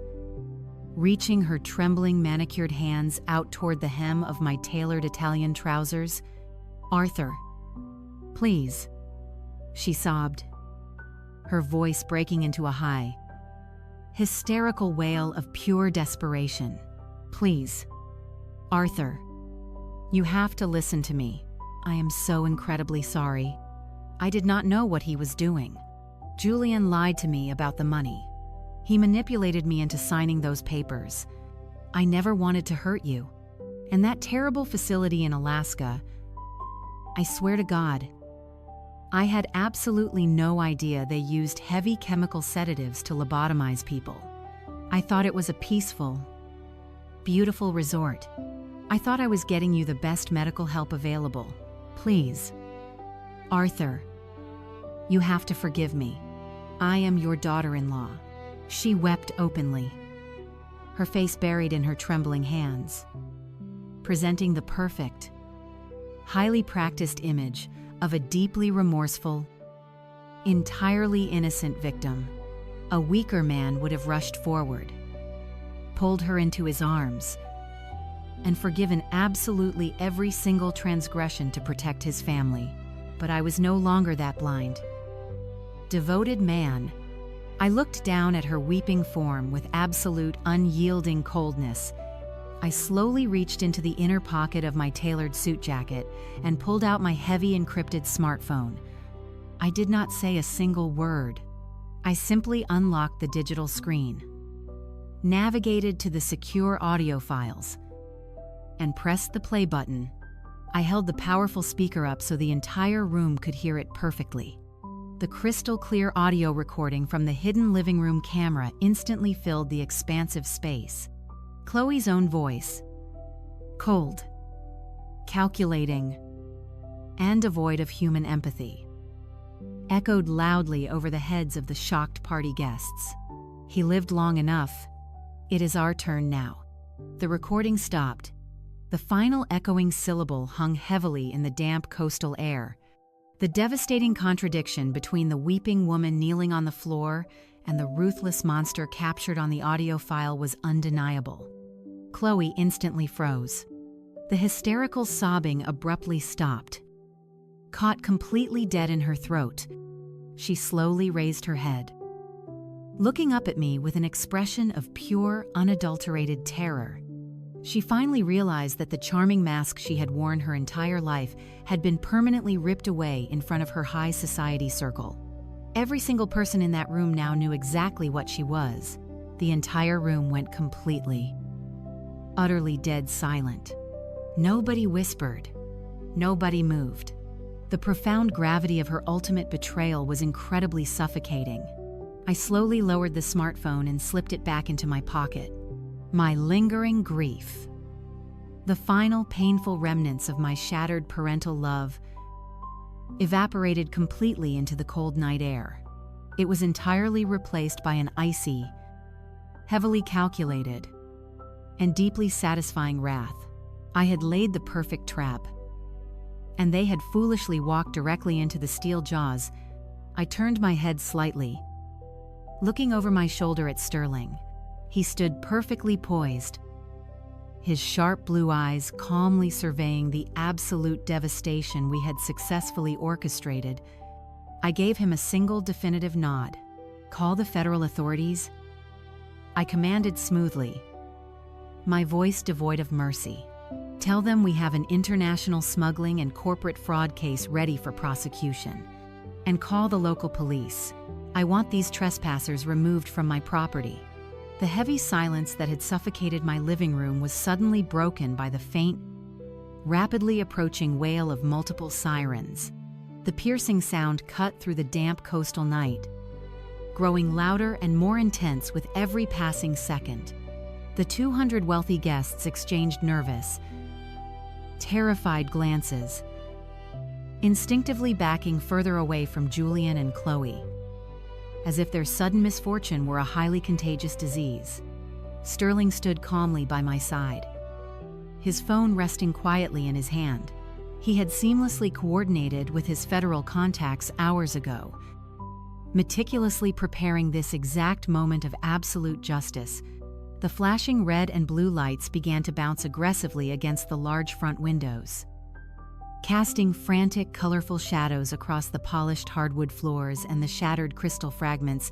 reaching her trembling manicured hands out toward the hem of my tailored Italian trousers. "Arthur, please," she sobbed, her voice breaking into a high, hysterical wail of pure desperation. "Please, Arthur, you have to listen to me. I am so incredibly sorry. I did not know what he was doing. Julian lied to me about the money. He manipulated me into signing those papers. I never wanted to hurt you. And that terrible facility in Alaska, I swear to God, I had absolutely no idea they used heavy chemical sedatives to lobotomize people. I thought it was a peaceful, beautiful resort. I thought I was getting you the best medical help available. Please, Arthur, you have to forgive me. I am your daughter-in-law." She wept openly, her face buried in her trembling hands, presenting the perfect, highly practiced image of a deeply remorseful, entirely innocent victim. A weaker man would have rushed forward, pulled her into his arms, and forgiven absolutely every single transgression to protect his family. But I was no longer that blind, devoted man. I looked down at her weeping form with absolute, unyielding coldness. I slowly reached into the inner pocket of my tailored suit jacket and pulled out my heavy encrypted smartphone. I did not say a single word. I simply unlocked the digital screen, navigated to the secure audio files, and pressed the play button. I held the powerful speaker up so the entire room could hear it perfectly. The crystal-clear audio recording from the hidden living room camera instantly filled the expansive space. Chloe's own voice, cold, calculating, and devoid of human empathy, echoed loudly over the heads of the shocked party guests. "He lived long enough. It is our turn now." The recording stopped. The final echoing syllable hung heavily in the damp coastal air. The devastating contradiction between the weeping woman kneeling on the floor and the ruthless monster captured on the audio file was undeniable. Chloe instantly froze. The hysterical sobbing abruptly stopped. Caught completely dead in her throat, she slowly raised her head, looking up at me with an expression of pure, unadulterated terror. She finally realized that the charming mask she had worn her entire life had been permanently ripped away in front of her high society circle. Every single person in that room now knew exactly what she was. The entire room went completely, utterly dead silent. Nobody whispered. Nobody moved. The profound gravity of her ultimate betrayal was incredibly suffocating. I slowly lowered the smartphone and slipped it back into my pocket. My lingering grief, the final painful remnants of my shattered parental love, evaporated completely into the cold night air. It was entirely replaced by an icy, heavily calculated, and deeply satisfying wrath. I had laid the perfect trap, and they had foolishly walked directly into the steel jaws. I turned my head slightly, looking over my shoulder at Sterling. He stood perfectly poised, his sharp blue eyes calmly surveying the absolute devastation we had successfully orchestrated. I gave him a single definitive nod. "Call the federal authorities," I commanded smoothly, my voice devoid of mercy. "Tell them we have an international smuggling and corporate fraud case ready for prosecution. And call the local police. I want these trespassers removed from my property." The heavy silence that had suffocated my living room was suddenly broken by the faint, rapidly approaching wail of multiple sirens. The piercing sound cut through the damp coastal night, growing louder and more intense with every passing second. The 200 wealthy guests exchanged nervous, terrified glances, instinctively backing further away from Julian and Chloe, as if their sudden misfortune were a highly contagious disease. Sterling stood calmly by my side, his phone resting quietly in his hand. He had seamlessly coordinated with his federal contacts hours ago, meticulously preparing this exact moment of absolute justice. The flashing red and blue lights began to bounce aggressively against the large front windows, casting frantic, colorful shadows across the polished hardwood floors and the shattered crystal fragments.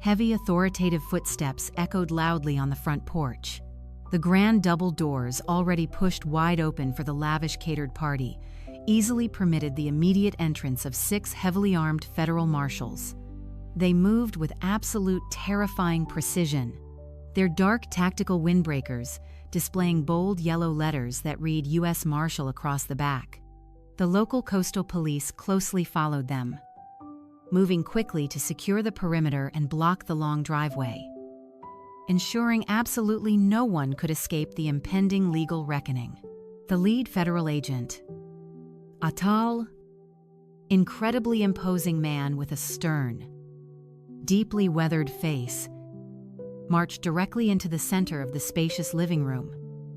Heavy, authoritative footsteps echoed loudly on the front porch. The grand double doors, already pushed wide open for the lavish catered party, easily permitted the immediate entrance of 6 heavily armed federal marshals. They moved with absolute terrifying precision, their dark tactical windbreakers displaying bold yellow letters that read U.S. Marshal across the back. The local coastal police closely followed them, moving quickly to secure the perimeter and block the long driveway, ensuring absolutely no one could escape the impending legal reckoning. The lead federal agent, a tall, incredibly imposing man with a stern, deeply weathered face, marched directly into the center of the spacious living room.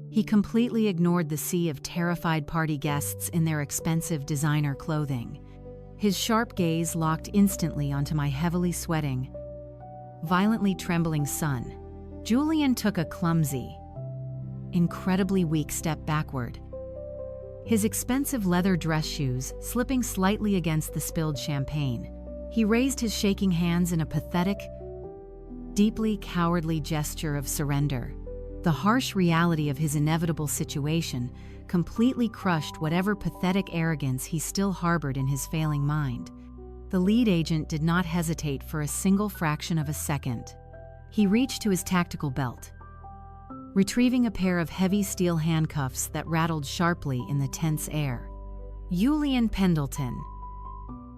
He completely ignored the sea of terrified party guests in their expensive designer clothing. His sharp gaze locked instantly onto my heavily sweating, violently trembling son. Julian took a clumsy, incredibly weak step backward, his expensive leather dress shoes slipping slightly against the spilled champagne. He raised his shaking hands in a pathetic, deeply cowardly gesture of surrender. The harsh reality of his inevitable situation completely crushed whatever pathetic arrogance he still harbored in his failing mind. The lead agent did not hesitate for a single fraction of a second. He reached to his tactical belt, retrieving a pair of heavy steel handcuffs that rattled sharply in the tense air. "Julian Pendleton,"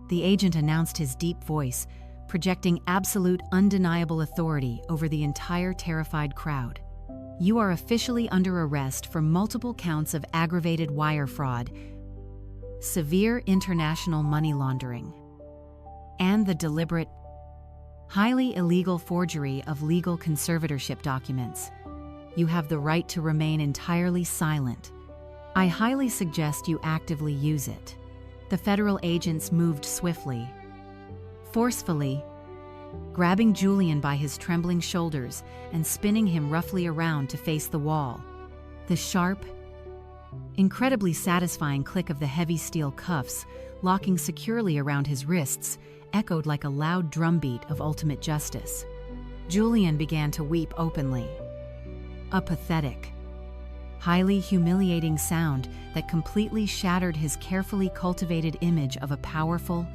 the agent announced, his deep voice projecting absolute, undeniable authority over the entire terrified crowd. "You are officially under arrest for multiple counts of aggravated wire fraud, severe international money laundering, and the deliberate, highly illegal forgery of legal conservatorship documents. You have the right to remain entirely silent. I highly suggest you actively use it." The federal agents moved swiftly, forcefully, grabbing Julian by his trembling shoulders and spinning him roughly around to face the wall. The sharp, incredibly satisfying click of the heavy steel cuffs locking securely around his wrists echoed like a loud drumbeat of ultimate justice. Julian began to weep openly, a pathetic, highly humiliating sound that completely shattered his carefully cultivated image of a powerful,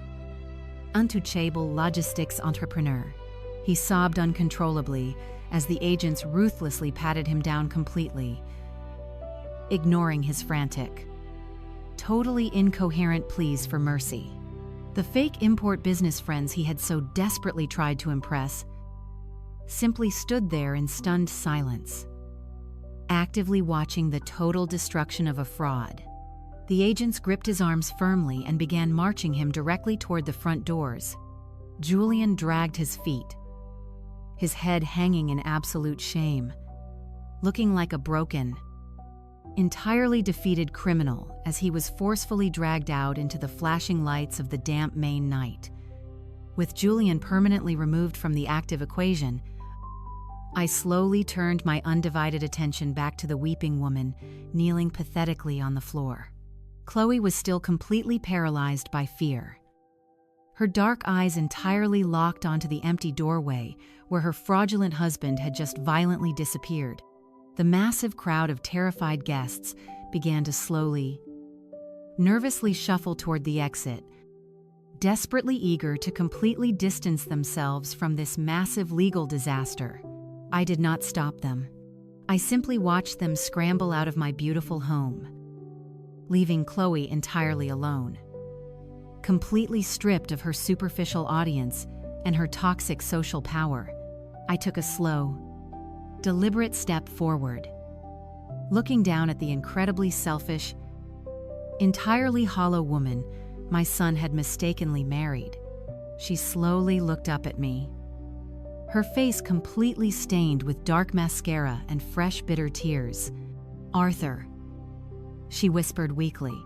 untouchable logistics entrepreneur. He sobbed uncontrollably as the agents ruthlessly patted him down completely, ignoring his frantic, totally incoherent pleas for mercy. The fake import business friends he had so desperately tried to impress simply stood there in stunned silence, actively watching the total destruction of a fraud. The agents gripped his arms firmly and began marching him directly toward the front doors. Julian dragged his feet, his head hanging in absolute shame, looking like a broken, entirely defeated criminal as he was forcefully dragged out into the flashing lights of the damp Maine night. With Julian permanently removed from the active equation, I slowly turned my undivided attention back to the weeping woman kneeling pathetically on the floor. Chloe was still completely paralyzed by fear, her dark eyes entirely locked onto the empty doorway where her fraudulent husband had just violently disappeared. The massive crowd of terrified guests began to slowly, nervously shuffle toward the exit, desperately eager to completely distance themselves from this massive legal disaster. I did not stop them. I simply watched them scramble out of my beautiful home, leaving Chloe entirely alone. Completely stripped of her superficial audience and her toxic social power, I took a slow, deliberate step forward. Looking down at the incredibly selfish, entirely hollow woman my son had mistakenly married, she slowly looked up at me, her face completely stained with dark mascara and fresh bitter tears. "Arthur," she whispered weakly,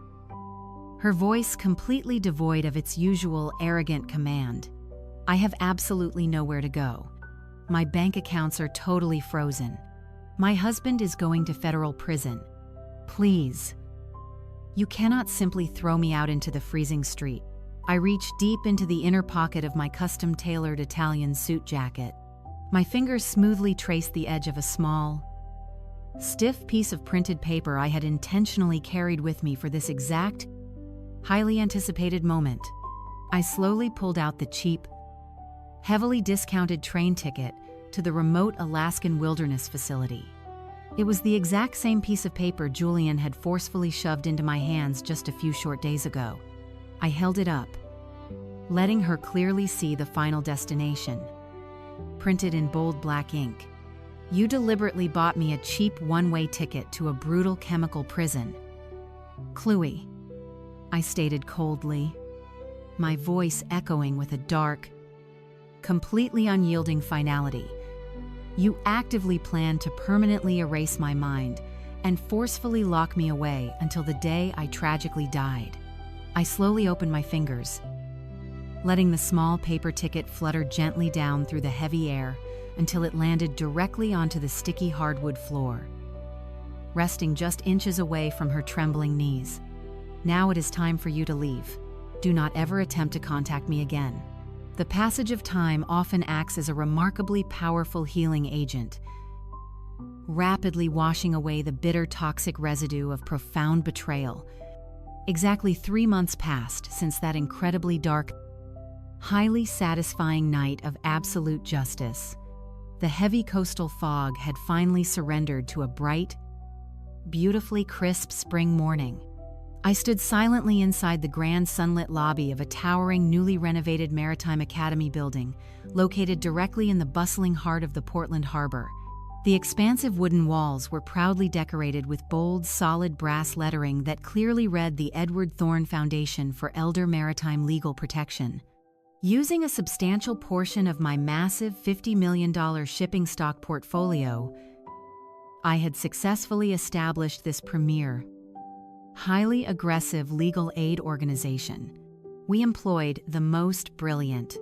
her voice completely devoid of its usual arrogant command. "I have absolutely nowhere to go. My bank accounts are totally frozen. My husband is going to federal prison. Please. You cannot simply throw me out into the freezing street." I reached deep into the inner pocket of my custom-tailored Italian suit jacket. My fingers smoothly traced the edge of a small, stiff piece of printed paper I had intentionally carried with me for this exact, highly anticipated moment. I slowly pulled out the cheap, heavily discounted train ticket to the remote Alaskan wilderness facility. It was the exact same piece of paper Julian had forcefully shoved into my hands just a few short days ago. I held it up, letting her clearly see the final destination. Printed in bold black ink, "You deliberately bought me a cheap one-way ticket to a brutal chemical prison." "Chloe," I stated coldly, my voice echoing with a dark, completely unyielding finality. "You actively planned to permanently erase my mind and forcefully lock me away until the day I tragically died." I slowly opened my fingers, letting the small paper ticket flutter gently down through the heavy air until it landed directly onto the sticky hardwood floor, resting just inches away from her trembling knees. "Now it is time for you to leave. Do not ever attempt to contact me again." The passage of time often acts as a remarkably powerful healing agent, rapidly washing away the bitter, toxic residue of profound betrayal. Exactly 3 months passed since that incredibly dark, highly satisfying night of absolute justice. The heavy coastal fog had finally surrendered to a bright, beautifully crisp spring morning. I stood silently inside the grand sunlit lobby of a towering, newly renovated Maritime Academy building, located directly in the bustling heart of the Portland Harbor. The expansive wooden walls were proudly decorated with bold, solid brass lettering that clearly read the Edward Thorne Foundation for Elder Maritime Legal Protection. Using a substantial portion of my massive $50 million shipping stock portfolio, I had successfully established this premier, highly aggressive legal aid organization. We employed the most brilliant,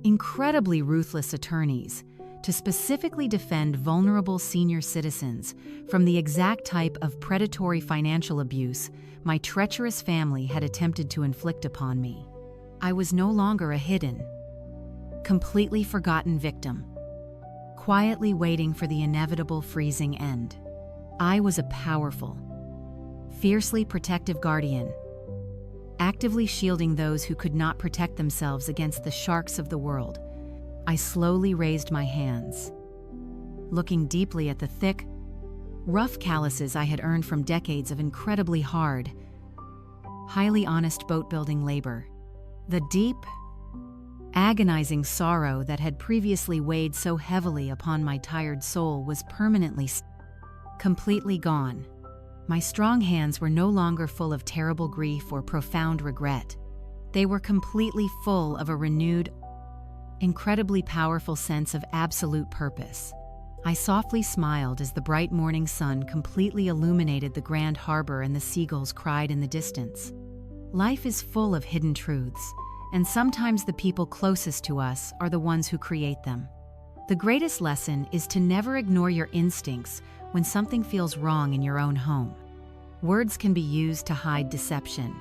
incredibly ruthless attorneys to specifically defend vulnerable senior citizens from the exact type of predatory financial abuse my treacherous family had attempted to inflict upon me. I was no longer a hidden, completely forgotten victim, quietly waiting for the inevitable freezing end. I was a powerful, fiercely protective guardian, actively shielding those who could not protect themselves against the sharks of the world. I slowly raised my hands, looking deeply at the thick, rough calluses I had earned from decades of incredibly hard, highly honest boat-building labor. The deep, agonizing sorrow that had previously weighed so heavily upon my tired soul was permanently, completely gone. My strong hands were no longer full of terrible grief or profound regret. They were completely full of a renewed, incredibly powerful sense of absolute purpose. I softly smiled as the bright morning sun completely illuminated the grand harbor and the seagulls cried in the distance. Life is full of hidden truths, and sometimes the people closest to us are the ones who create them. The greatest lesson is to never ignore your instincts when something feels wrong in your own home. Words can be used to hide deception,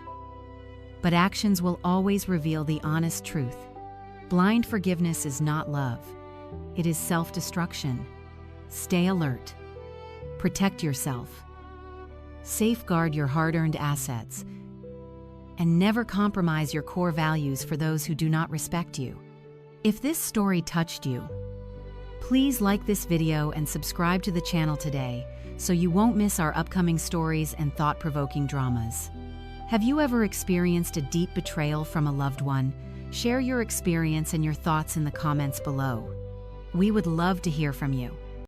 but actions will always reveal the honest truth. Blind forgiveness is not love. It is self-destruction. Stay alert. Protect yourself. Safeguard your hard-earned assets. And never compromise your core values for those who do not respect you. If this story touched you, please like this video and subscribe to the channel today so you won't miss our upcoming stories and thought-provoking dramas. Have you ever experienced a deep betrayal from a loved one? Share your experience and your thoughts in the comments below. We would love to hear from you.